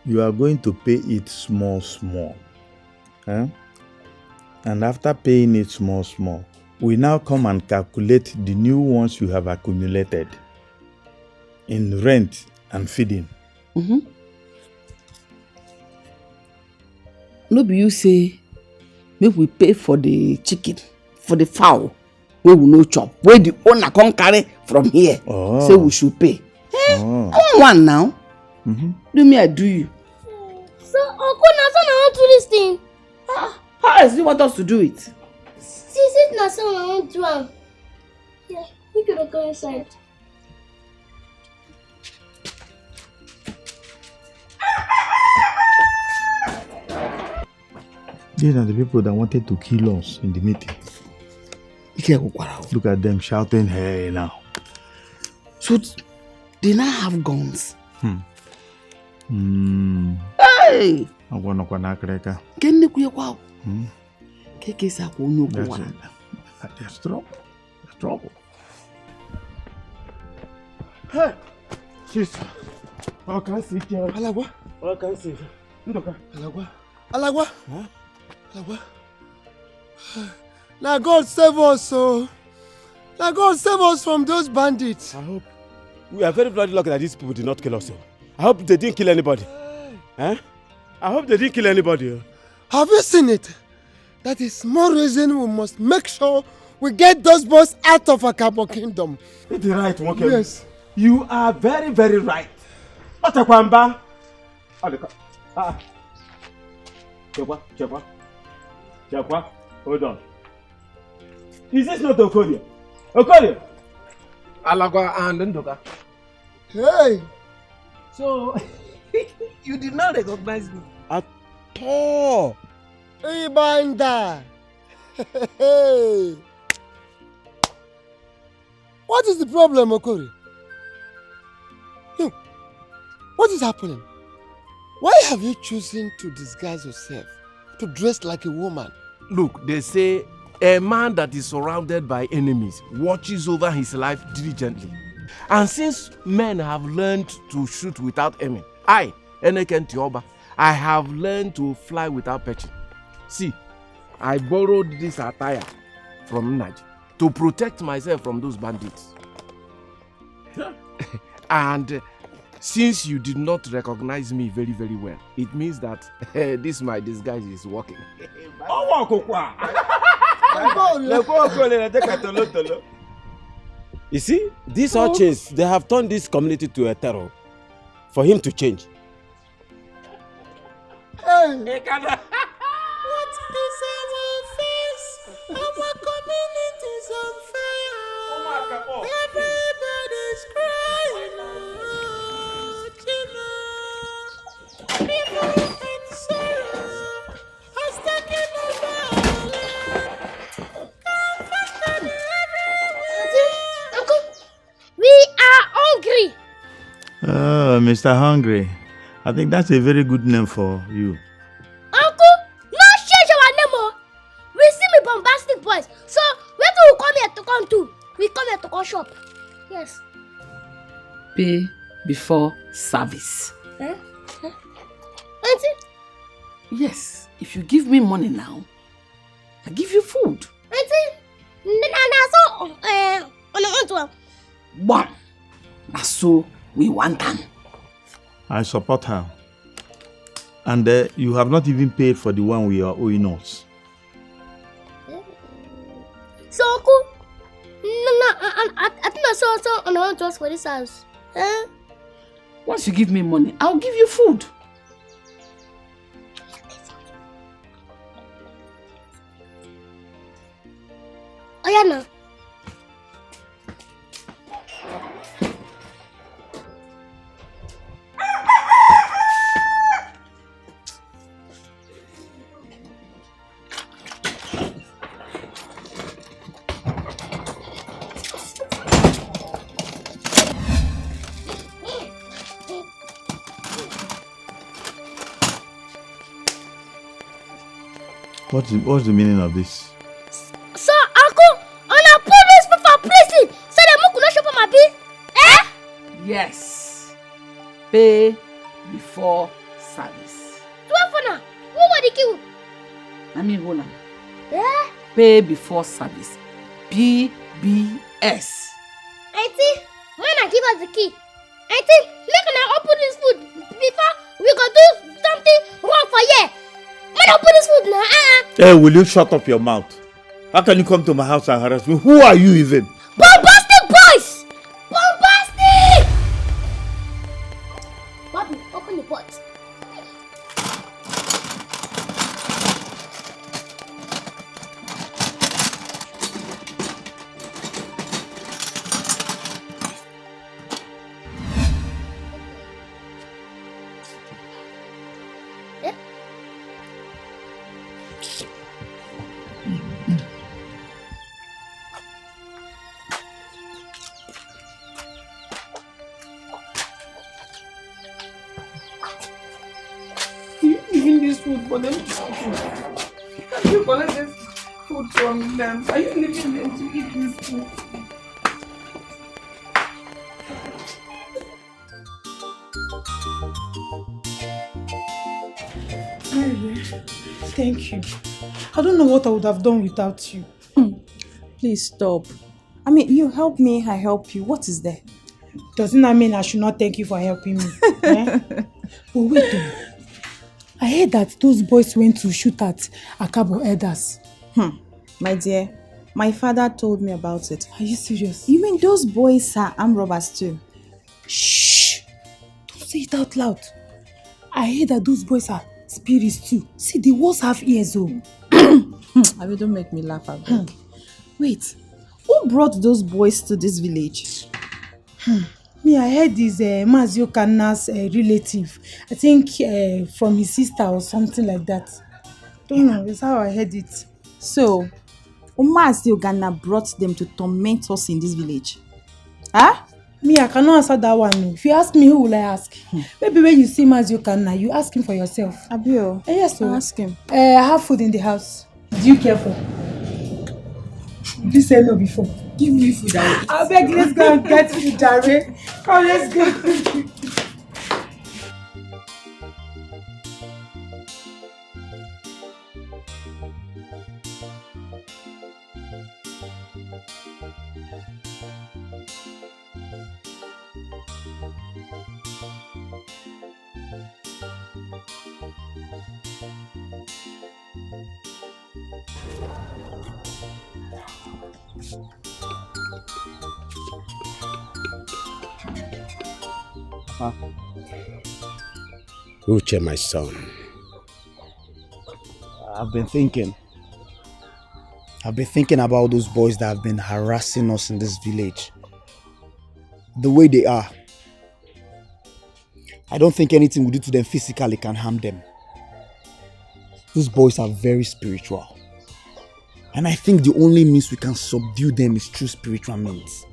You are going to pay it small. And after paying it small, we now come and calculate the new ones you have accumulated in rent and feeding. No be you say, make we pay for the chicken, for the fowl, where we no chop, where the owner come carry from here. Oh. Say we should pay. Oh. I want one now. Do me, I do you. So, Uncle, now son I want to do this thing. How else do you want us to do it? See, now son I want to do. Yeah, we could go inside. These are the people that wanted to kill us in the meeting. Look at them shouting, hey now. So, they now have guns. Hey! There's trouble. There's trouble. Hey! Sister. How can I see you? Alagwa. How can I see you? Alagwa. Alagwa. Huh? Alagwa. Now God save us, oh. Now God save us from those bandits. I hope. We are very bloody lucky that these people did not kill us. I hope they didn't kill anybody. I hope they didn't kill anybody. Have you seen it? That is more reason we must make sure we get those boys out of Akabo Kingdom. It's right, Mokem. Yes. You are very, very right. Otakwamba. Chekwa, hold on. Is this not Okoye? Okoye! Alagwa and Ndoka. Hey! So, you did not recognize me? At all. Ibanda. Hey! What is the problem, Okori? What is happening? Why have you chosen to disguise yourself, to dress like a woman? Look, they say a man that is surrounded by enemies watches over his life diligently. And since men have learned to shoot without aiming, I, Eneken Tioba, I have learned to fly without perching. See, I borrowed this attire from Naj to protect myself from those bandits. And since you did not recognize me very, very well, it means that this my disguise is working. You see, these urchins, they have turned this community to a terror. For him to change. Hey! What is our face? Our community's on fire. Everybody's crying out, people in sorrow has taken over. Uncle, we are hungry. Oh, Mr. Hungry. I think that's a very good name for you. Uncle, no change our name. Oh. We see me bombastic boys. So where do we come here to come to? We come here to come shop. Yes. Pay before service. Eh? Auntie? Yes. If you give me money now, I give you food. Auntie? One. So we want them. I support her. And you have not even paid for the one we are owing us. So, Uncle, I think I saw on our just for this house. Eh? Once you give me money, I'll give you food. Oh, yeah, no. What's the meaning of this? So, Uncle, I put this for prison so the moon could not shop on my bill. Eh? Yes. Pay before service. 12 for now. Who was the kill? I mean, hold on. Eh? Pay before service. PBS. Auntie, when I give us the key, Auntie, make us open this food before we go do something wrong for you. When I open this food now, Hey, will you shut up your mouth? How can you come to my house and harass me? Who are you even? Bombastic boys! Bombastic! Bobby, open the pot. Giving this food for them to eat. Can you collect this food from them? Are you leaving them to eat this food? Mary, thank you. I don't know what I would have done without you. Please stop. I mean, you help me, I help you. What is there? Doesn't that mean I should not thank you for helping me? Eh? But wait, I heard that those boys went to shoot at Akabo elders. My dear, my father told me about it. Are you serious? You mean those boys are armed robbers too? Shh! Don't say it out loud. I heard that those boys are spirits too. See, the walls have ears, oh. I mean, don't make me laugh at them. Wait, who brought those boys to this village? Me, I heard this Mazio Kana's relative. I think from his sister or something like that. Don't know, that's how I heard it. So, Mazio Ghana brought them to torment us in this village? Huh? Me, I cannot answer that one. No. If you ask me, who will I ask? Maybe when you see Mazio Kana, you ask him for yourself. Abio, yes, so ask him. I have food in the house. Do you care for? This said no before. Give me food. I beg, let's go and get food, Jare. Come, let's go. Uche, my son. I've been thinking about those boys that have been harassing us in this village. The way they are. I don't think anything we do to them physically can harm them. Those boys are very spiritual. And I think the only means we can subdue them is through spiritual means.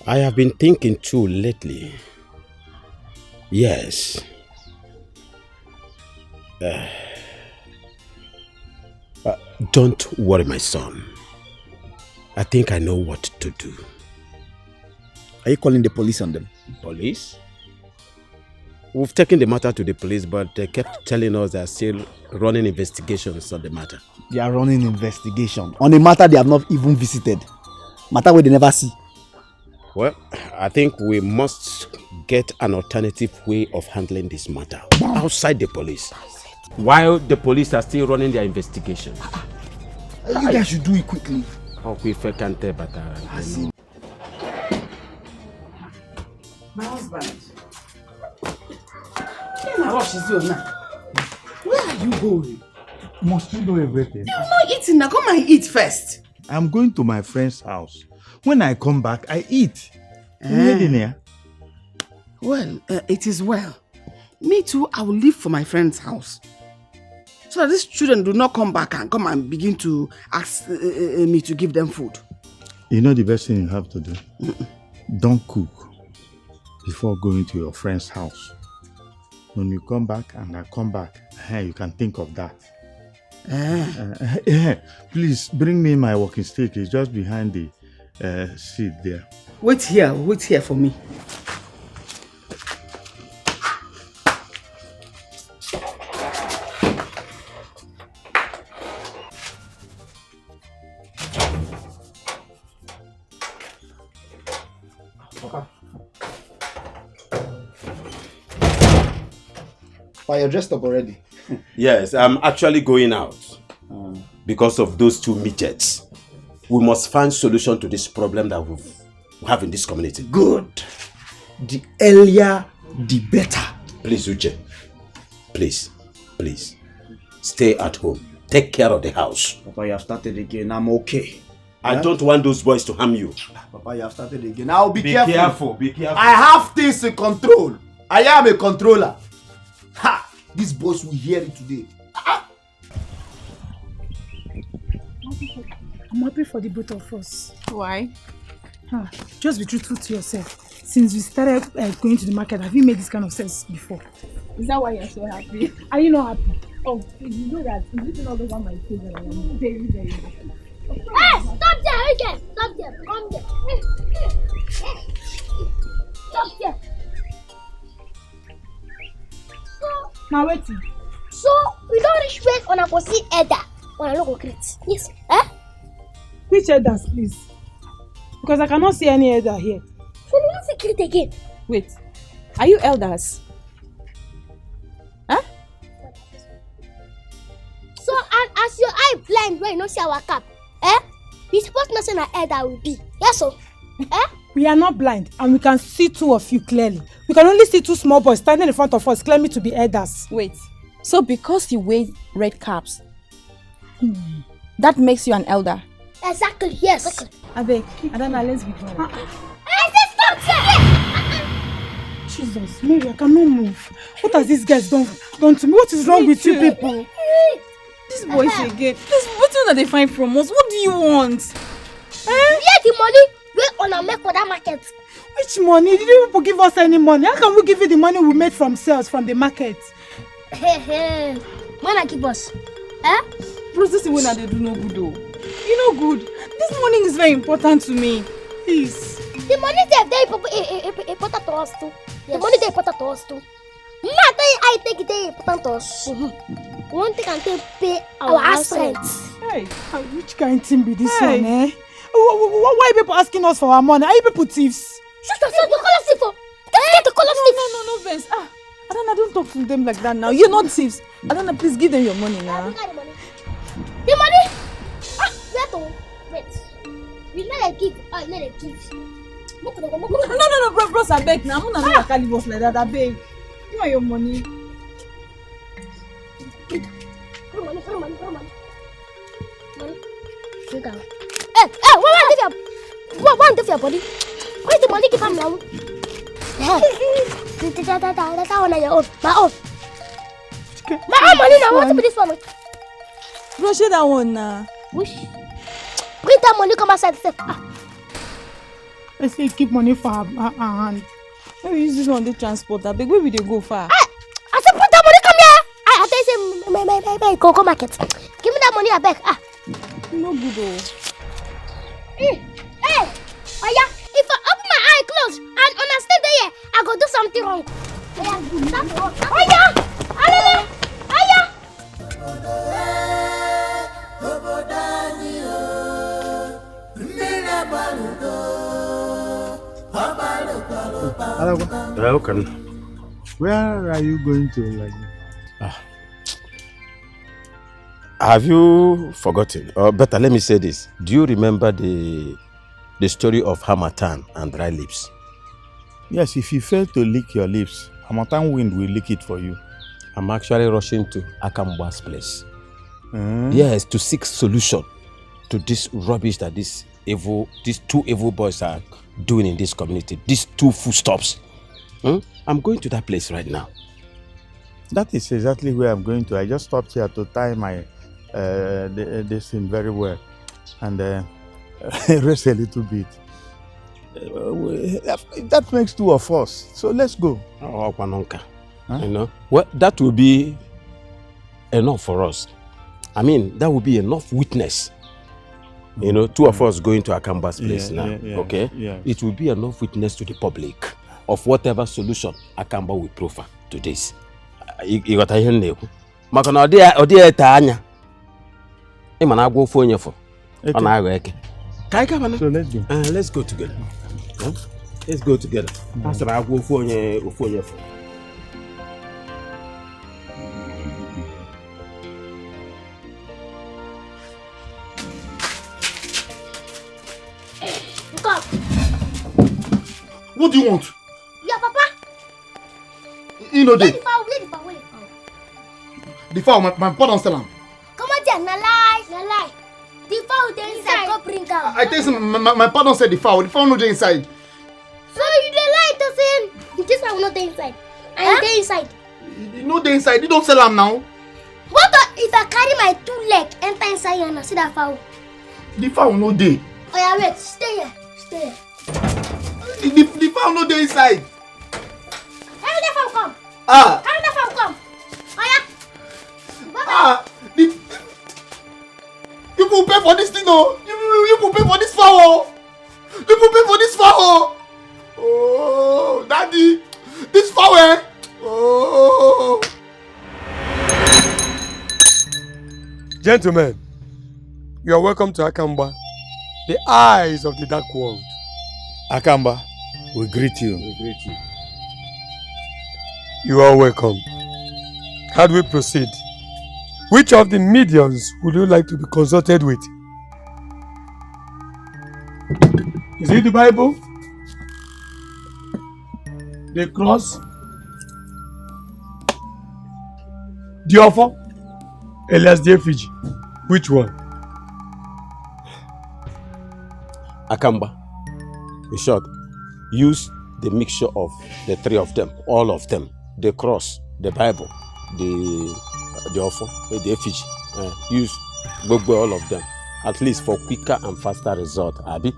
I have been thinking too lately. Yes. Don't worry, my son. I think I know what to do. Are you calling the police on them? Police? We've taken the matter to the police, but they kept telling us they're still running investigations on the matter. They are running investigation on a matter they have not even visited. Matter where they never see. Well, I think we must get an alternative way of handling this matter outside the police. While the police are still running their investigation. You guys should do it quickly. My husband. Where are you going? Must you know everything? You're not eating now. Come and eat first. I'm going to my friend's house. When I come back, I eat. Well, it is well. Me too, I will leave for my friend's house. So that these children do not come back and come and begin to ask me to give them food. You know the best thing you have to do? Don't cook before going to your friend's house. When you come back and I come back, you can think of that. Please bring me my walking stick. It's just behind the seat there. Wait here for me. But you're dressed up already. Yes, I'm actually going out because of those two midgets. We must find solution to this problem that we have in this community. Good. The earlier, the better. Please, Uche. Please. Stay at home. Take care of the house. Papa, you have started again. I'm okay. I don't want those boys to harm you. Papa, you have started again. I'll be careful. Be careful. I have things in control. I am a controller. Ha! These boys will hear it today. I'm happy for the both of us. Why? Just be truthful to yourself. Since we started going to the market, have you made this kind of sense before? Is that why you're so happy? Are you not happy? Oh, you know that. It's written all over my face and I am very, very happy. Hey, stop there, again. Stop there. Come there. Stop there. Now wait. So we don't reach where on a go see Eda. On a local crate. Yes. Which elders, please? Because I cannot see any elder here. So you want secret again? Wait, are you elders? Huh? So as your eye blind when you don't see our cap, you supposed not say an elder will be. Yes, so. We are not blind and we can see two of you clearly. We can only see two small boys standing in front of us claiming to be elders. Wait, so because you wear red caps, that makes you an elder? Exactly, yes. Exactly. Abeg, Adana, let's be going. I said stop here! Jesus, Mary, I cannot move. What has these guys done to me? What is wrong with you people? These boys again. What do they find from us? What do you want? Where the money we on a make for that market? Which money? Did you people give us any money? How can we give you the money we made from sales from the market? Hey, when I give us? Processing when they do no good though. You know good. This morning is very important to me. Please. The money is very important to us too. Yes. The money is important to us too. I take it important to us. One thing can pay our house rent. Hey, which kind of thing be this one, eh? Why are people asking us for our money? Are you people thieves? Shut up, the color thief. Get the color thief. No, Vince. Adana, don't talk to them like that now. You're not thieves. Adana, please give them your money now. The money? Where to? Wait. We let it give. Let it give. No, bros, I beg now. I'm not going to carry us like that. I beg. Give me your money. Money. Hey, what do your body? Where's the money? Give him now. That one on your own. My own. My own money now. What be this one? Bro, share that one now. Wish. Bring that money, come outside. I say keep money for her hand. Maybe use this one the transport. That big. Where will they go far? I said put that money, come here. I tell you say go market. Give me that money, I beg. No good though. Hey, Oya, if I open my eye close and understand there, I go do something wrong. Oya, Welcome. Where are you going to like? Have you forgotten? Or better, let me say this. Do you remember the story of Harmattan and dry lips? Yes, if you fail to lick your lips, Harmattan wind will lick it for you. I'm actually rushing to Akamba's place. Yes, to seek solution to this rubbish that these two evil boys are doing in this community. These two footsteps. I'm going to that place right now. That is exactly where I'm going to. I just stopped here to tie my this thing very well and rest a little bit. That makes two of us. So let's go. Oh, Panonka. You know, well, that will be enough for us. I mean, that will be enough witness. You know, two of us going to Akamba's place now. Okay? Yeah. It will be enough witness to the public of whatever solution Akamba will proffer to this. You got to hear me. Makana odi anya. E mana agwo fo onye fo. Ona ago eke. Kai ka bana. So let's go. Let's go together. Let's go together. Pastor agwo fo onye fo. What do you want? Yeah, Papa. You know Where the the fowl? The fowl, my papa don't sell them. Come on, dear, na lie. The fowl dey inside. Go bring am. I tell you, my papa don't sell the fowl. The fowl no dey inside. So you dey lie to say this one no dey inside. And dey inside. You know dey inside. You don't sell them now. What if I carry my two leg enter inside and I see that fowl? The fowl no dey. Oh yeah, wait. Stay here. The fowl no dey inside. Carry that fowl come. Carry that fowl come. You will pay for this thing, oh. You will pay for this fowl. You will pay for this fowl. Oh, Daddy, this fowl, eh? Oh. Gentlemen, you are welcome to Akamba, the eyes of the dark world. Akamba, we greet you. We greet you. You are welcome. How do we proceed? Which of the mediums would you like to be consulted with? Is it the Bible? The cross? The offer? Elias the effigy? Which one? Akamba. In short, use the mixture of the three of them, all of them. The cross, the Bible, the offer, the effigy. Use all of them, at least for quicker and faster result, Abi.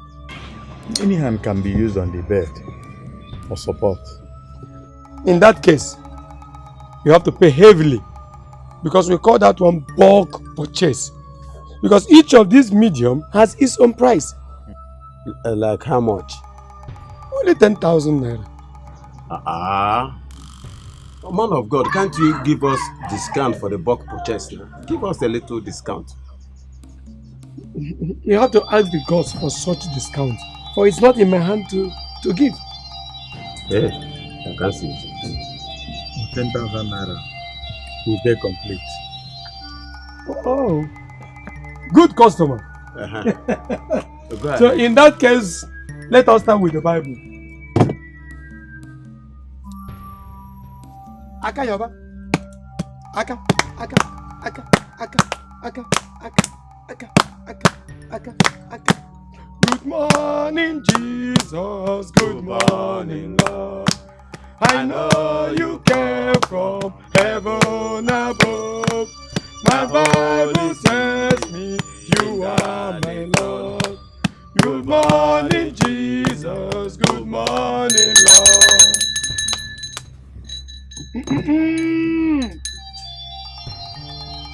Any hand can be used on the bed for support. In that case, you have to pay heavily because we call that one bulk purchase. Because each of these medium has its own price. Like how much? Only 10,000 naira. Man of God, can't you give us discount for the bulk purchase now? Give us a little discount. You have to ask the gods for such discount, for it's not in my hand to give. Hey, I can't see it. 10,000 naira will be complete. Oh, good customer. So in that case, let us start with the Bible. Aka Yoba. Aka. Good morning, Jesus. Good morning, Lord. I know you came from heaven above. My Bible says me, you are my Lord. Good morning, Jesus. Good morning, Lord.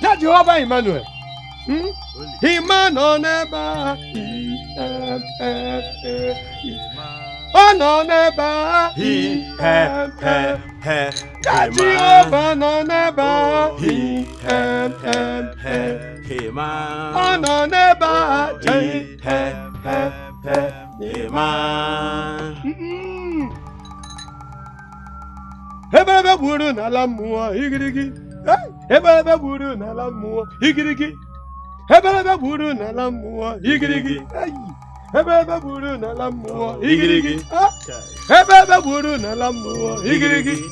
That Jehovah Emmanuel. Emmanuel never. Oh no never. That Jehovah no never. Oh no never. Hebebe buru na la mua igirigi. Hebebe buru na la mua igirigi. Hebebe buru na la mua igirigi. Hebebe buru na la mua igirigi. Hebebe buru na la mua igirigi.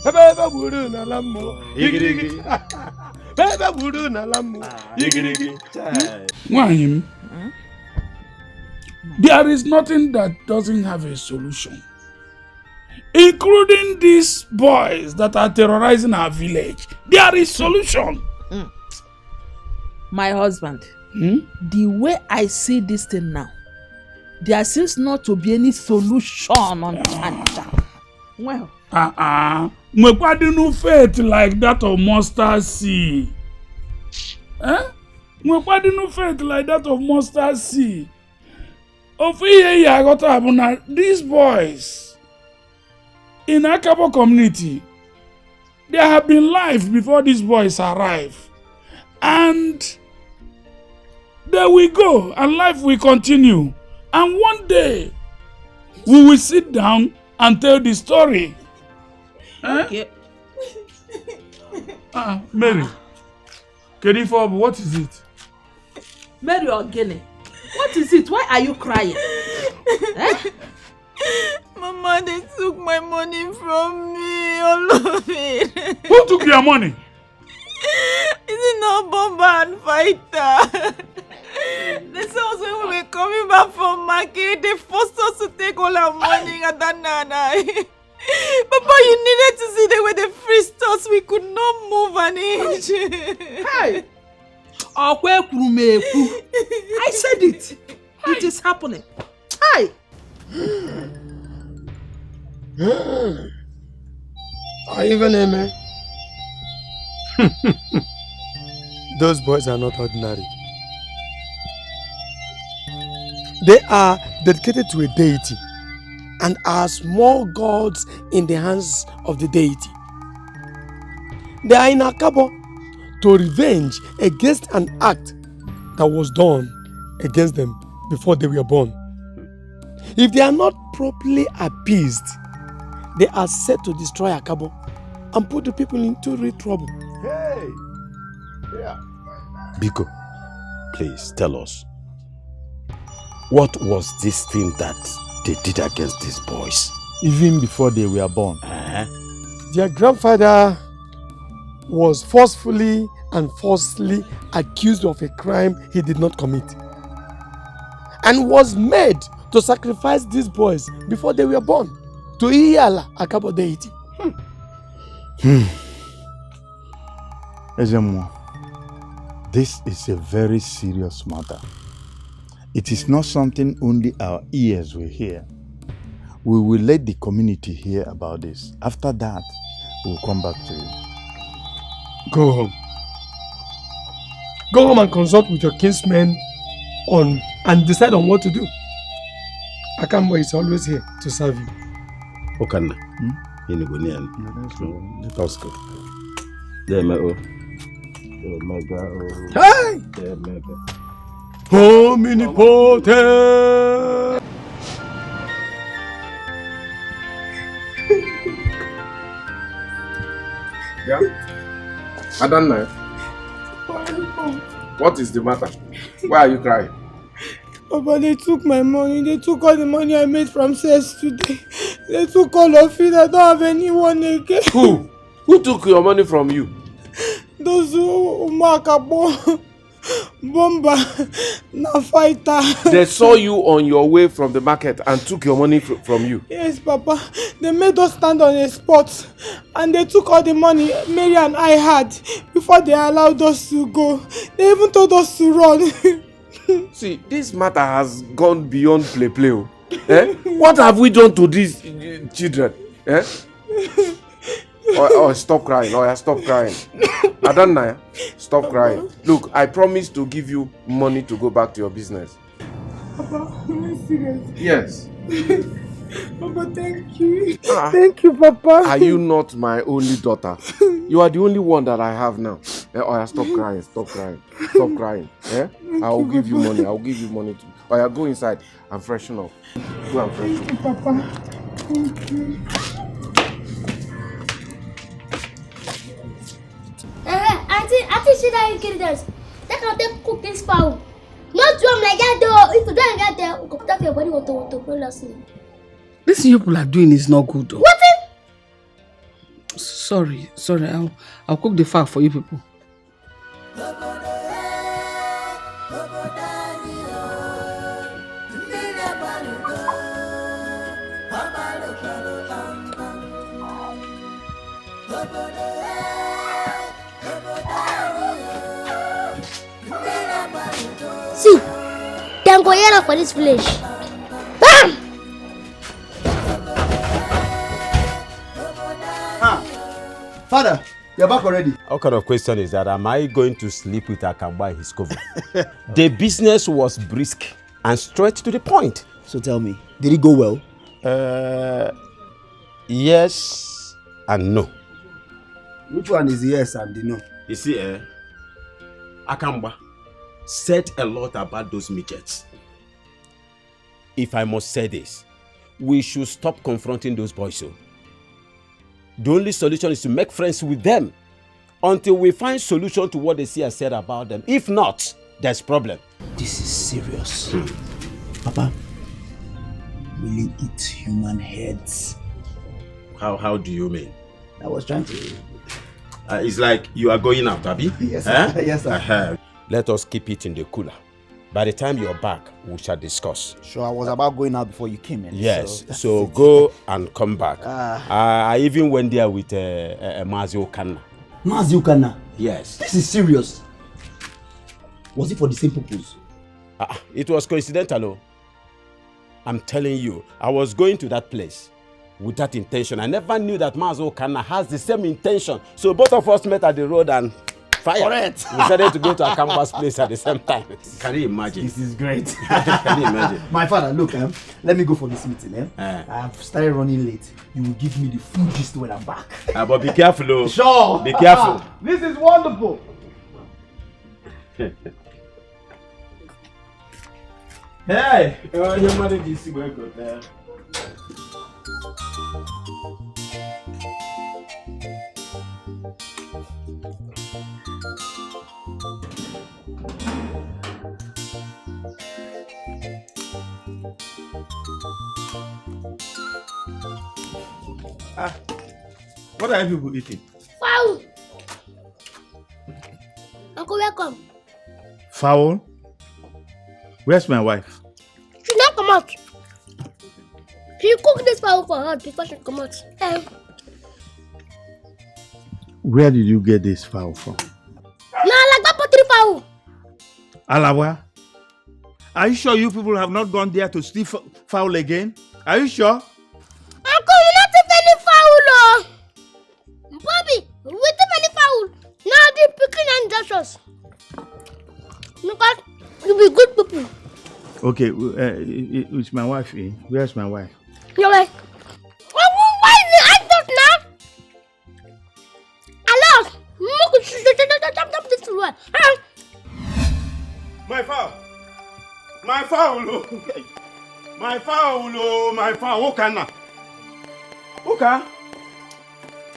Hebebe buru na la mua igirigi. Hebebe buru na la mua igirigi. Wahim, there is nothing that doesn't have a solution. Including these boys that are terrorizing our village. There is solution. My husband, the way I see this thing now, there seems not to be any solution on Chanta. Well. Nobody no faith like that of mustard seed. Nobody no faith like that of mustard seed. Of here, I got to happen. These boys in Akabo community, there have been life before these boys arrive. And there we go, and life will continue. And one day, we will sit down and tell the story. Okay. Mary. Kerifob, what is it? Mary Ogene, what is it? Why are you crying? Mama, they took my money from me, all of it. Who took your money? Is it not Bomber and Fighter? They saw us when we were coming back from market. They forced us to take all our money at that nana. Papa, you needed to see the way they freezed us. We could not move an inch. Hey! I said it. It is happening. Hi. Even Amen. Those boys are not ordinary. They are dedicated to a deity and are small gods in the hands of the deity. They are in Akabo to revenge against an act that was done against them before they were born. If they are not properly appeased, they are set to destroy Akabo and put the people into real trouble. Hey! Yeah. Biko, please tell us. What was this thing that they did against these boys? Even before they were born. Their grandfather was forcefully and falsely accused of a crime he did not commit, and was made to sacrifice these boys before they were born to Iyala Akabo deity. Ezemo, this is a very serious matter. It is not something only our ears will hear. We will let the community hear about this. After that, we'll come back to you. Go home. Go home and consult with your kinsmen and decide on what to do. Akambo is always here to serve you. Okanna, let us go. There, my oh. Oh my God. Oh. Hey! There, my God. Omnipotent! Yeah? Adanna, what is the matter? Why are you crying? Papa, they took my money. They took all the money I made from sales today. They took all of it. I don't have anyone again. Who? Who took your money from you? Those who Makabo, Bomba, na fighter. They saw you on your way from the market and took your money from you. Yes, Papa. They made us stand on a spot and they took all the money Mary and I had before they allowed us to go. They even told us to run. See, this matter has gone beyond play. Eh? What have we done to these children? Eh? Oh, stop crying. Oh, stop crying. Adanna, stop crying. Look, I promise to give you money to go back to your business. Papa, are you serious? Yes. Papa, thank you. Thank you, Papa. Are you not my only daughter? You are the only one that I have now. Oh, stop crying. Stop crying. Stop crying. Eh? I will give you money. I will give you money too. Oh, go inside and freshen up. Go and freshen up. Thank you, Papa. Thank you. I think that you get this. That can take cooking spoon. Not drum like that though. If you don't get there, you can put your body to fall asleep. This people are doing is not good though. What? Sorry. I'll cook the fowl for you people. See, then go yell for this village. Bam! Father, you're back already. What kind of question is that? Am I going to sleep with Akamba in his cover? The business was brisk and straight to the point. So tell me, did it go well? Yes and no. Which one is the yes and the no? You see, Akamba said a lot about those midgets. If I must say this, we should stop confronting those boys. So. The only solution is to make friends with them until we find solution to what they see and said about them. If not, there's problem. This is serious. Papa, will you eat human heads? How do you mean? I was trying to... it's like you are going out, Abi? Yes, sir. Yes, sir. Let us keep it in the cooler. By the time you're back, we shall discuss. Sure, I was about going out before you came in. Yes, so go and come back. I even went there with Mazi Okanna. Mazi Okanna? Yes. This is serious. Was it for the same purpose? It was coincidental. I'm telling you, I was going to that place with that intention. I never knew that Mazi Okanna has the same intention. So both of us met at the road and fire. Correct. We decided to go to Akamba's place at the same time. Can you imagine? This is great. Can you imagine? My father, look, let me go for this meeting. I've started running late. You will give me the full gist when I'm back. But be careful. Sure. Be careful. This is wonderful. Hey! Your mother is very good there. What are you people eating? Fowl. Uncle, welcome. Fowl? Where's my wife? She not come out. She cook this fowl for her before she come out. Where did you get this fowl from? Nah, like that pottery fowl. Alawa? Are you sure you people have not gone there to steal fowl again? Are you sure? Uncle, you not take any fowl, oh. Bobby, we take any fowl. Now the picking and dashes. Look at, you be good people. Okay, it's my wife, eh? Where's my wife? You're like, why is the actors now? Allah, look at this one. My fowl! My fowl! My fowl! My fowl! Okana! Oka!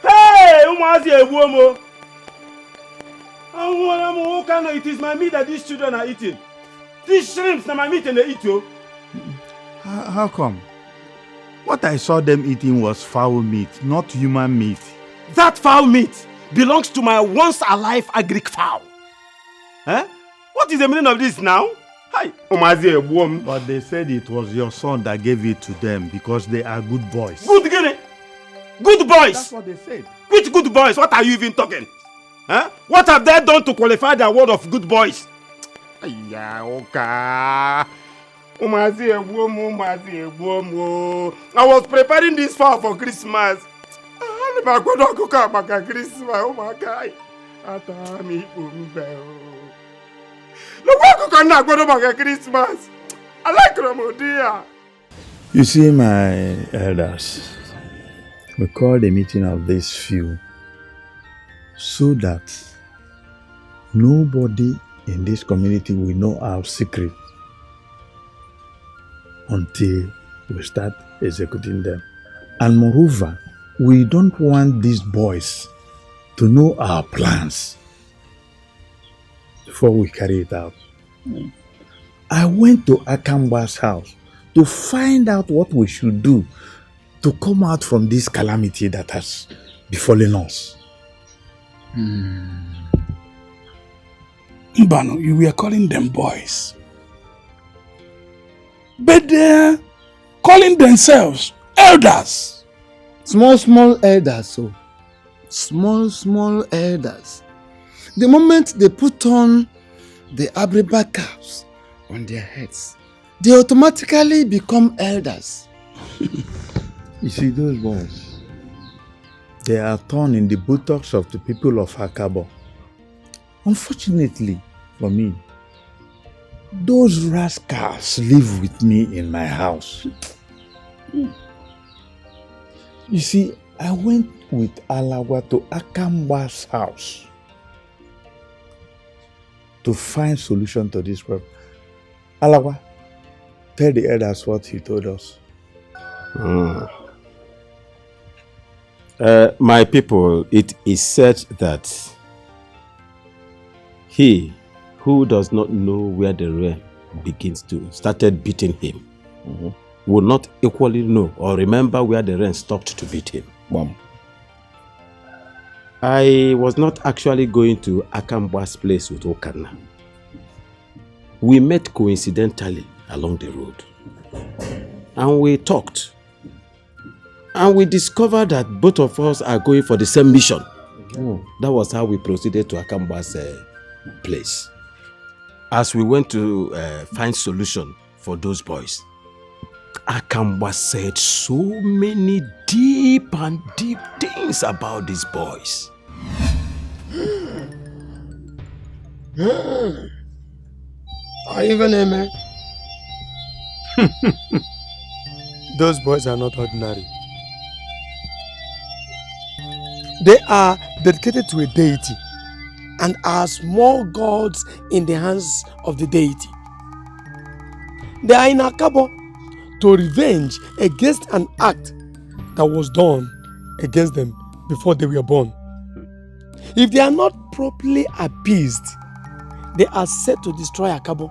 Hey! Umazi Ebuomo! Okana, it is my meat that these children are eating. These shrimps are my meat and they eat you. How come? What I saw them eating was fowl meat, not human meat. That fowl meat belongs to my once alive agric fowl. Eh? What is the meaning of this now? Hi, but they said it was your son that gave it to them because they are good boys. Good guinea. Good boys. That's what they said. Which good boys? What are you even talking? Huh? What have they done to qualify their word of good boys? I was preparing this fowl for Christmas. I'm going to cook up Christmas. Oh my God. Christmas. I like Ramodia. You see, my elders, we called a meeting of these few so that nobody in this community will know our secret until we start executing them. And moreover, we don't want these boys to know our plans before we carry it out. I went to Akamba's house to find out what we should do to come out from this calamity that has befallen us. Mbano, you were calling them boys. But they're calling themselves elders. Small elders, so. Small elders. The moment they put on the Abriba caps on their heads, they automatically become elders. You see, those boys, they are torn in the buttocks of the people of Akabo. Unfortunately for me, those rascals live with me in my house. You see, I went with Alawa to Akamba's house to find solution to this problem. Alawa, tell the elders what he told us. My people, it is said that he who does not know where the rain begins to started beating him will not equally know or remember where the rain stopped to beat him. I was not actually going to Akamba's place with Okana. We met coincidentally along the road and we talked. And we discovered that both of us are going for the same mission. That was how we proceeded to Akamba's place. As we went to find solution for those boys, Akamba said so many deep things about these boys. Are you even amen? Those boys are not ordinary. They are dedicated to a deity and are small gods in the hands of the deity. They are in Akabo to revenge against an act that was done against them before they were born. If they are not properly appeased, they are set to destroy Akabo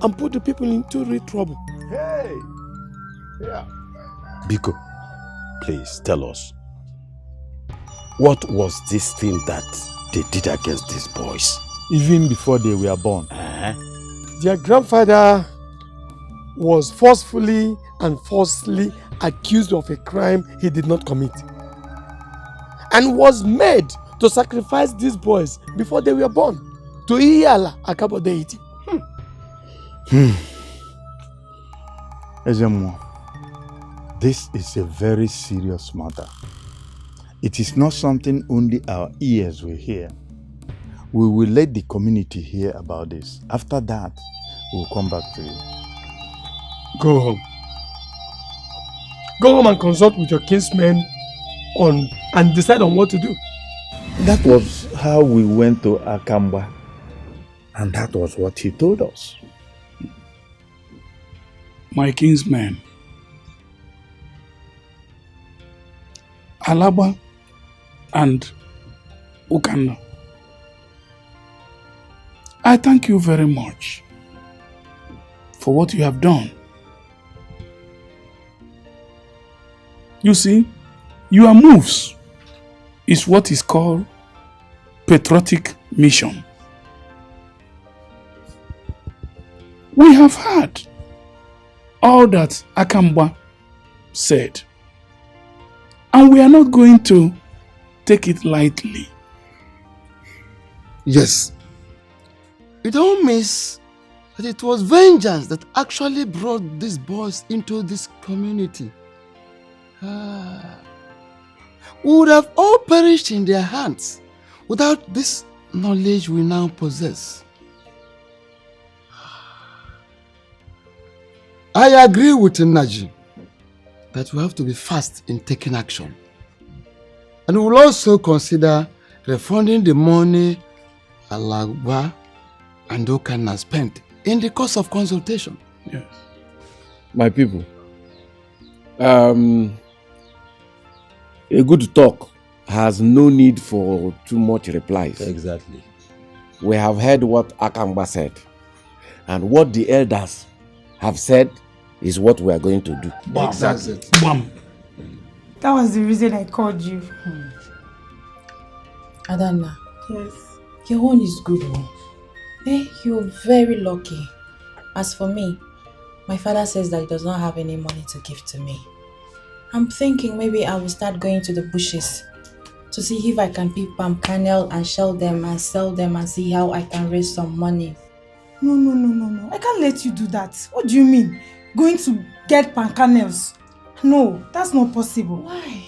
and put the people into real trouble. Hey! Yeah. Biko, please tell us. What was this thing that they did against these boys? Even before they were born. Their grandfather was forcefully and falsely accused of a crime he did not commit and was made to sacrifice these boys before they were born to Iyala Akabo deity. Ezemo, this is a very serious matter. It is not something only our ears will hear. We will let the community hear about this. After that, we'll come back to you. Go home. Go home and consult with your kinsmen and decide on what to do. That was how we went to Akamba. And that was what he told us. My kinsmen, Alaba and Ukanda, I thank you very much for what you have done. You see, your moves is what is called patriotic mission. We have heard all that Akamba said, and we are not going to take it lightly. Yes. You don't miss that it was vengeance that actually brought these boys into this community. We would have all perished in their hands without this knowledge we now possess. I agree with Naji that we have to be fast in taking action. And we will also consider refunding the money Alagba and Okana spent in the course of consultation. Yes. My people, a good talk has no need for too much replies. Exactly. We have heard what Akamba said, and what the elders have said is what we are going to do. Exactly. That was the reason I called you. Adana, Yes. your own is good one. You're very lucky. As for me, my father says that he does not have any money to give to me. I'm thinking maybe I will start going to the bushes to see if I can pick palm kernel and shell them and sell them and see how I can raise some money. No. I can't let you do that. What do you mean? Going to get palm kernels? No, that's not possible. Why?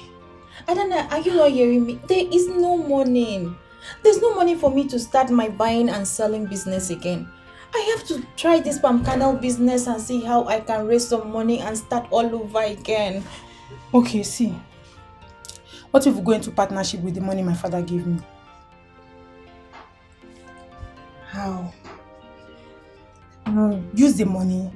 Adana, are you not hearing me? There is no money. There's no money for me to start my buying and selling business again. I have to try this palm kernel business and see how I can raise some money and start all over again. Okay, see. What if we go into partnership with the money my father gave me? How? Use the money.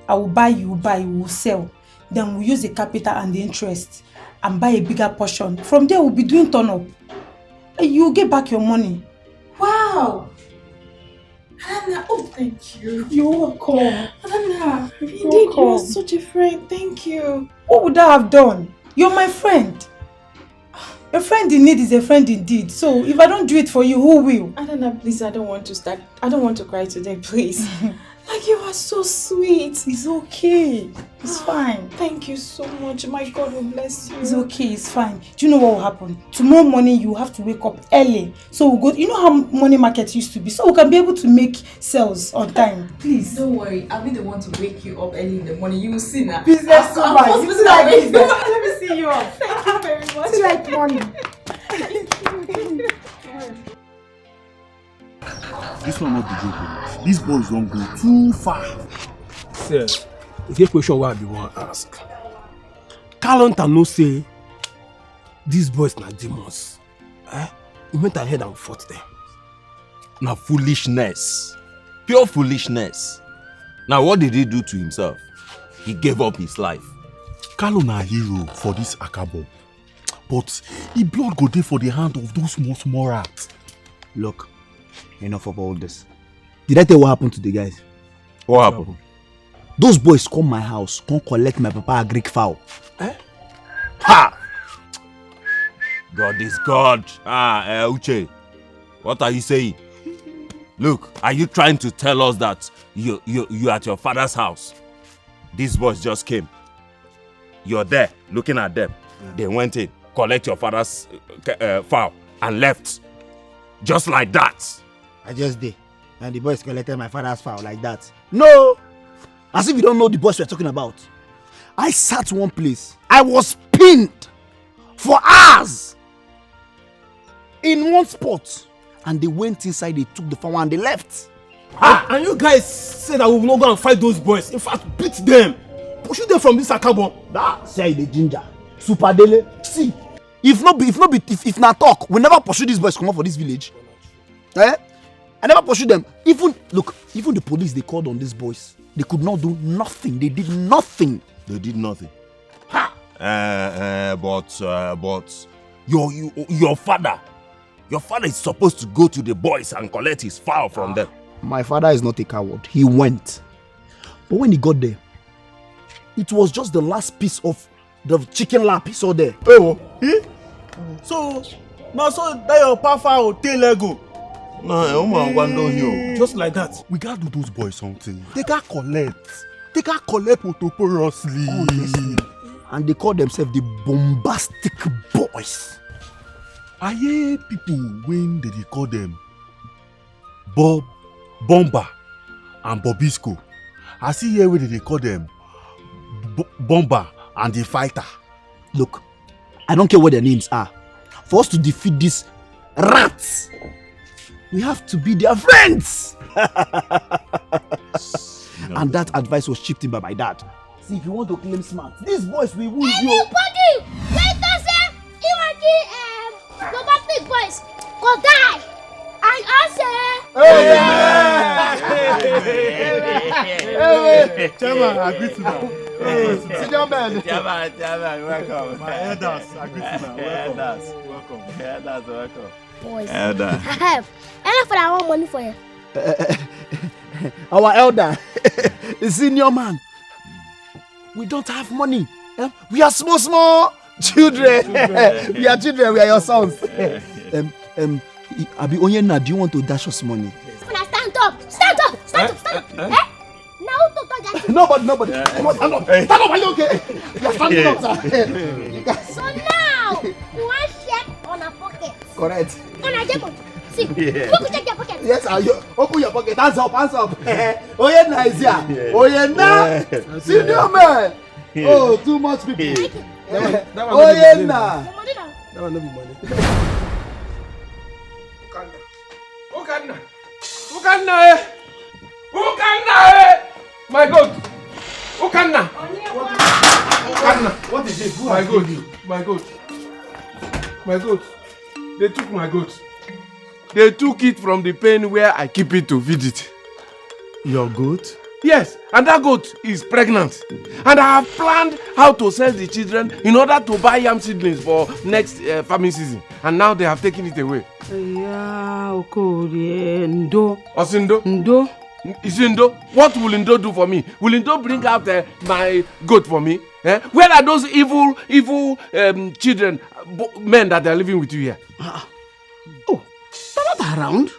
I will buy, you buy, we will sell. Then we'll use the capital and the interest and buy a bigger portion. From there, we'll be doing turn up. You'll get back your money. Wow! Anna, oh thank you. You're welcome. Anna, indeed you are such a friend. Thank you. What would I have done? You're my friend. A friend in need is a friend indeed. So if I don't do it for you, who will? Anna, please, I don't want to cry today, please. Like, you are so sweet. It's okay. It's fine. Thank you so much. My God will bless you. It's okay. It's fine. Do you know what will happen? Tomorrow morning, you have to wake up early. So we'll go. You know how money market used to be? So we can be able to make sales on time. Please. Don't worry. I'll be the one to wake you up early in the morning. You will see now. Business woman. You see like business. Let me see you up. Thank you very much. See like money. This one not the joke. These boys don't go too far. Sir, it's a question why I be want to ask. Calonta no say these boys na demons. He went ahead and fought them. Na foolishness. Pure foolishness. Now, what did he do to himself? He gave up his life. Carlo na hero for this Akabo. But he blood go dey for the hand of those small rats. Look, enough of all this. Did I tell you what happened to the guys? What happened? Those boys come my house, come collect my papa a Greek fowl. Eh? Ha! God is God. Uche, what are you saying? Look, are you trying to tell us that you at your father's house? These boys just came. You're there, looking at them. They went in, collect your father's fowl, and left. Just like that. I just did. And the boys collected my father's fowl like that. No! As if you don't know the boys we're talking about. I sat one place. I was pinned for hours in one spot. And they went inside, they took the fowl and they left. And you guys said that we will not go and fight those boys. In fact, beat them. Push them from this Akabo. That say the ginger. Super Dele. See, if not talk, we never pursue these boys come up for this village. Eh? I never pursued them. Even the police they called on these boys, they could not do nothing. They did nothing. They did nothing. Ha! But your father is supposed to go to the boys and collect his fowl from them. My father is not a coward. He went. But when he got there, it was just the last piece of the chicken lap he saw there. So that your papa will tell Lego. Just like that. We gotta do those boys something. They can't collect autoporously. And they call themselves the bombastic boys. I hear people when they call them Bob, Bomber, and Bobisco. I see here where they call them Bomber and the Fighter. Look, I don't care what their names are. For us to defeat these rats, we have to be their friends. And that advice was chipped in by my dad. See, if you want to claim smart, these boys will wound you. Everybody, wait a second. The big boys go die. And also. Chairman, I agree to that. Senior man. Chairman, welcome. My elders, I agree to that. Welcome. Elders, welcome. Boys. Elder. I have. Enough for that one money for you. Our elder, the senior man. We don't have money. We are small children. We are children. We are your sons. Abi Onyena, do you want to dash us money? Stand up. Now to talk. Nobody. Come on, stand up. Stand up, are you okay? You are standing up, sir. So now, you want check on a pocket. Correct. On a demo. See, you check your pocket. Yes, open your pocket. Hands up. Onyena is here. Onyena, senior man. Oh, too much people. Onyena. That one no be money. Ukanna. My God. Ukanna. What is it? My goat. They took my goat. They took it from the pen where I keep it to feed it. Your goat? Yes, and that goat is pregnant. And I have planned how to sell the children in order to buy yam seedlings for next farming season. And now they have taken it away. Ndo. Osindo? Ndo. Is Ndo? What will Ndo do for me? Will Ndo bring out my goat for me? Where are those evil children, men that are living with you here? Oh, they're not around.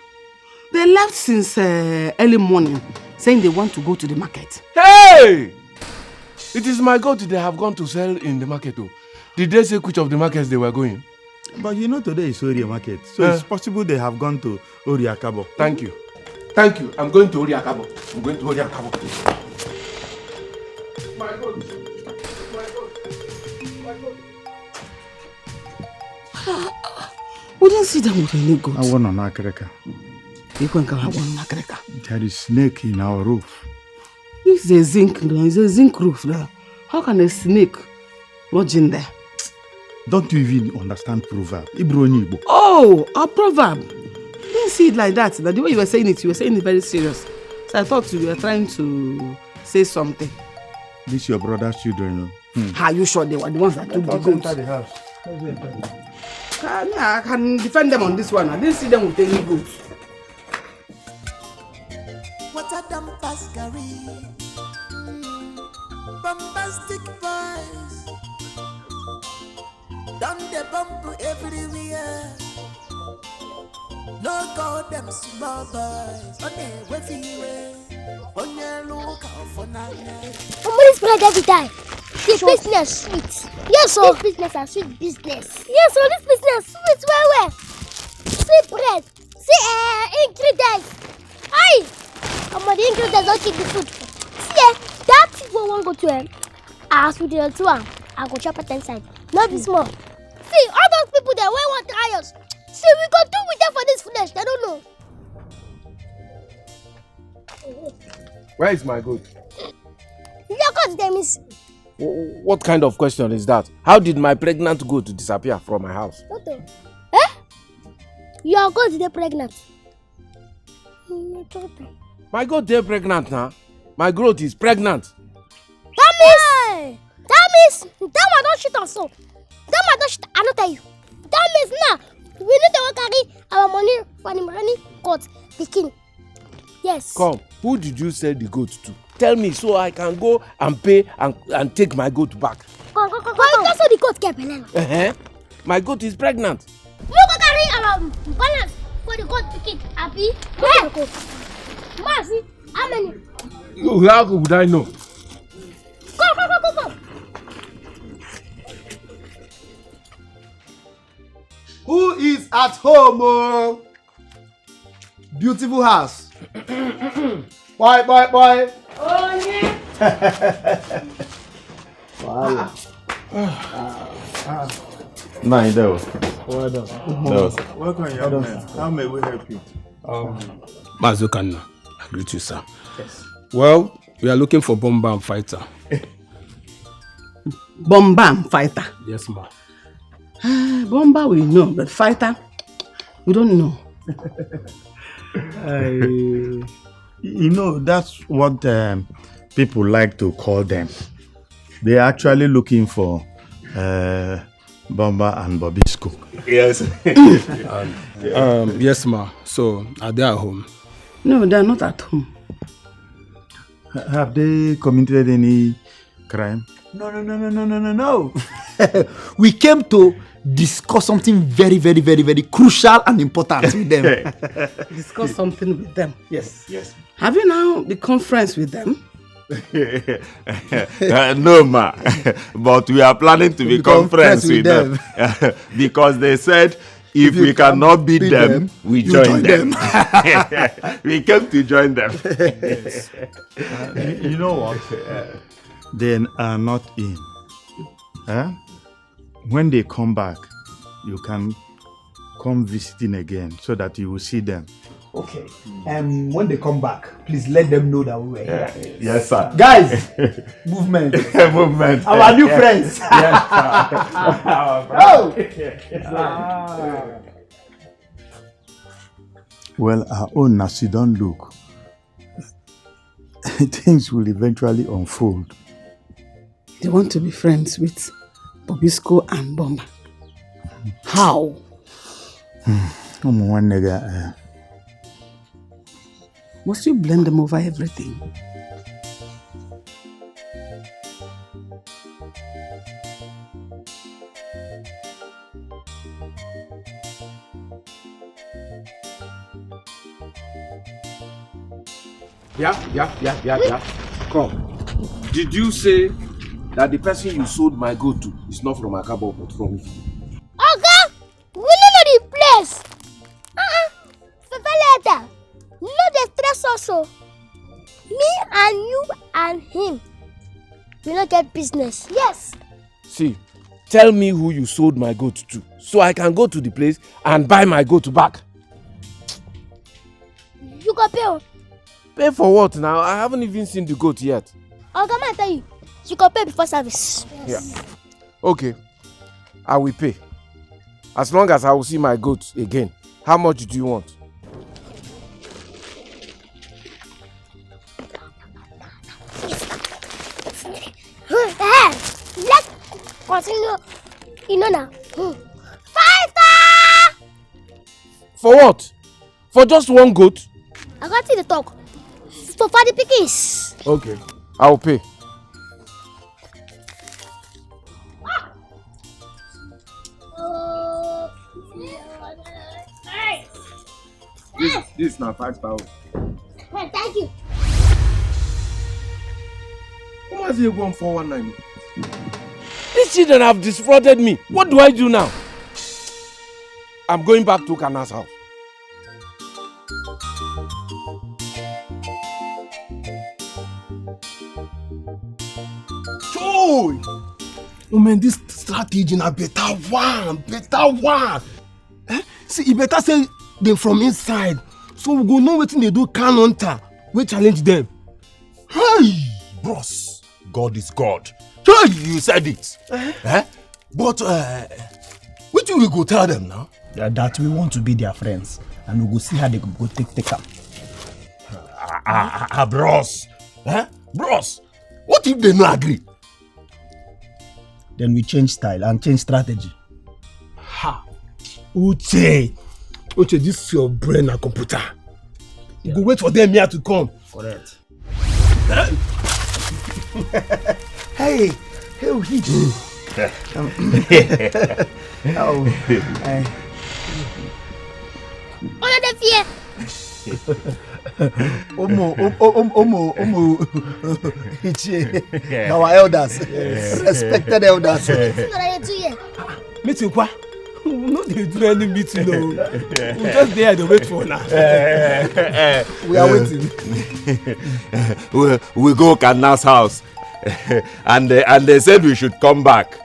They left since early morning, saying they want to go to the market. Hey! It is my goat they have gone to sell in the market. Oh. Did they say which of the markets they were going? But you know today is Oria market, so it's possible they have gone to Oria Akabo. Thank you. I'm going to Oria Akabo. My goat. We didn't see them with any goat. I want an akreka. There is snake in our roof. It's a zinc roof there. How can a snake lodge in there? Don't you even understand proverb? Ibro. Oh, a proverb. You didn't see it like that. The way you were saying it very serious. So I thought you were trying to say something. This your brother's children. Are you sure they were the ones that took the goats? the house. I can defend them on this one. I didn't see them with any goats. What a damn pascary. Bombastic boys. Down the bump everywhere. No call them small boys. On their way. On your lookout for nothing. Somebody's bread every time. This business sweet. Yes, sir. This business is sweet business. Yes, sir. This business sweet well. See bread. See ingredients. Aye. The ingredients don't keep the food. See that people won't go to as we did to I go chop at 10 cents. Not be small. See all those people that want to try us. See we go do with them for this flesh. They don't know. Where is my goat? Your goat them is. What kind of question is that? How did my pregnant goat disappear from my house? Tonto. Eh? Your goat is pregnant. My goat is pregnant now. My goat is pregnant. That means that one don't shit on so. That one don't shit. I don't tell you. That means now we need to carry our money for the money goat the king. Yes. Come, who did you sell the goat to? Tell me so I can go and pay and take my goat back. Come. That's how the goat get pregnant. My goat is pregnant. We go carry our balance for the goat pikin. Happy? Hey. Mercy. How many? How would I know? Come. Who is at home? Oh? Beautiful house. Boy. Oh, yeah. Nah, that was. Well done. Welcome, young man. How may we help you? Mazukanna, I greet you, sir. Yes. Well, we are looking for bomb fighter. Bomb fighter. Yes, ma'am. Bomber we know, but fighter, we don't know. You know, that's what people like to call them. They're actually looking for Bomba and Bobisco. Yes. Yes, ma. So, are they at home? No, they're not at home. Have they committed any crime? No. We came to discuss something very crucial and important with them. Discuss something with them. Yes. Have you now the conference with them? No, ma. But we are planning to be conference with them. Because they said if we cannot beat them, we join them. We came to join them. Yes. You know what? They are not in. When they come back, you can come visiting again so that you will see them. Okay. When they come back, please let them know that we were here. Yes, sir. Guys, movement. Movement. Our new friends. Yes, Oh. Well, our own Nasi don't look. Things will eventually unfold. They want to be friends with Bobisco and Bomba. How? One nigga. Must you blend them over everything? Yeah. Come. Did you say that the person you sold my goat to is not from Akabo but from me? Okay, we don't know the place. Later, you know the stress also. Me and you and him, we don't get business. Yes. See, tell me who you sold my goat to, so I can go to the place and buy my goat back. You go pay. Pay for what now? I haven't even seen the goat yet. I'll come and tell you. You can pay before service. Yes. Yeah. Okay. I will pay. As long as I will see my goat again. How much do you want? continue. You know now. Fighter! For what? For just one goat? I got you the talk. For the pickies. Okay, I'll pay. This is now 5,000. Thank you. How much are you going 419? These children have defrauded me. What do I do now? I'm going back to Kana's house. Joy! Oh man, this strategy na better one. See, you better say them from inside. So we go know wetin they do counter. We challenge them. Hey, bros, God is God. Hey, you said it. But what do we go tell them now? That we want to be their friends, and we go see how they go take up. Bros. Bros, what if they no agree? Then we change style and change strategy. Ha! Uche, this is your brain and computer. You go wait for them here to come. Correct. Hey, Oh, the fear. Our elders, respected elders. Meeting kwa? No, they do any meeting. No, we just there to wait for now. We are waiting. we go Kana's house, and they said we should come back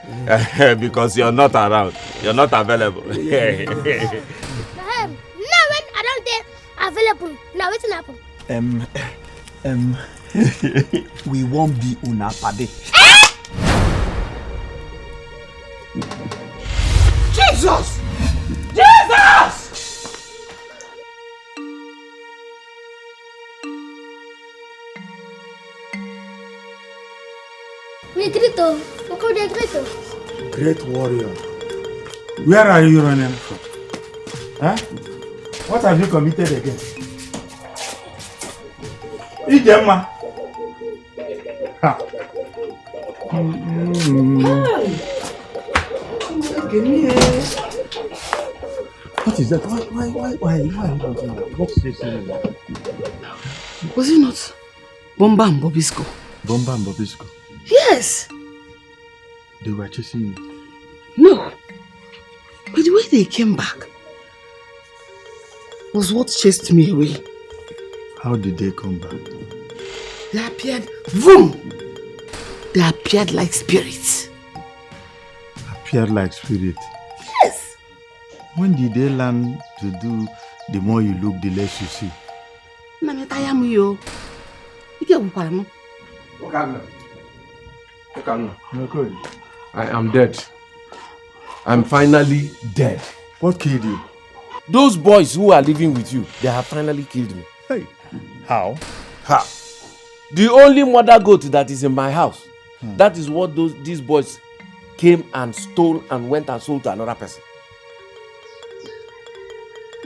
because you're not around. You're not available. Now when I don't get available, now what's happen? We won't be una pade. Jesus! We Grito. Uncle de Grito. Great warrior. Where are you running from? Huh? What have you committed again? Ijema. Ha. What is that? Why? What's this? Was it not Bomba and Bobisco? Bomba and Bobisco? Yes. They were chasing you? No. But the way they came back was what chased me away. How did they come back? They appeared, boom! They appeared like spirits. Appeared like spirit? Yes! When did they learn to do the more you look, the less you see? I am dead. I'm finally dead. What killed you? Those boys who are living with you, they have finally killed me. Hey, how? Ha! The only mother goat that is in my house, that is what these boys came and stole and went and sold to another person.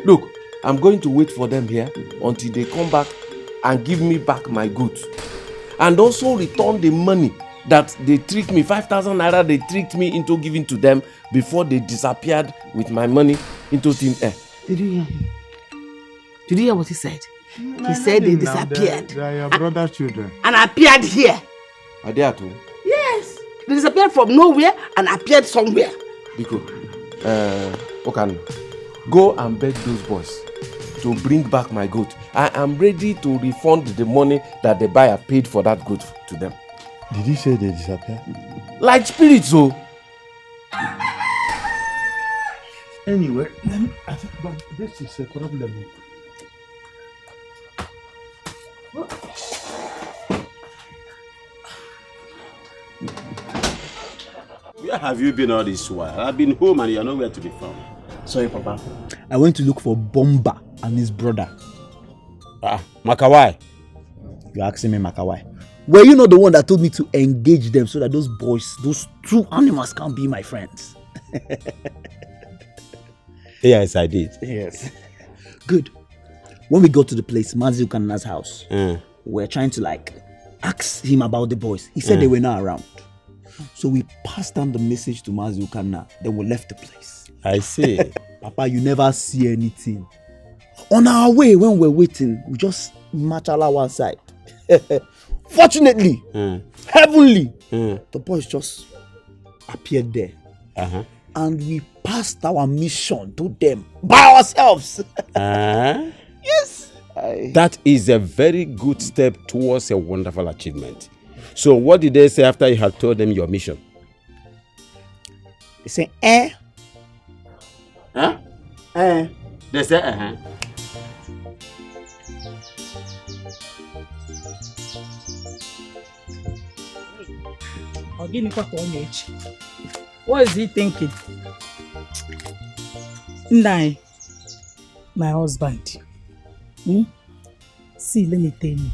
Look, I'm going to wait for them here until they come back and give me back my goods. And also return the money that they tricked me, 5,000 naira they tricked me into giving to them before they disappeared with my money into thin air. Did you hear him? Did you hear what he said? He said they disappeared. They are your brother's children. And appeared here. Are they at home? Yes. They disappeared from nowhere and appeared somewhere. Biko, Okan, go and beg those boys to bring back my goat. I am ready to refund the money that the buyer paid for that goat to them. Did he say they disappeared? Like spirits, oh. Anyway, I think this is a problem. Where have you been all this while? I've been home and you're nowhere to be found. Sorry, Papa. I went to look for Bomba and his brother. Makawai. You're asking me Makawai. Were you not the one that told me to engage them so that those boys, those two animals can't be my friends? Yes, I did. Yes. Good. When we got to the place, Mazi Ukana's house, we're trying to like ask him about the boys. He said they were not around. So we passed on the message to Mazi Ukana. Then we left the place. I see. Papa, you never see anything. On our way, when we're waiting, we just march all one side. Fortunately, heavenly, the boys just appeared there. And we passed our mission to them by ourselves. Yes. That is a very good step towards a wonderful achievement. So what did they say after you had told them your mission? They say, Huh? They say, What is he thinking? Nai, my husband. See, let me tell you.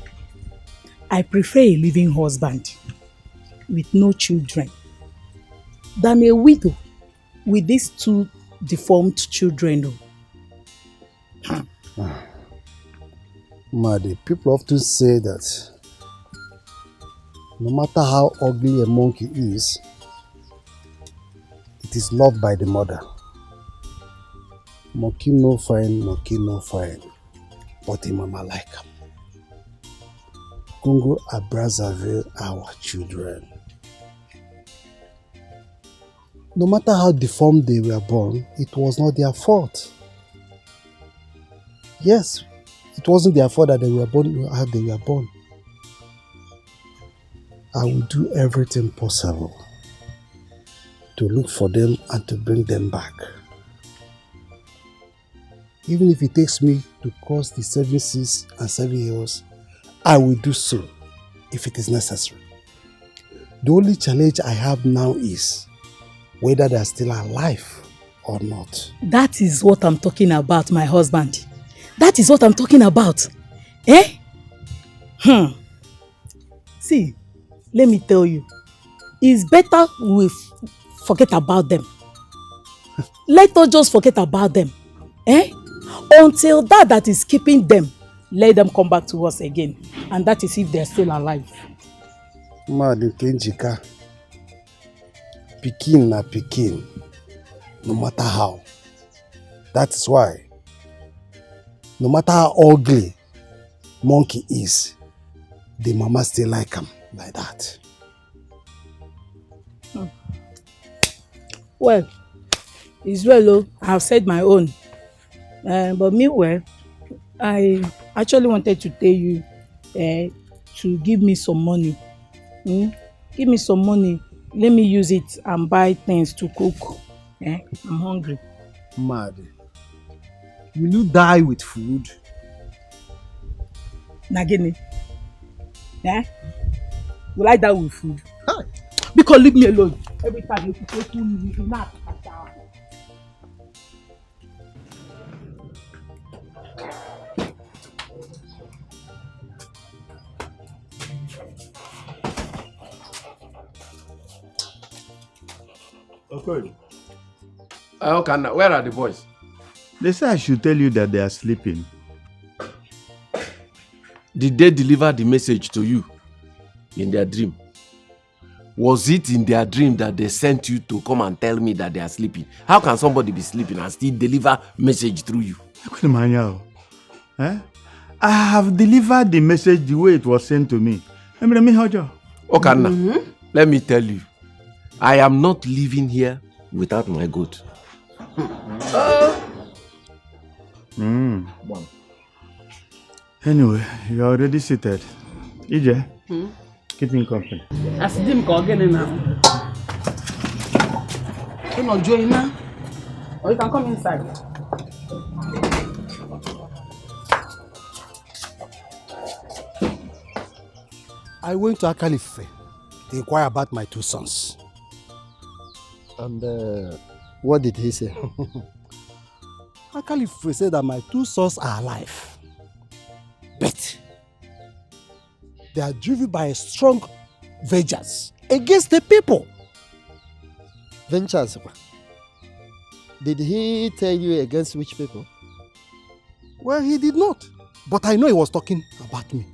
I prefer a living husband with no children than a widow with these two deformed children. Madi, people often say that no matter how ugly a monkey is, it is loved by the mother. Monkey no fine, but the mama like him. Congo and Brazzaville, our children. No matter how deformed they were born, it was not their fault. Yes, it wasn't their fault that they were born how they were born. I will do everything possible to look for them and to bring them back. Even if it takes me to cross the 7 seas and 7 hills, I will do so if it is necessary. The only challenge I have now is whether they are still alive or not. That is what I'm talking about, my husband. That is what I'm talking about. See, let me tell you. It's better we forget about them. Let us just forget about them. Until that is keeping them, let them come back to us again. And that is if they're still alive. Madu Kenjika. Pikin na pikin. No matter how. That is why. No matter how ugly monkey is, the mama still like him like that. Well, it's well, I've said my own. But meanwhile, I actually wanted to tell you to give me some money. Give me some money. Let me use it and buy things to cook. I'm hungry. Mad. Will you die with food? Nagini. Will I die with food? Huh. Because leave me alone. Every time you take me, you not. Okay. Okay, where are the boys? They say I should tell you that they are sleeping. Did they deliver the message to you in their dream? Was it in their dream that they sent you to come and tell me that they are sleeping? How can somebody be sleeping and still deliver message through you? I have delivered the message the way it was sent to me. Okay, let me tell you. I am not living here without my goat. Anyway, you are already seated. EJ, keep me company. I see him again now. You not join now? Or you can come inside. I went to Akalife to inquire about my 2 sons. And what did he say? Akalife said that my 2 sons are alive. But they are driven by a strong vengeance against the people. Vengeance? Did he tell you against which people? Well, he did not. But I know he was talking about me.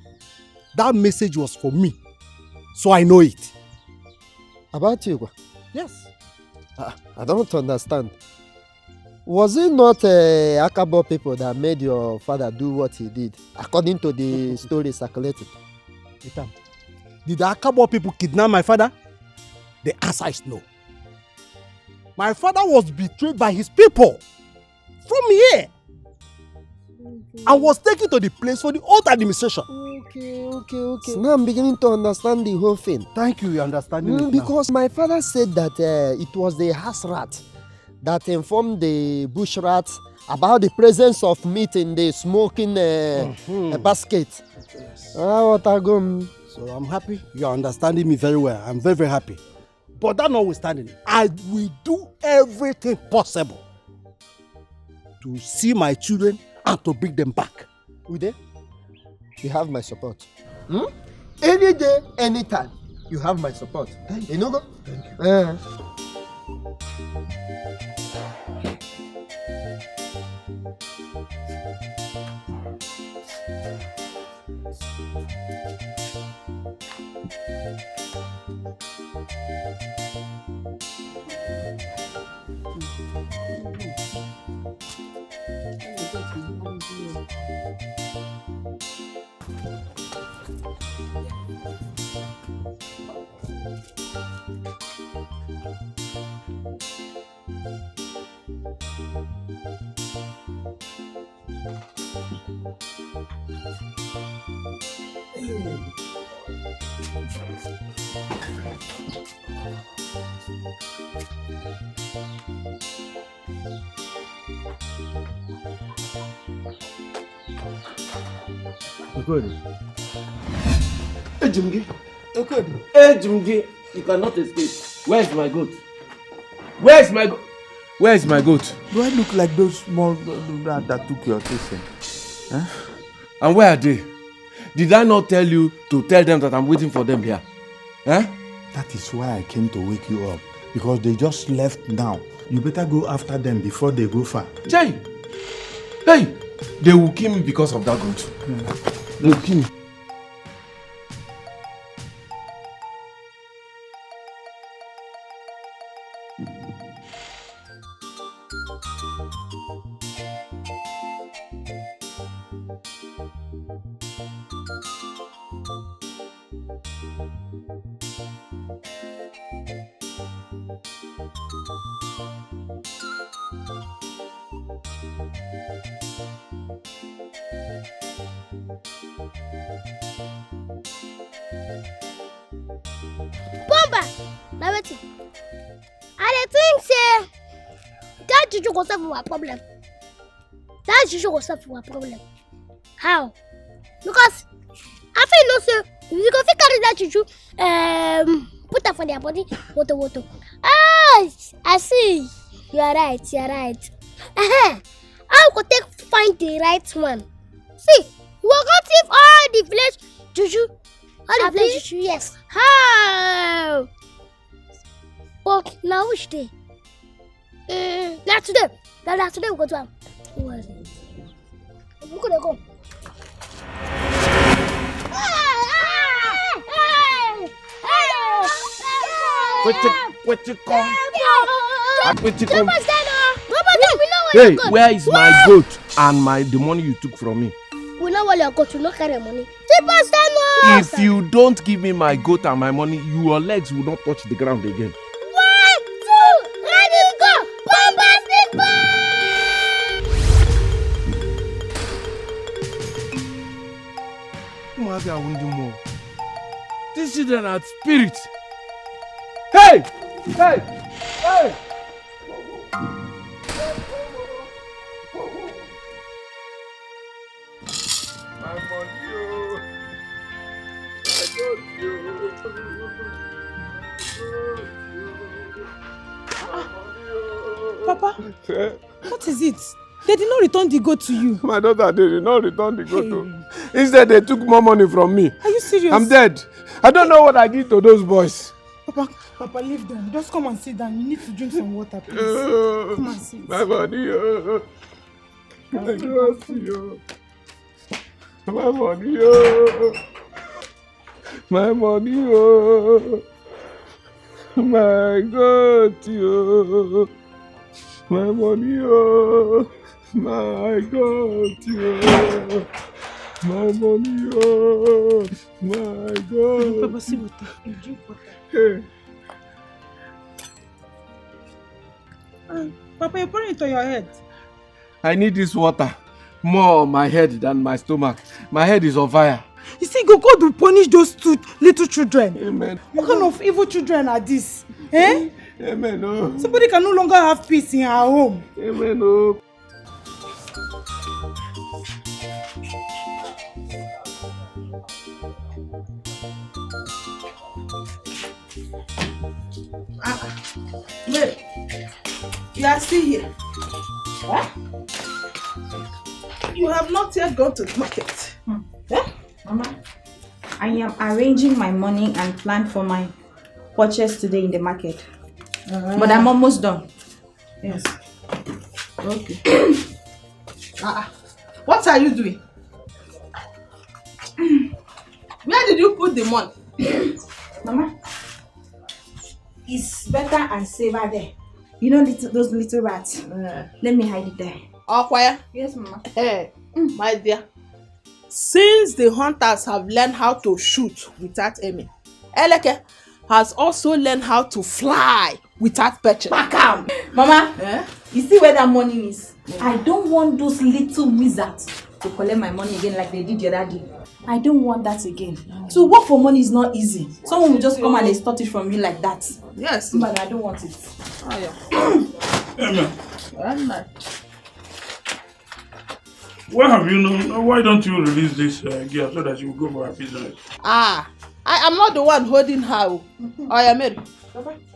That message was for me. So I know it. About you? Yes. I don't understand. Was it not Akabo people that made your father do what he did, according to the story circulated? Did the Akabo people kidnap my father? The answer is no. My father was betrayed by his people from here. I was taken to the place for the old administration. Okay. So now I'm beginning to understand the whole thing. Thank you, you're understanding it because my father said that it was the house rat that informed the bush rat about the presence of meat in the smoking basket. Yes. So I'm happy you're understanding me very well. I'm very, very happy. But that notwithstanding, I will do everything possible to see my children and to bring them back. Ude, you have my support. Any day, anytime, you have my support. Thank you. You know? Thank you. Ejimgi, you cannot escape. Where's my goat? Where's my goat? Where's my goat? Do I look like those small that took your chasing? Huh? And where are they? Did I not tell you to tell them that I'm waiting for them here? Huh? That is why I came to wake you up. Because they just left now. You better go after them before they go far. Jay! Hey! They will kill me because of that goat. They will kill me. Our problem. That issue will solve our problem. How? Because I feel no sir. You go fit carry that issue, put that for their body, water. Ah, I see. You are right. I will find the right one. See, we will go thief all the village juju. All the village juju, yes. How? But now which day? Not today. That's today we go to him. Who was it? We could go. Where you come? Hey, where is my goat and the money you took from me? We know what your goat will not carry money. If you don't give me my goat and my money, your legs will not touch the ground again. 1, 2, ready, go! Bombastic ball! These children are spirits. Hey! My money, Papa, what is it? They did not return the goat to you. My daughter, they did not return the goat. Instead, they took more money from me. Are you serious? I'm dead. I don't know what I did to those boys. Papa, leave them. Just come and sit down. You need to drink some water, please. Come and sit. My body, my God, my money, my money, my God, my money, my God, my money, my God. Papa, see water. You drink water. Hey. Papa, you're pouring it on your head. I need this water more on my head than my stomach. My head is on fire. You see, God will punish those two little children. Amen. What kind of evil children are these? Eh? Amen. Oh. Somebody can no longer have peace in her home. Amen. Oh. Wait. You are still here. Huh? You have not yet gone to the market. Yeah? Mama, I am arranging my money and plan for my purchase today in the market. But I'm almost done. Yes. Okay. What are you doing? Where did you put the money? Mama, it's better and safer there. You know those little rats? Let me hide it there. Okwaya? Yes, Mama. Hey, my dear. Since the hunters have learned how to shoot without aiming, Eleke has also learned how to fly without perching. Bakam! Mama, you see where that money is? I don't want those little wizards to collect my money again like they did the other day. I don't want that again. To work for money is not easy. Someone will just come and extort it from you like that. Yes. But I don't want it. Oh, yeah. Amen. Where have you known? Why don't you release this girl so that she will go for her business? I am not the one holding her. Oh, yeah, Mary.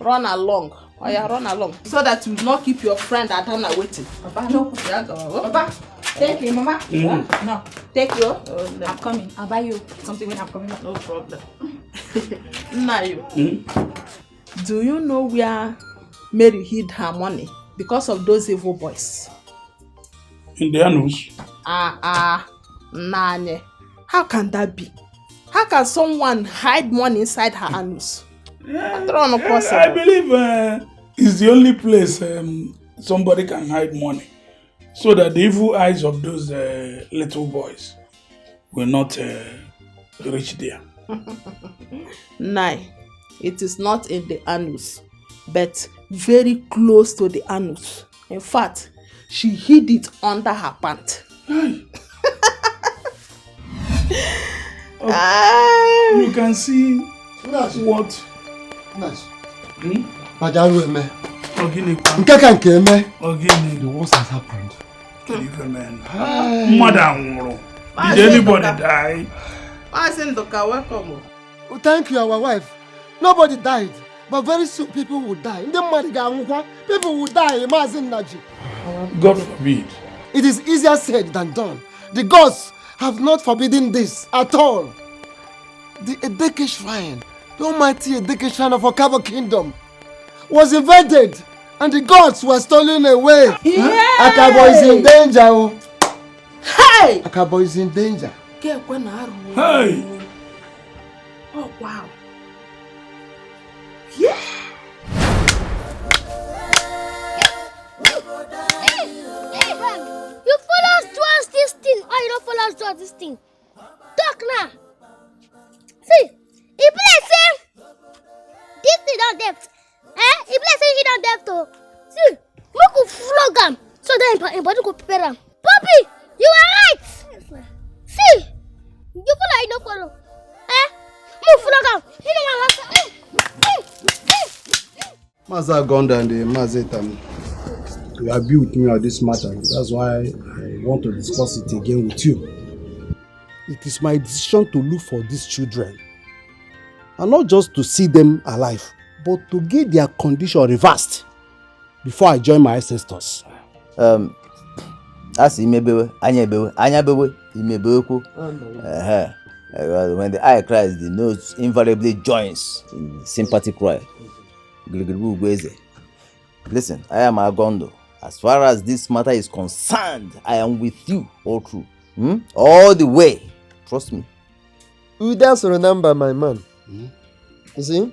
Run along. Oh, yeah, run along. So that you will not keep your friend Adana waiting. Papa, no. Papa, take you, Mama. No, take you. I'm coming. I'll buy you something when I'm coming back. No problem. Nayo, do you know where Mary hid her money because of those evil boys? In the anus? Nanye. How can that be? How can someone hide money inside her anus? I believe it's the only place somebody can hide money, so that the evil eyes of those little boys will not reach there. Nay, it is not in the anus, but very close to the anus. In fact, she hid it under her pant. You can see what? The worst has happened. Madam, did anybody die? Welcome. Oh, thank you, our wife. Nobody died, but very soon people will die. People will die. Imagine Naji. God forbid. It is easier said than done. The gods have not forbidden this at all. The Dikeh shrine, the almighty Dikeh shrine of Okabo kingdom, was invaded and the gods were stolen away. Yeah. Akabo is in danger. Hey! Akabo is in danger. Hey! Oh, wow. Yeah! You follow us towards this thing, or you don't follow us towards this thing? Talk now. See, if let's say this thing don't depth, if let's say he don't depth, see, we could flog him, so then in body could prepare him. Papi, you are right. See, you follow, you don't follow. Move flog him. You know what? Maza Gonda and the Mazetam, you agree with me on this matter. That's why I want to discuss it again with you. It is my decision to look for these children. And not just to see them alive, but to get their condition reversed before I join my ancestors. That's imebewe, anyabewe, imebeko. When the eye cries, the nose invariably joins in sympathy cry. Listen, I am Agondo. As far as this matter is concerned, I am with you all through. All the way. Trust me. You just remember, my man. You see,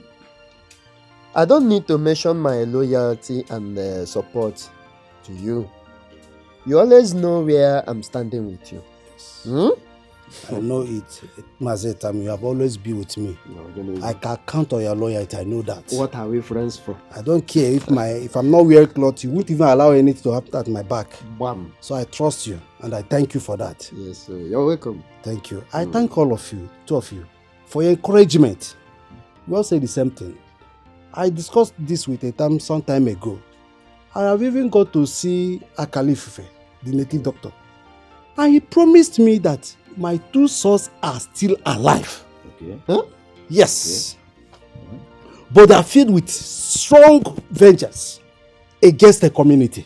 I don't need to mention my loyalty and support to you. You always know where I'm standing with you. I know it, Mazetam. You have always been with me. I can count on your loyalty. I know that. What are we friends for? I don't care if I'm not wearing clothes. You won't even allow anything to happen at my back. Bam. So I trust you, and I thank you for that. Yes, sir. You're welcome. Thank you. I thank all of you, two of you, for your encouragement. We all say the same thing. I discussed this with Etam some time ago. I have even got to see Akalifufe, the native doctor, and he promised me that my two sons are still alive. Okay. Huh? Yes. Okay. But they are filled with strong vengeance against the community.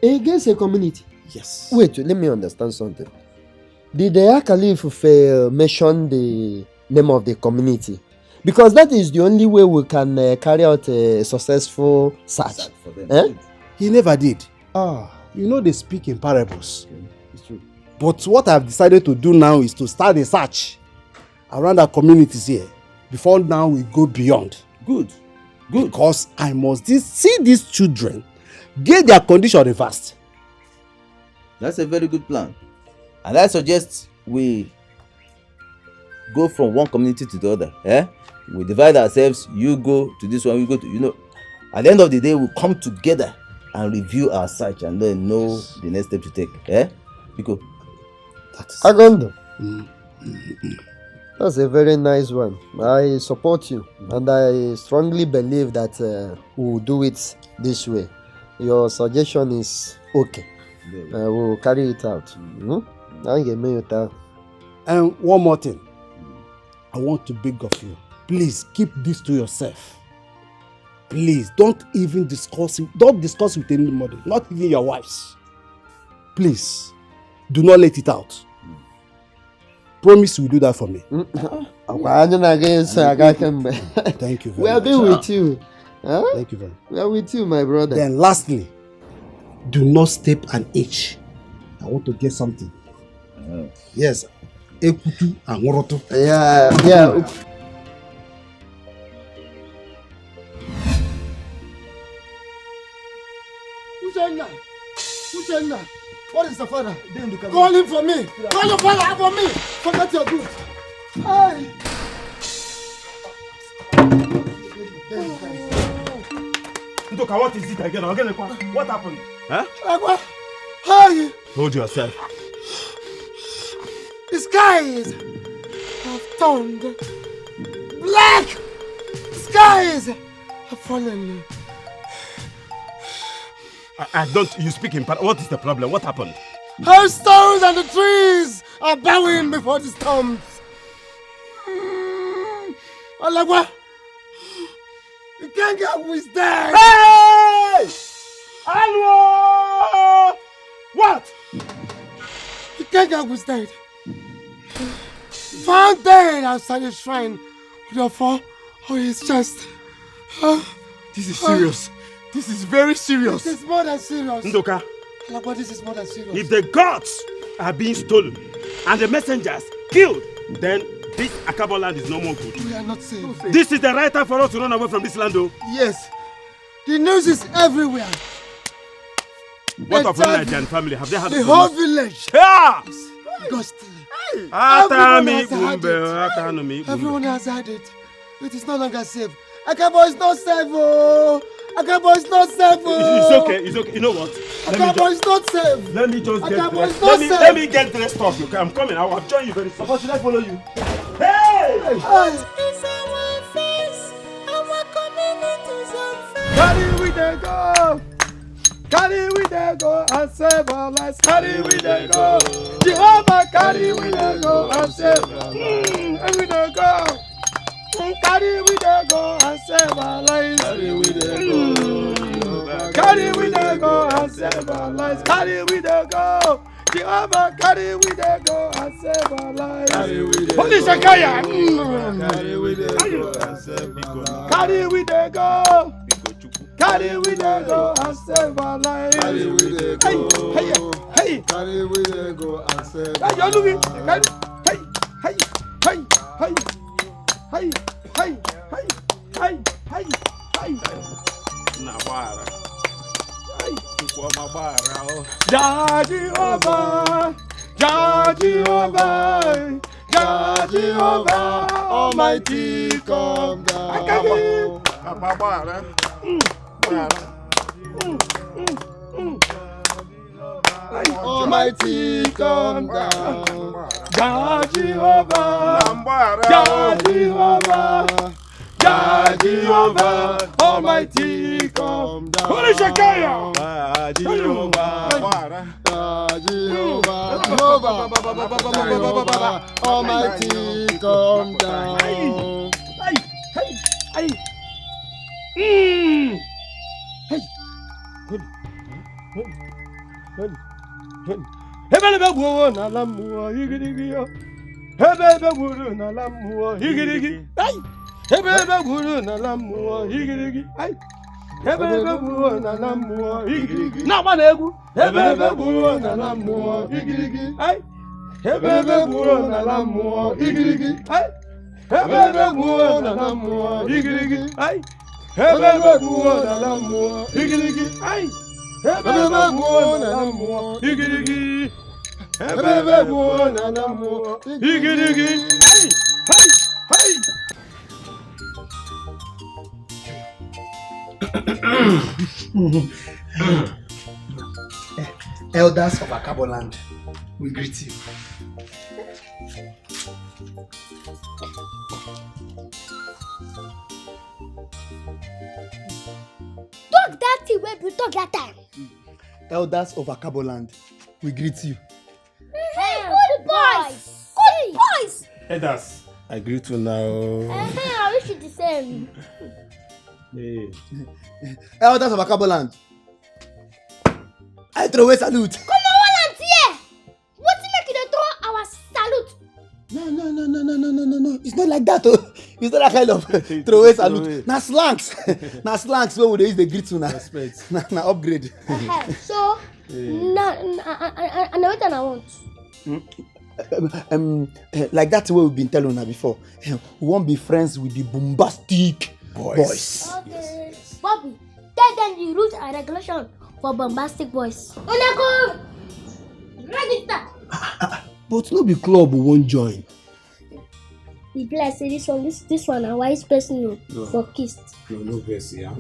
Against the community? Yes. Wait, let me understand something. Did the Akalifufe mention the name of the community? Because that is the only way we can carry out a successful search. For them. He never did. You know they speak in parables. Okay. It's true. But what I've decided to do now is to start a search around our communities here. Before now we go beyond. Good. Because I must see these children get their condition reversed. That's a very good plan. And I suggest we go from one community to the other. We divide ourselves. You go to this one, we go to, at the end of the day, we'll come together and review our search and then know the next step to take. Because Agondo. That's a very nice one. I support you, and I strongly believe that we'll do it this way. Your suggestion is okay. We'll carry it out. And one more thing. I want to beg of you. Please keep this to yourself. Please don't even discuss it. Don't discuss it with anybody, not even your wives. Please, do not let it out. Promise you will do that for me. Thank you very much. We are being with you. Thank you very much. We are with you, my brother. Then lastly, do not step an inch. I want to get something. Yes. Ekutu and Woroto. Yeah. Uchenna, what is the father? Call him for me. Call your father for me. Forget your good. Hi. Ndoka, what is it again? What happened? Hi. Hold yourself. The skies have turned black. Skies have fallen. I don't. You speak in part. What is the problem? What happened? Hailstones and the trees are bowing before the storms. Alagwa, the Kanga is dead. Hey! Alwo! What? The Kanga was dead. Found dead outside the shrine with a fall on his chest. This is serious. This is very serious. This is more than serious. Ndoka. Alagwa, this is more than serious. If the gods are being stolen and the messengers killed, then this Akabo land is no more good. We are not safe. This is the right time for us to run away from this land, though. Yes. The news is everywhere. What of the Nigerian family? Have they had the whole village? Yeah! Ghostly. Everyone has had it. It is no longer safe. Akabo is not safe. Akabo is not safe. It's okay. It's okay. You know what? Akabo is not safe. Let me just get dressed. Let me get dressed off. Okay, I'm coming. I will join you very soon. But should I follow you? Hey! Carry we dey go. Carry we dey go and save our lives. Carry we dey go. Jehovah, carry we dey go and save our lives. We dey go. Carry we dey go and save our lives. Carry we dey go. Carry we dey go and save our lives. Carry we dey go. Jehovah, carry we dey go and save our lives. Holy Shakaya. Carry we dey go and save our lives. Carry we dey go. Carry we dey go and save our lives. Carry we dey go. Hey. Carry we dey go and save Hey, our you lives. Hey. Nabara. Jehovah, Almighty, come down. Almighty, come down. Jehovah, Jehovah, Almighty, come down. Holy Shakaya! Jehovah, Almighty, come down. Hebelebe buru na lamu igirigi yo. Hebelebe buru na lamu igirigi. Ay. Hebelebe buru na lamu igirigi. Ay. Hebelebe buru na lamu igirigi. Na bana egwu. Hebelebe buru na lamu igirigi. Ay. Hebelebe buru na lamu igirigi. Ay. Hebelebe buru na lamu igirigi. Ay. Hebelebe buru na lamu igirigi. Ay. Hebelebe buru na lamu igirigi. Hebelebe buru na lamu igirigi. Hey. Elders of Akaboland, we greet you. Talk that thing when we talk that time. Elders of Akaboland, we greet you. Hey, good boys! Good boys! Elders, I greet you now. I wish you the same. Hey. Elders of Akaboland, I throw a salute. Come on, here. What's making you throw our salute? No. It's not like that. Oh. It's not that kind of throw a salute. Na slangs. Na slangs when we use the greet you na. Na upgrade. So, I what I want. Like that way we've been telling her before. We won't be friends with the bombastic boys. Okay. Bobby, tell them the rules and regulation for bombastic boys. Go register. But no be club we won't join. The bless say this one a wise person for kissed. No verse, yeah.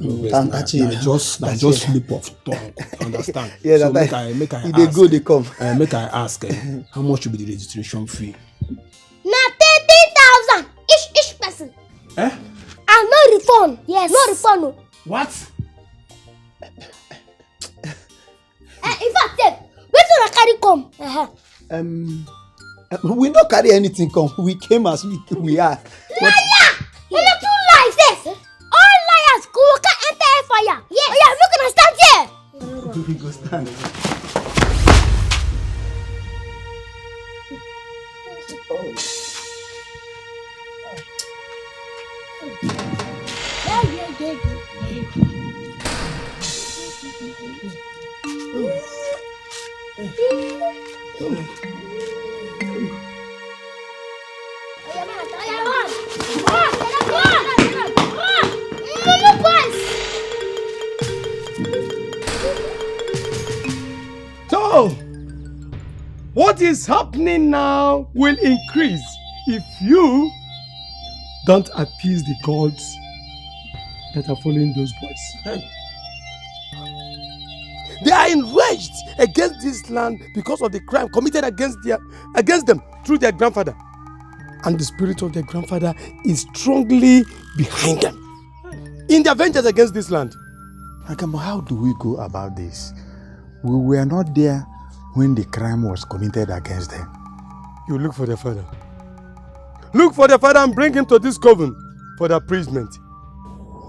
Just slip of tongue. Understand? Yeah, so that make I if they ask. go, they come. Make I ask, how much will be the registration fee? Na 30,000 each person. Eh? And no refund. Yes. No refund. No. What? In fact, where do I carry come? We not carry anything come. We came as we are. Liar! You know two lies, yes. All liars go enter fire. Yes. Oh yeah, we're gonna stand here. We go stand. So, what is happening now will increase if you don't appease the gods that are following those boys. They are enraged against this land because of the crime committed against them through their grandfather. And the spirit of their grandfather is strongly behind them in their vengeance against this land. Akamo, how do we go about this? We were not there when the crime was committed against them. You look for their father. Look for their father and bring him to this coven for the appraisement.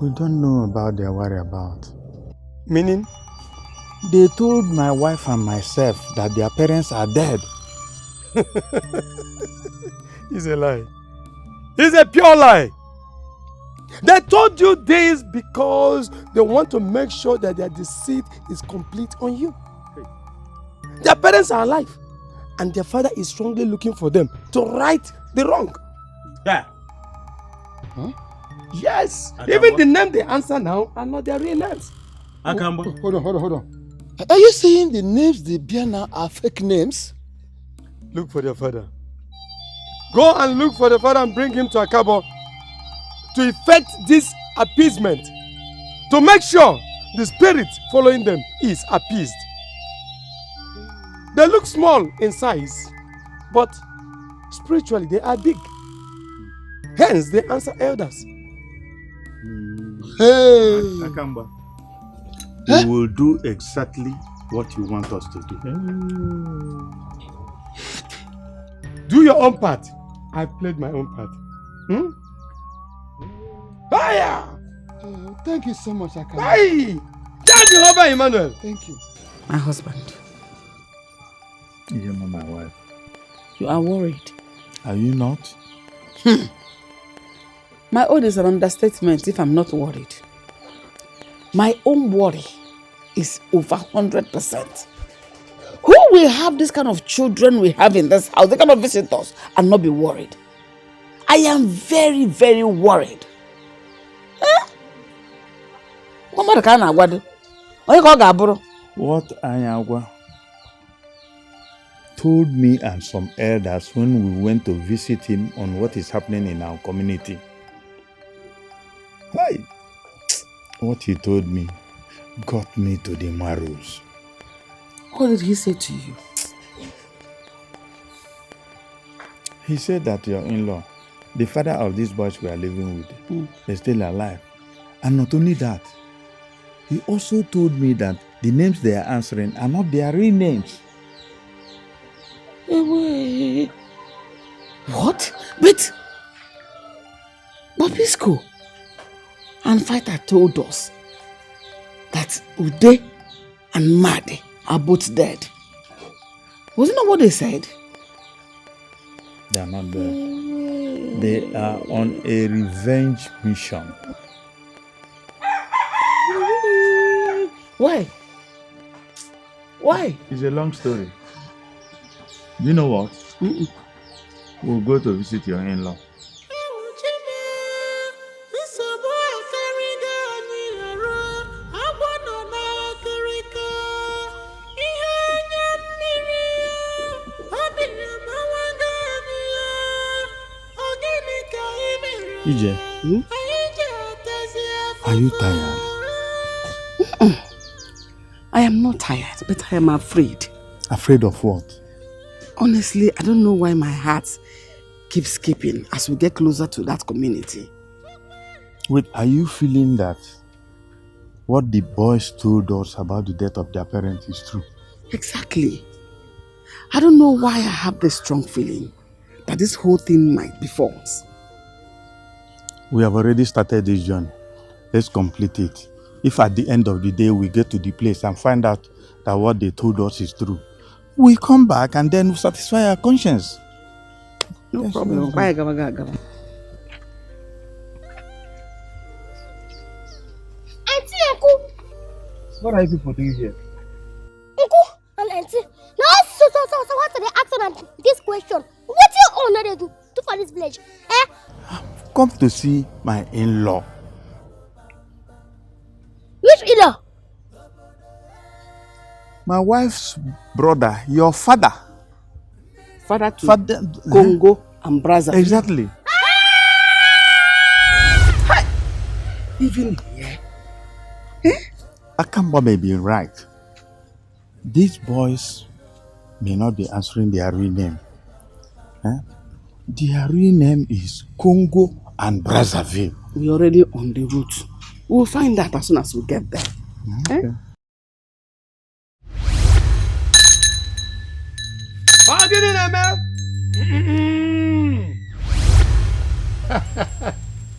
We don't know about their whereabouts. Meaning? They told my wife and myself that their parents are dead. It's a lie. It's a pure lie. They told you this because they want to make sure that their deceit is complete on you. Their parents are alive, and their father is strongly looking for them to right the wrong. Yeah. Huh? Yes. Even the name they answer now are not their real names. Akamba. Hold on. Are you saying the names they bear now are fake names? Look for their father. Go and look for the father and bring him to Akabo to effect this appeasement, to make sure the spirit following them is appeased. They look small in size, but spiritually they are big. Hence they answer elders. Hey! Akamba, we will do exactly what you want us to do. Do your own part. I played my own part. Fire! Thank you so much, Akamba. Hey! Thank you, Robert Emmanuel. Thank you. My husband. You're not my wife. You are worried. Are you not? My own is an understatement if I'm not worried. My own worry is over 100%. Who will have this kind of children we have in this house? They cannot visit us and not be worried. I am very, very worried. What Anyagwa told me and some elders when we went to visit him on what is happening in our community. Hey, what he told me got me to the marrows. What did he say to you? He said that your in-law, the father of these boys we are living with, is still alive. And not only that, he also told me that the names they are answering are not their real names. What? But Bobisco and Fighter told us that Ude and Madi are both dead. Wasn't that what they said? They are not there. They are on a revenge mission. Why? Why? It's a long story. You know what? We'll go to visit your in-law. Ije, are you tired? I am not tired, but I am afraid. Afraid of what? Honestly, I don't know why my heart keeps skipping as we get closer to that community. Wait, are you feeling that what the boys told us about the death of their parents is true? Exactly. I don't know why I have this strong feeling that this whole thing might be false. We have already started this journey. Let's complete it. If at the end of the day we get to the place and find out that what they told us is true, we come back and then we satisfy our conscience. No problem. Why Auntie Uncle. What are you people doing here? Uncle and Auntie. No, so what are they asking on this question? What you honor they do for this village? Come to see my in-law. Which in-law? My wife's brother, your father. Father to Congo and Brazza. Exactly. Even here? Akamba may be right. These boys may not be answering their real name. Their real name is Congo and Brazzaville. We're already on the route. We'll find that as soon as we get there. Okay.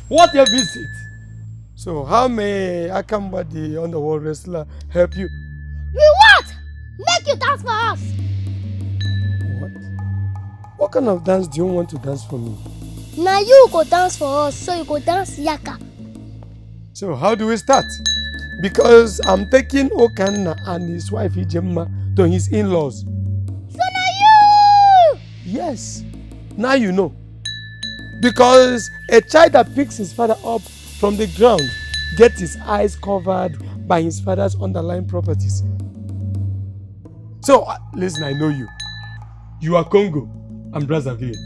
What a visit! So how may Akamba the underworld wrestler help you? We what? Make you dance for us. What kind of dance do you want to dance for me? Now you go dance for us, so you go dance yaka. So how do we start? Because I'm taking Okanna and his wife Ijemma to his in-laws. So now you! Yes, now you know. Because a child that picks his father up from the ground gets his eyes covered by his father's underlying properties. So, listen, I know you. You are Congo and Brazzaville.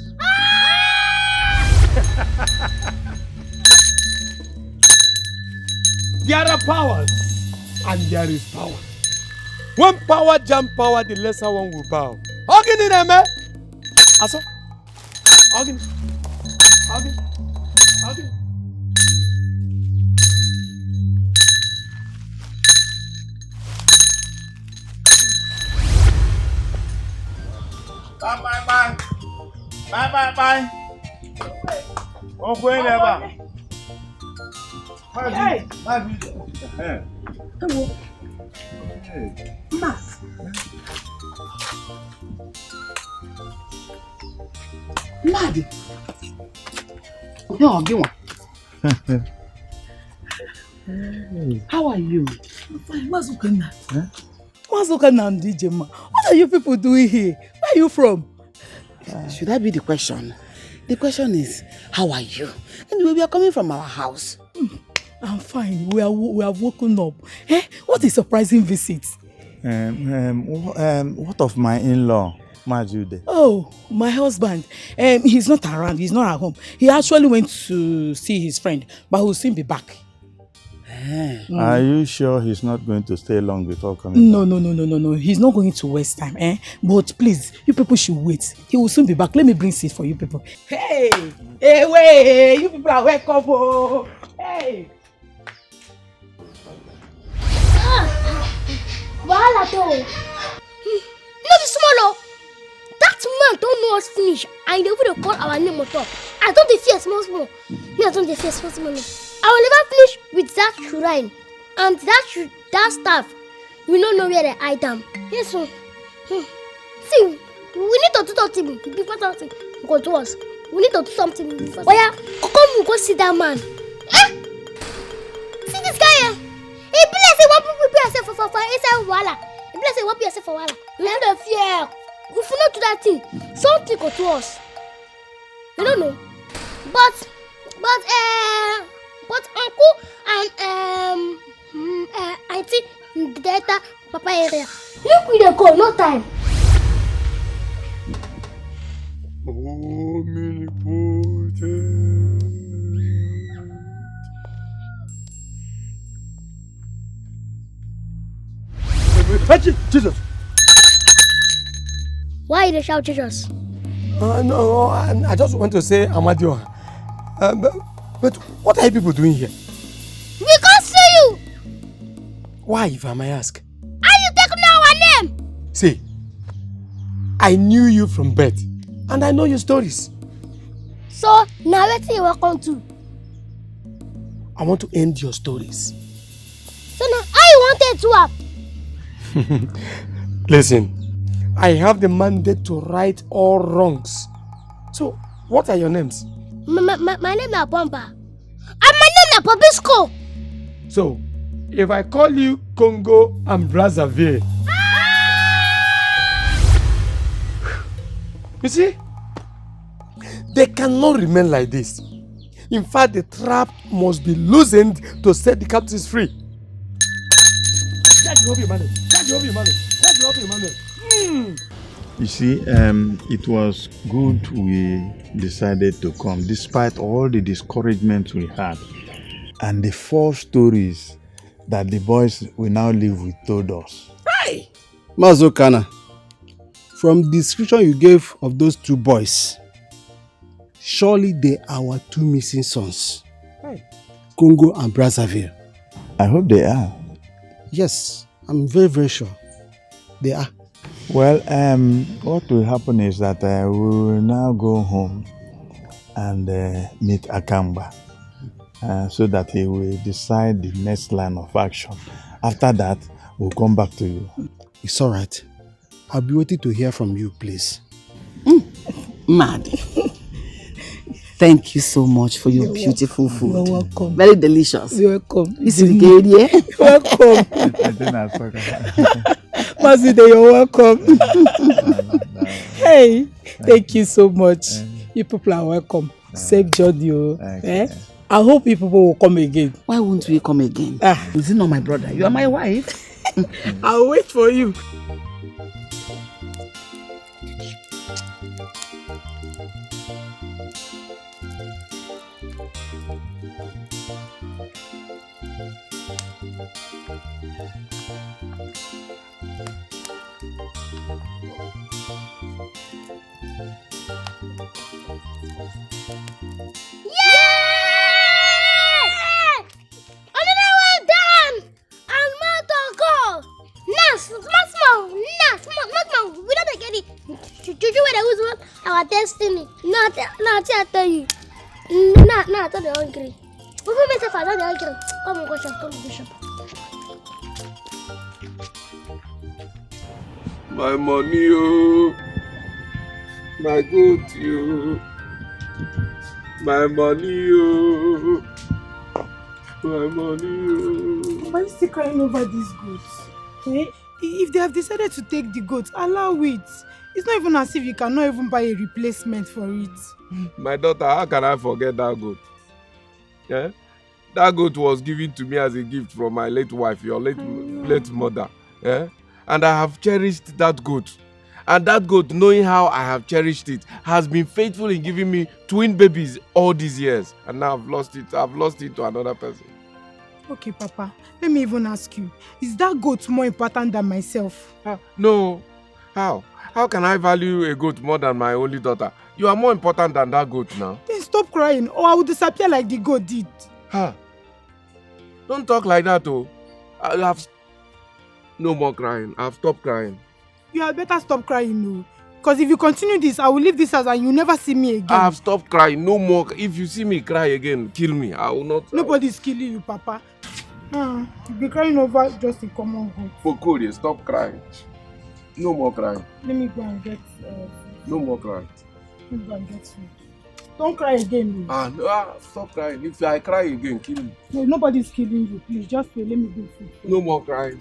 There are powers and there is power. When power jam power, the lesser one will bow. Ogini neme? Aso? Ogini? Ogini? Ogini? Bye. Okay, never. Hey! Matt. Mad. No, give one. How are you? I'm fine. What's going on? What's going on, DJ Ma? What are you people doing here? Where are you from? Should that be the question? The question is, how are you? Anyway, we are coming from our house. I'm fine. We have woken up. Eh? What a surprising visit. What of my in-law, Majude? Oh, my husband. He's not around. He's not at home. He actually went to see his friend, but he'll soon be back. Are you sure he's not going to stay long before coming? No. He's not going to waste time. But please, you people should wait. He will soon be back. Let me bring seat for you people. Hey, wait. You people are welcome. Oh. Hey. Wahala though. No be small. That man don't know us finish and they will call our name on top. I don't dey fear small. Me I don't dey fear small. I will never finish with that shrine and that staff. We don't know where they hide them. Yes, so. See, we need to do something before something go to us. We need to do something before. Oh yeah, come go see that man. See this guy here. He be like say one people prepare yourself for inside wahala. He be like say one prepare yourself for wahala. We have to fear. If we not do that thing, something go to us. We don't know. But uncle and auntie Data Papa area. Look we dey go, no time. Jesus! Why you shout Jesus? No, I just want to say Amadio. But what are you people doing here? We can't see you! Why, if I may ask? Are you taking our name? See, I knew you from birth, and I know your stories. So, now what you welcome to? I want to end your stories. So now, how you wanted to up? Listen, I have the mandate to right all wrongs. So, what are your names? My name is Bomba. And my name is Bobisco. So, if I call you Congo and Brazzaville. You see? They cannot remain like this. In fact, the trap must be loosened to set the captives free. You see, it was good we decided to come despite all the discouragement we had and the false stories that the boys we now live with told us. Hey! Mazokana, from the description you gave of those two boys, surely they are our two missing sons. Hey. Congo and Brazzaville. I hope they are. Yes, I'm very, very sure. They are. Well, what will happen is that we will now go home and meet Akamba so that he will decide the next line of action. After that, we'll come back to you. It's all right. I'll be waiting to hear from you, please. Mad. Thank you so much for your beautiful food. You're welcome. Very delicious. You're welcome. This is the Welcome. Maside, you're welcome. Hey, thank you so much. You people are welcome. Safe journey. I hope you people will come again. Why won't we come again? Is it not my brother? You are my wife. I'll wait for you. Our destiny. No, I tell you. No, I tell you hungry. We will make a father hungry. Come on, go shop. Come on, go shop. My money, oh. My good, you. My money, oh. My money, oh. Why are you still crying over these goats? Eh? If they have decided to take the goats, allow it. It's not even as if you cannot even buy a replacement for it. My daughter, how can I forget that goat? Yeah? That goat was given to me as a gift from my late wife, your late mother. Yeah? And I have cherished that goat. And that goat, knowing how I have cherished it, has been faithful in giving me twin babies all these years. And now I've lost it. I've lost it to another person. Okay, Papa. Let me even ask you. Is that goat more important than myself? No. How? How can I value a goat more than my only daughter? You are more important than that goat now. Then stop crying or I will disappear like the goat did. Don't talk like that, oh. I have no more crying. I've stopped crying. You had better stop crying, no. Because if you continue this, I will leave this house and you'll never see me again. I have stopped crying. No more. If you see me cry again, kill me. I will not. Nobody's killing you, Papa. You'll be crying over just a common goat. Fokori, stop crying. No more crying. Let me go and get no more crying. Let me go and get food. Don't cry again, no. Stop crying. If I cry again, kill me. No, nobody's killing you. Please, just wait. Let me do food. No more crying.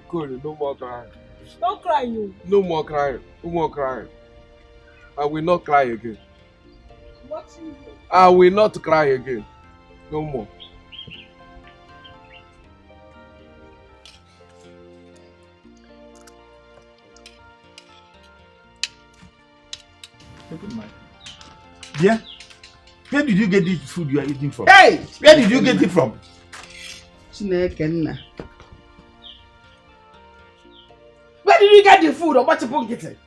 Kori, no more crying. Don't cry, you. No more crying. No more crying. I will not cry again. I will not cry again. No more. Yeah? Where did you get this food you are eating from? Hey! Where did you get it from? Where did you get the food or what you get it?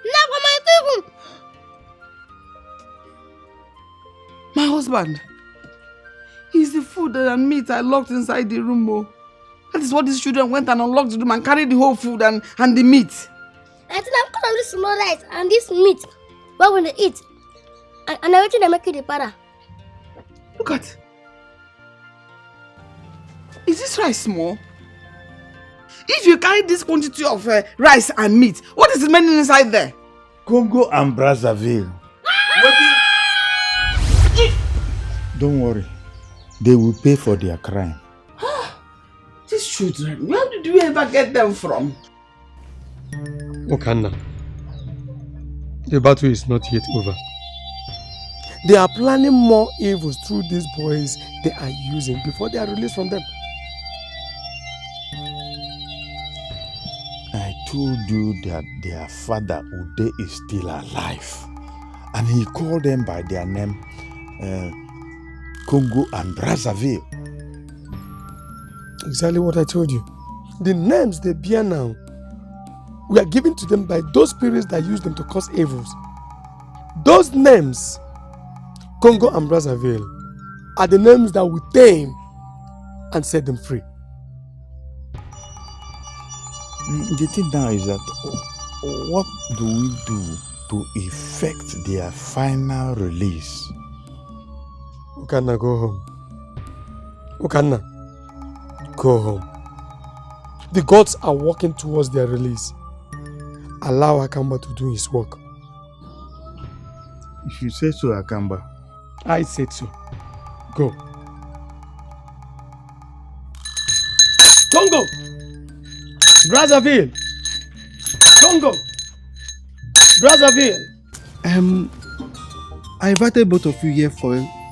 Not for my people. My husband. It's the food and meat I locked inside the room. Oh. That is what these children went and unlocked the room and carried the whole food and the meat. I think I'm calling this small rice and this meat. What will they eat? And I want to make you the para. Look at. Is this rice small? If you carry this quantity of rice and meat, what is remaining inside there? Congo and Brazzaville. Don't worry. They will pay for their crime. These children, where did you ever get them from? Okanna, the battle is not yet over. They are planning more evils through these boys they are using before they are released from them. I told you that their father Ude is still alive. And he called them by their name, Congo and Brazzaville. Exactly what I told you. The names they bear now were given to them by those spirits that use them to cause evils. Those names, Congo and Brazzaville, are the names that will tame and set them free. The thing now is that what do we do to effect their final release? Okanna, go home. Okanna, go home. The gods are working towards their release. Allow Akamba to do his work. If you say so, Akamba. I said so. Go. Tongo! Brazzaville! Tongo! Brazzaville! I invited both of you here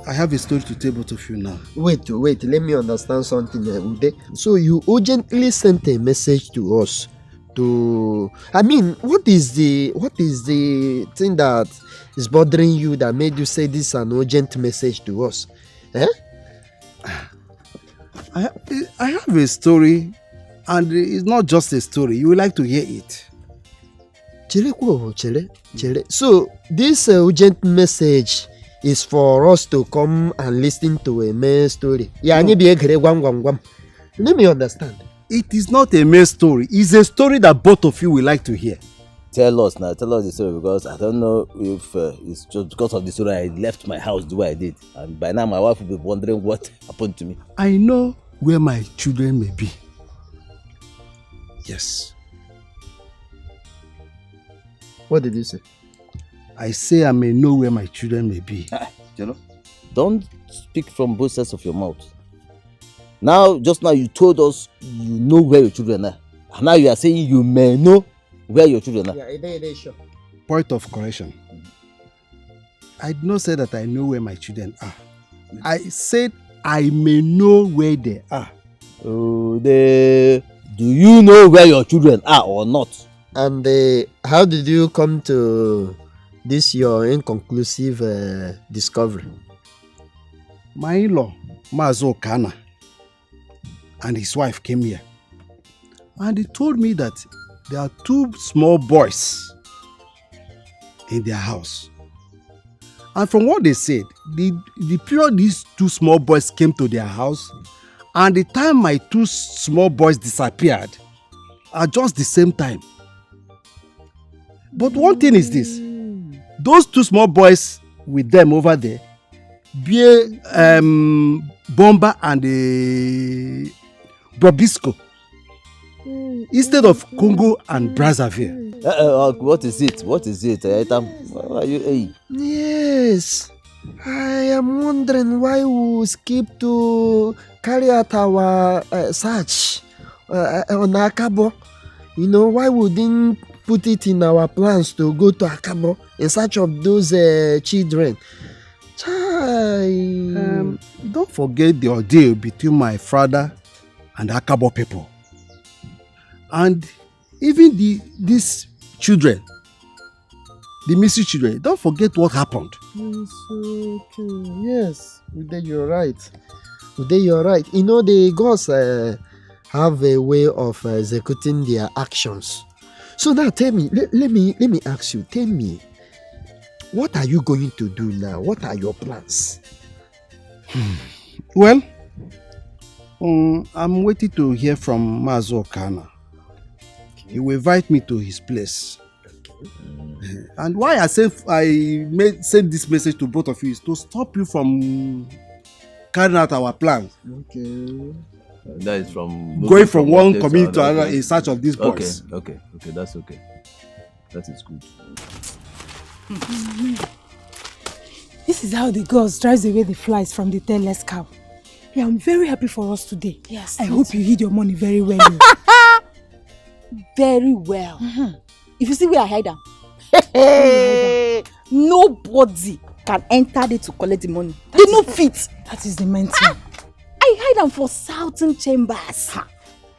I have a story to tell both of you now. Wait, let me understand something, Ude. So you urgently sent a message to us what is the thing that is bothering you that made you say this is an urgent message to us? Eh? I have a story, and it's not just a story. You would like to hear it. Chile. So this urgent message is for us to come and listen to a main story. Let me understand. It is not a main story. It's a story that both of you will like to hear. Tell us now. Tell us the story, because I don't know if it's just because of the story I left my house the way I did. And by now my wife will be wondering what happened to me. I know where my children may be. Yes. What did you say? I say I may know where my children may be. Don't speak from both sides of your mouth. Just now you told us you know where your children are. And now you are saying you may know where your children are. Yeah, sure. Point of correction. I did not say that I know where my children are. I said I may know where they are. Do you know where your children are or not? And how did you come to this your inconclusive discovery? My in-law, Mazo Kana, and his wife came here. And he told me that there are 2 small boys in their house. And from what they said, the period these 2 small boys came to their house and the time my 2 small boys disappeared are just the same time. But one thing is this, those 2 small boys with them over there, Bomba and Bobisco, instead of Congo and Brazzaville. What is it? What is it? Are you, Yes, I am wondering why we skip to carry out our search on Akabo. You know, why we didn't put it in our plans to go to Akabo in search of those children. Don't forget the ordeal between my father and the Akabo people. And even these children, the missing children, don't forget what happened. Yes, Ude, you're right. You're right. You know, the gods have a way of executing their actions. So now tell me, let me ask you, tell me, what are you going to do now? What are your plans? Well, I'm waiting to hear from Mazo Kana. He will invite me to his place. And why I send this message to both of you is to stop you from carrying out our plans. Okay. That is from going from one community to another in search of these boys. Okay, that's okay. That is good. This is how the gods drives away the flies from the tailless cow. Yeah, I'm very happy for us today. Yes. I hope you hid your money very well. Very well. If you see where I hide them, nobody can enter there to collect the money. They no fit. That is the main thing. I hide them for southern chambers.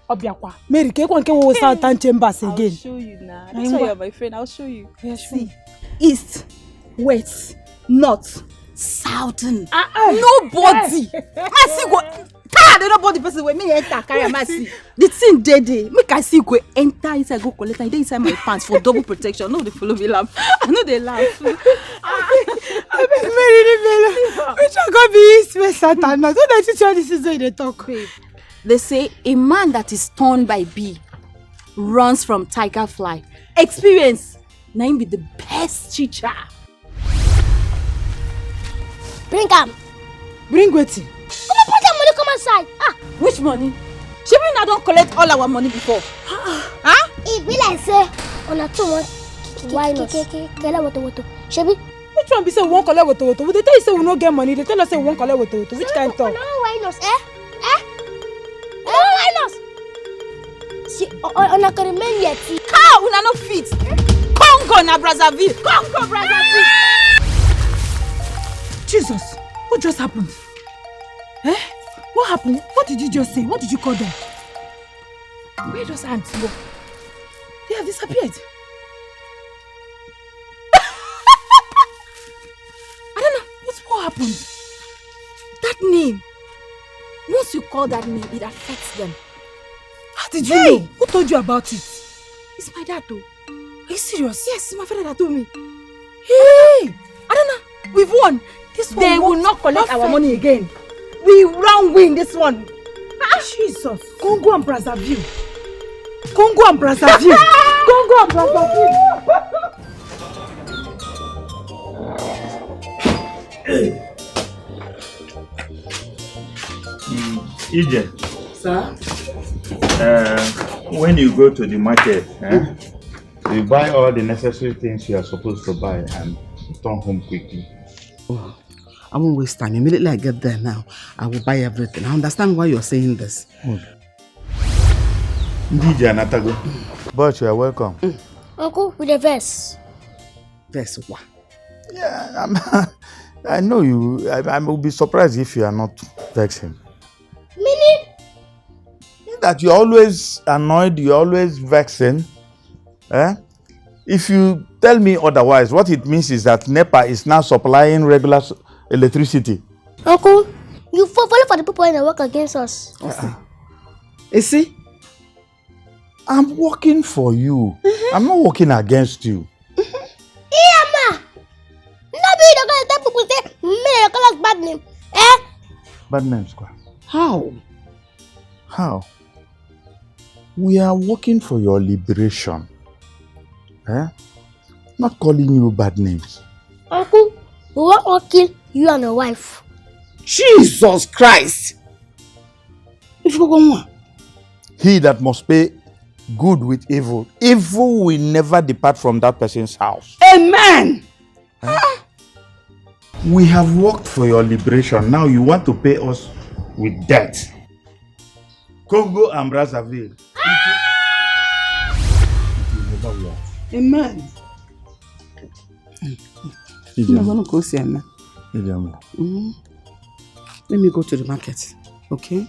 Obiakwa, Mary, can go southern chambers again? I'll show you now. That's why you're my friend. I'll show you. Yes, see, east, west, north, southern. Nobody. I see go. Nobody person wey me enter carry my see. The thing dey make I see go enter inside go collect and dey inside my pants for double protection. No, they follow me laugh. I know they laugh. I beg Mary, which one go be east, west, south and north? Don't you tell this is where they talk? Babe, they say a man that is torn by bee runs from tiger fly. Experience na him be the best teacher. Bring am. Bring wetin? Put that money come outside. Which money? She bring na I don't collect all our money before. Huh? If we like say, on a 2 months, why not? Shebi? Which one be say we won't collect with Toto? They tell you say we don't get money. They tell us say we won't collect with Toto. Which kind of talk? No, why not? Why not? See, on a remain yet. How? We are not fit. Congo na Brazzaville. Congo Brazzaville. Jesus, what just happened? Eh? What happened? What did you just say? What did you call them? Where does ants go? They have disappeared. I don't know. What happened? That name. Once you call that name, it affects them. How did you know? Who told you about it? It's my dad though. Are you serious? Yes, it's my father that told me. Hey! I don't know. We've won. They will not collect our money again. We round win this one. Jesus. Congo and Brazzaville. Congo and Brazzaville. Congo and Brazzaville. EJ. Sir? When you go to the market, you buy all the necessary things you are supposed to buy and return home quickly. Oh, I won't waste time. Immediately I get there now, I will buy everything. I understand why you're saying this. DJ Anatago. But you are welcome. Uncle, with a verse. Verse what? Yeah, I know you. I will be surprised if you are not vexing. Meaning? That you're always annoyed, you're always vexing. If you tell me otherwise, what it means is that NEPA is now supplying regular electricity. Uncle, you follow for the people that work against us. You see? I'm working for you. I'm not working against you. Yeah, nobody gonna tell people say me call us bad name. Bad name, squad. How? We are working for your liberation. Not calling you bad names. Uncle, we want to kill you and your wife. Jesus Christ! He that must pay good with evil, evil will never depart from that person's house. Amen! We have worked for your liberation. Now you want to pay us with debt. Congo and Brazzaville. Amen. I'm gonna go see Anna. Let me go to the market. Okay?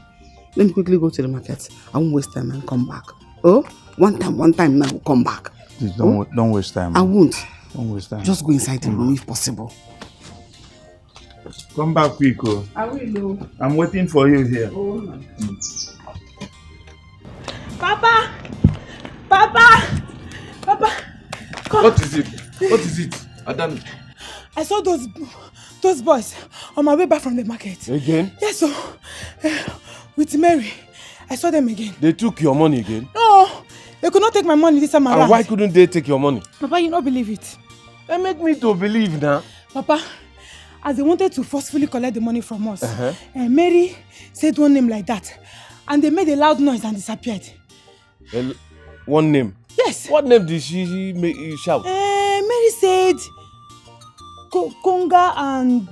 Let me quickly go to the market. I won't waste time and come back. Oh? One time now, come back. Please don't waste time. I won't. Don't waste time. Just go inside the room if possible. Come back quick. I will. I'm waiting for you here. Oh, my. Papa! Come. What is it? Adam. I saw those boys on my way back from the market. Again? Yes, so with Mary. I saw them again. They took your money again? No, they could not take my money this time around. And why couldn't they take your money? Papa, you don't believe it. They make me to believe now. Papa, as they wanted to forcefully collect the money from us, Mary said one name like that, and they made a loud noise and disappeared. One name? Yes. What name did she make you shout? Mary said Congo and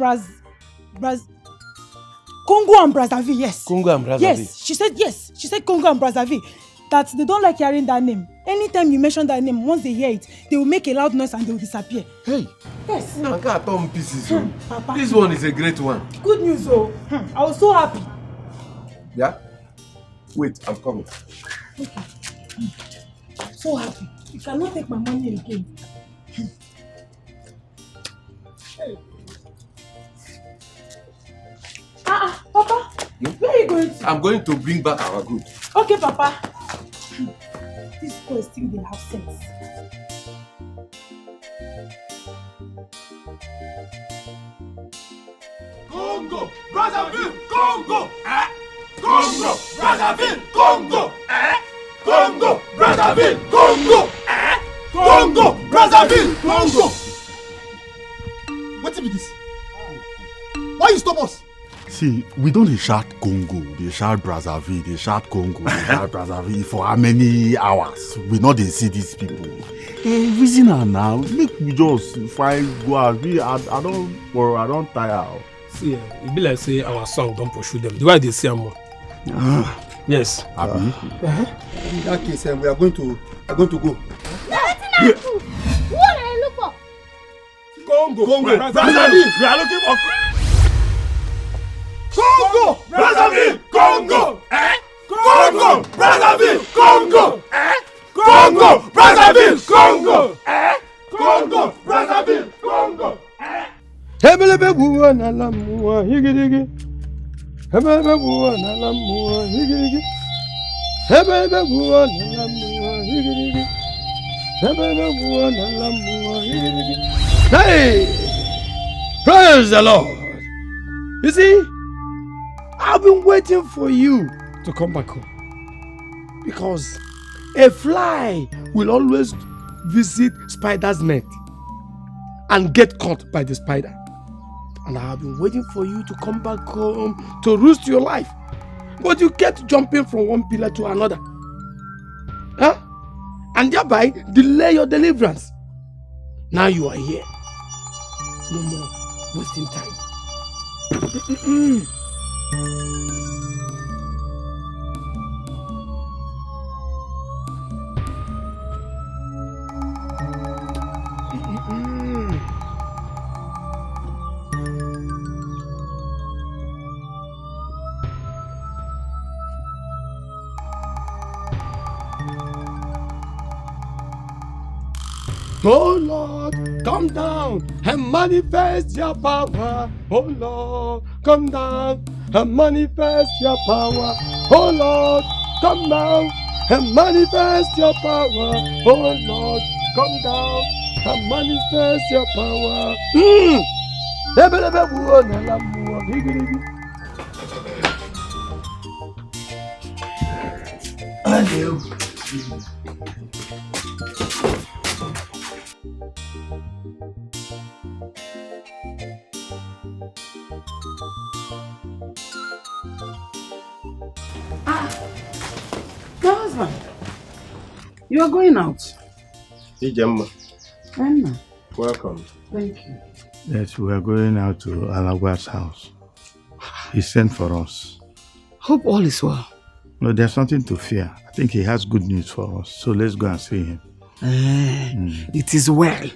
Congo and Brazzaville, yes. Congo and Brazzaville? Yes. She said Congo and Brazzaville. That they don't like hearing that name. Anytime you mention that name, once they hear it, they will make a loud noise and they will disappear. Hey. Yes. I can't turn pieces. Papa. This one is a great one. Good news, oh. I was so happy. Yeah? Wait, I'm coming. Okay. So happy. You cannot take my money again. Papa, where are you going to? I'm going to bring back our goods. Okay, Papa. These boys think they have sense. Congo, Brazzaville, Congo, Congo, Brazzaville, Congo, Congo, Brazzaville, Congo, Congo, Brazzaville, Congo. What be this? Why you stop us? See, we don't shout Congo, they shout Brazzaville, they shout Congo, they shout Brazzaville for how many hours? We not dey see these people. Reason am now, make we just find go out. I don't tire. See, it be like say our song don't pursue them. The way they say more. Yes. In that case, we are going to go. What are you looking for? Congo. Brazzaville. We are looking for Congo. Brazzaville. Congo. Congo. Brazzaville. Congo. Congo. Brazzaville. Congo. Congo. Brazzaville. Congo. Hebelebe buwa na lamuwa higirigi. Hebelebe buwa na lamuwa higirigi. Hebelebe buwa na lamuwa higirigi. Hebelebe buwa na lamuwa higirigi. Hey! Praise the Lord! You see, I've been waiting for you to come back home. Because a fly will always visit spider's net and get caught by the spider. And I have been waiting for you to come back home to roost your life. But you kept jumping from one pillar to another. Huh? And thereby delay your deliverance. Now you are here. No more wasting time. Oh Lord, come down and manifest your power. Oh Lord, come down and manifest your power. Oh Lord, come down and manifest your power. Oh Lord, come down and manifest your power. My husband, you are going out. Ijemma. Emma. Welcome. Thank you. Yes, we are going out to Alagwa's house. He sent for us. Hope all is well. No, there's nothing to fear. I think he has good news for us. So let's go and see him. It is well.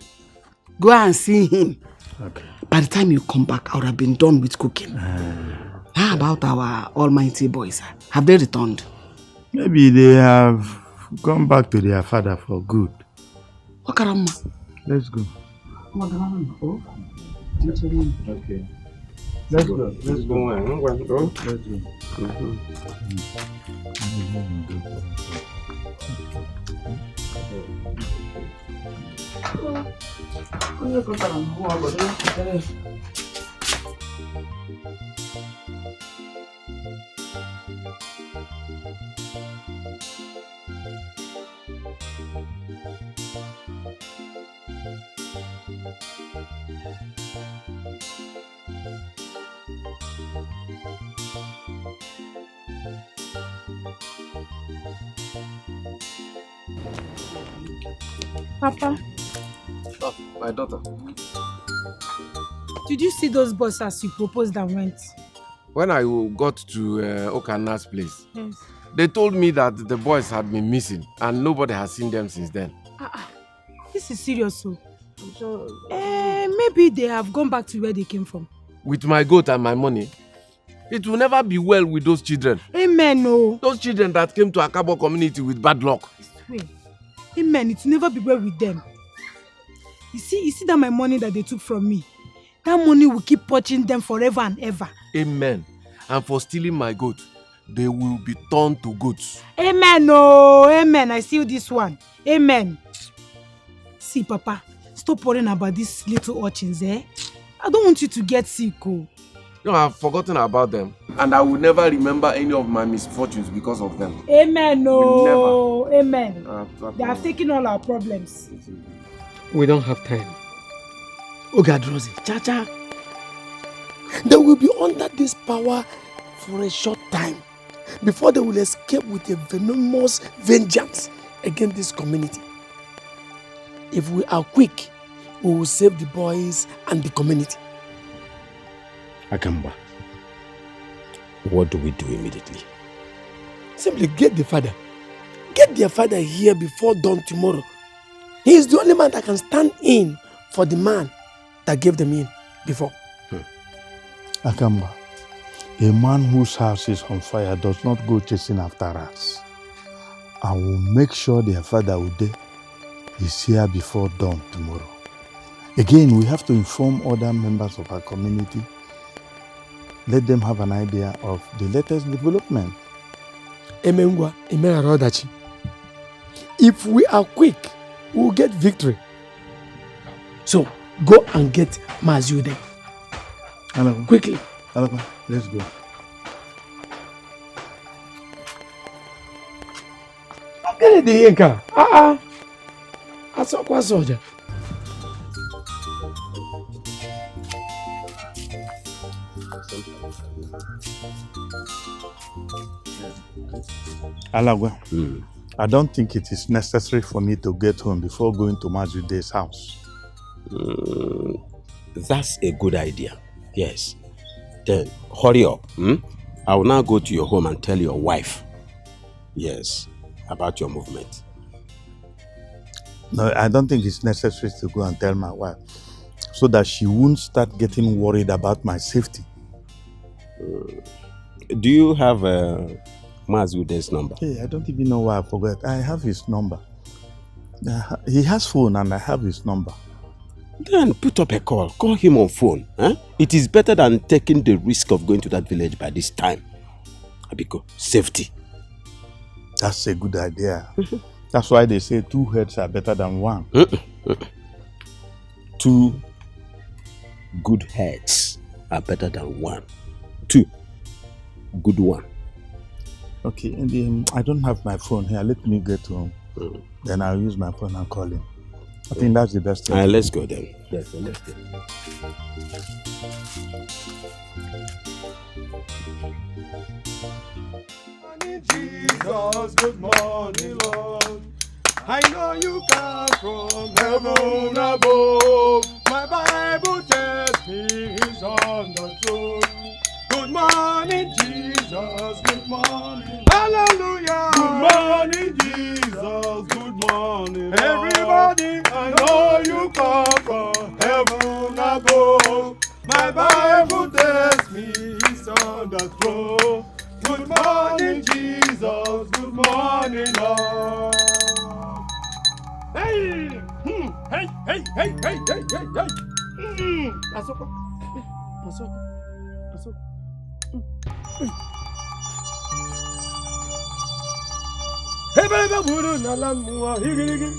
Go and see him. Okay. By the time you come back, I would have been done with cooking. How about our almighty boys? Have they returned? Maybe they have gone back to their father for good. Wakarama. Let's go. Okay. Let's go. Let's go. Let's go. Papa. Oh, my daughter. Did you see those boys as you proposed and went? When I got to Okana's place, Yes. they told me that the boys had been missing and nobody has seen them since then. This is serious, so. Maybe they have gone back to where they came from. With my goat and my money, it will never be well with those children. Amen, no. Those children that came to Akabo community with bad luck. Wait. Amen, it will never be well with them. You see that my money that they took from me, that money will keep poaching them forever and ever. Amen. And for stealing my goat, they will be turned to goats. Amen, no. Amen, I see this one. Amen. See, Papa, stop worrying about these little urchins, eh? I don't want you to get sick, oh. You know, I've forgotten about them. And I will never remember any of my misfortunes because of them. Amen, no. Will never. Amen. They have taken all our problems. We don't have time. Ogadrozi, cha-cha. They will be under this power for a short time before they will escape with a venomous vengeance against this community. If we are quick, we will save the boys and the community. Akamba, what do we do immediately? Simply get the father. Get their father here before dawn tomorrow. He is the only man that can stand in for the man that gave them in before. Akamba, a man whose house is on fire does not go chasing after rats. I will make sure their father Ude is here before dawn tomorrow. Again, we have to inform other members of our community. Let them have an idea of the latest development. If we are quick, we will get victory. So, go and get Mazude. Quickly. Let's go. Get the Inca. I saw a soldier. Alagwa, I don't think it is necessary for me to get home before going to Mazude's house. That's a good idea. Yes. Then hurry up. I will now go to your home and tell your wife. Yes, about your movement. No, I don't think it's necessary to go and tell my wife so that she won't start getting worried about my safety. Do you have Mazude's number? Hey, I don't even know why I forgot. I have his number. He has phone and I have his number. Then put up a call. Call him on phone. It is better than taking the risk of going to that village by this time. Abiko, safety. That's a good idea. That's why they say 2 heads are better than 1. 2 good heads are better than 1. 2 good one. Okay, and then I don't have my phone here. Let me get home. Then I'll use my phone and call him. I think that's the best thing. Let's go then. Yes, let's go. Jesus, good morning, Lord. I know you come from heaven above. My Bible tells me he's on the throne. Good morning, Jesus. Good morning. Hallelujah. Good morning, Jesus. Good morning, Lord. Everybody, I know you come from heaven above. My Bible tells me he's on the throne. Good morning, Jesus. Good morning, Lord. Hey! Hey, hey, hey, hey, hey, hey, hey! Asoko. Asoko. Asoko. Hebebe buru na lamua higirigi.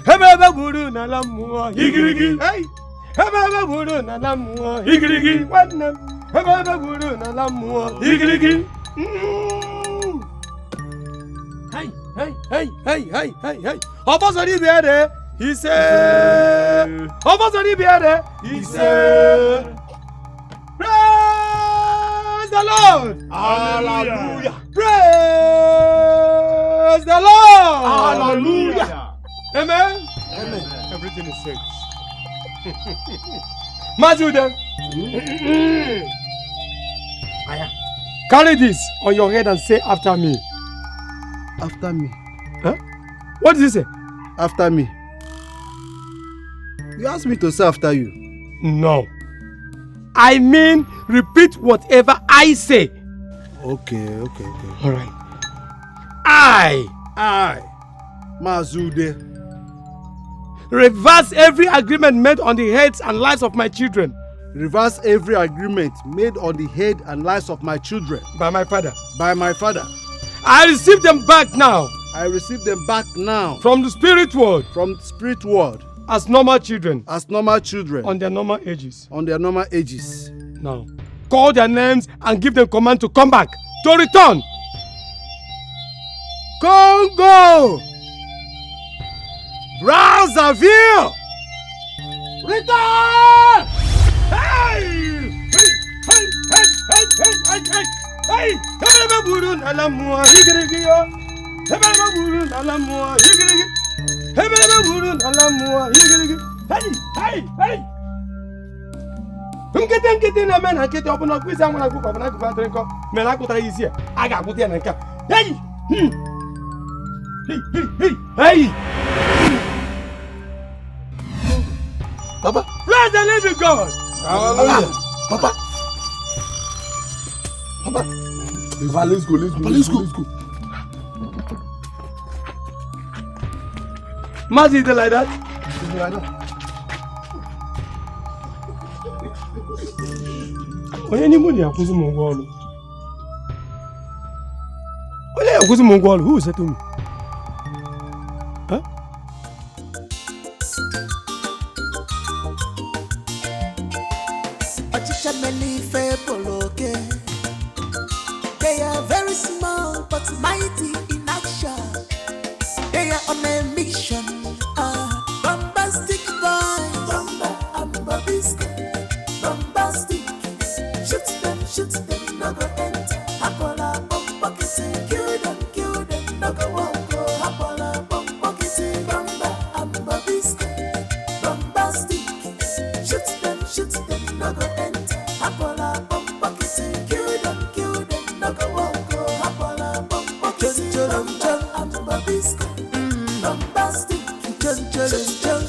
Hebebe buru na lamua higirigi. Hey! Hebebe buru na lamua higirigi. What name? Hebebe buru na lamua higirigi. Hey, hey, hey, hey, hey, hey, hey. Obasari biade, he said. Obasari biade, he said. Praise the Lord. Hallelujah. Praise the Lord. Hallelujah. Amen. Amen. Everything is safe. Majude. Carry this on your head and say after me. After me. Huh? What did you say? After me. You asked me to say after you. No. I mean, repeat whatever I say. Okay. All right. I, Mazude, reverse every agreement made on the heads and lives of my children. Reverse every agreement made on the head and lives of my children. By my father. By my father. I receive them back now. I receive them back now. From the spirit world. From the spirit world. As normal children. As normal children. On their normal ages. On their normal ages. Now, call their names and give them command to come back. To return. Congo! Brazzaville! Return! Hey! Hey! Hebelebe buru n'ala mmụọ igirigi yo. Hebelebe buru n'ala mmụọ igirigi. Hebelebe buru n'ala mmụọ igirigi. Hey! Nkịtị na-eme na nkịtị ọbụla ọkpụisi anwụ na-agụkọ ọbụla agụkọ adịrị nkọ mere akụtara ya isi a ga-akwụta ya na nke a. Hey! Papa, praise the living God. Hallelujah. Papa, let's go. Mazi, is it like that? Onye ni money akuzi mo ngwa ọrụ. Onye akuzi mo ngwa ọrụ, who said to me? Huh? They are very small but mighty in action. They are on a mission. Bombastic boys, bombastic. Shoot them, no go enter. Hapola, bomb pocket, kill them, no go walk. Hapola, bomb pocket, bombastic. Shoot them, no go enter. Hapola, bomb pocket, kill them, no go walk. Hapola, bomb pocket, bombastic.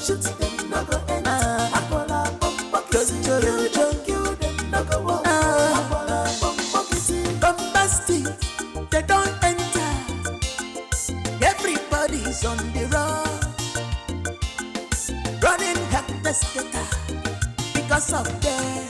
Shoot them, no go enter. Hapola, bomb pocket, kill them, no go walk. They don't enter. Everybody's on the run, running helpless because of them.